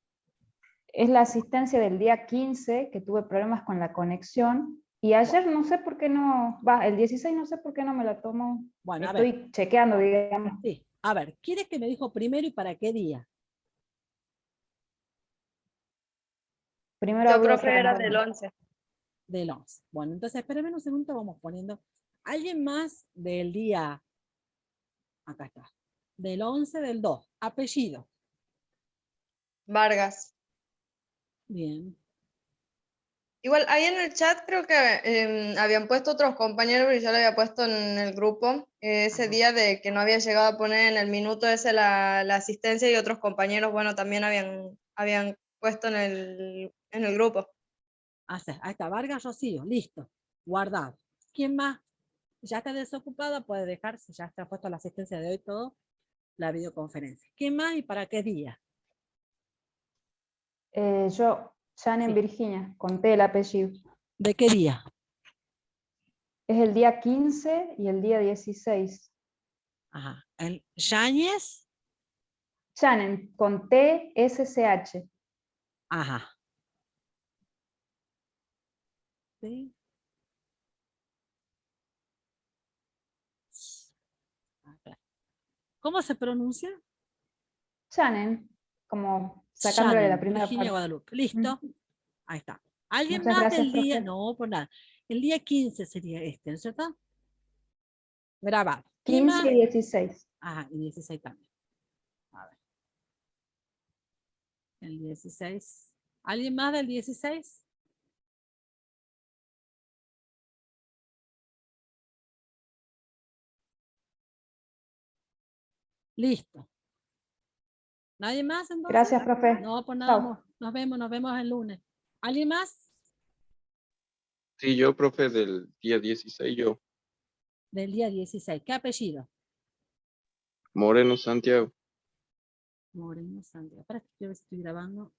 Speaker 13: es la asistencia del día 15, que tuve problemas con la conexión, y ayer no sé por qué no, el 16 no sé por qué no me la tomo.
Speaker 1: Bueno, a ver.
Speaker 13: Estoy chequeando, digamos.
Speaker 1: Sí. A ver, ¿quieres que me dijo primero y para qué día?
Speaker 13: Primero
Speaker 2: yo,
Speaker 13: hablo de
Speaker 2: profe, era
Speaker 13: preguntar.
Speaker 2: del 11.
Speaker 1: Del 11. Bueno, entonces espérenme un segundo, vamos poniendo. ¿Alguien más del día? Acá está. Del 11 del 2. Apellido.
Speaker 2: Vargas.
Speaker 1: Bien.
Speaker 2: Igual, ahí en el chat creo que habían puesto otros compañeros, pero yo le había puesto en el grupo ese día de que no había llegado a poner en el minuto ese la asistencia, y otros compañeros, bueno, también habían puesto en el grupo.
Speaker 1: Ahí está, Vargas Rocío, listo. Guardado. ¿Quién más? Ya está desocupada, puede dejar, si ya está puesto la asistencia de hoy todo, la videoconferencia. ¿Quién más y para qué día?
Speaker 13: Yo, Janen
Speaker 1: Sí.
Speaker 13: Virginia, conté el apellido.
Speaker 1: ¿De qué día?
Speaker 13: Es el día 15 y el día 16.
Speaker 1: Ajá. ¿El Yáñez?
Speaker 13: Janen, con TSCH.
Speaker 1: Ajá. Sí. ¿Cómo se pronuncia?
Speaker 13: Janen, como sacándole
Speaker 1: Shannon,
Speaker 13: la primera
Speaker 1: Virginia
Speaker 13: parte.
Speaker 1: Guadalupe. ¿Listo? Ahí está. ¿Alguien
Speaker 13: Muchas
Speaker 1: más
Speaker 13: gracias,
Speaker 1: del día?
Speaker 13: profe.
Speaker 1: No, por nada. El día 15 sería este, ¿no es cierto? Grabado. ¿Quién
Speaker 13: 15
Speaker 1: más?
Speaker 13: y 16.
Speaker 1: Ajá, y 16 también. A ver. El 16. ¿Alguien más del 16? Listo. ¿Nadie más entonces?
Speaker 13: Gracias, profe.
Speaker 1: No, por nada,
Speaker 13: Chao.
Speaker 1: nos vemos el lunes. ¿Alguien más?
Speaker 14: Sí, yo, profe, del día 16, yo.
Speaker 1: Del día 16. ¿Qué apellido?
Speaker 14: Moreno Santiago.
Speaker 1: Moreno Santiago. Para que yo estoy grabando.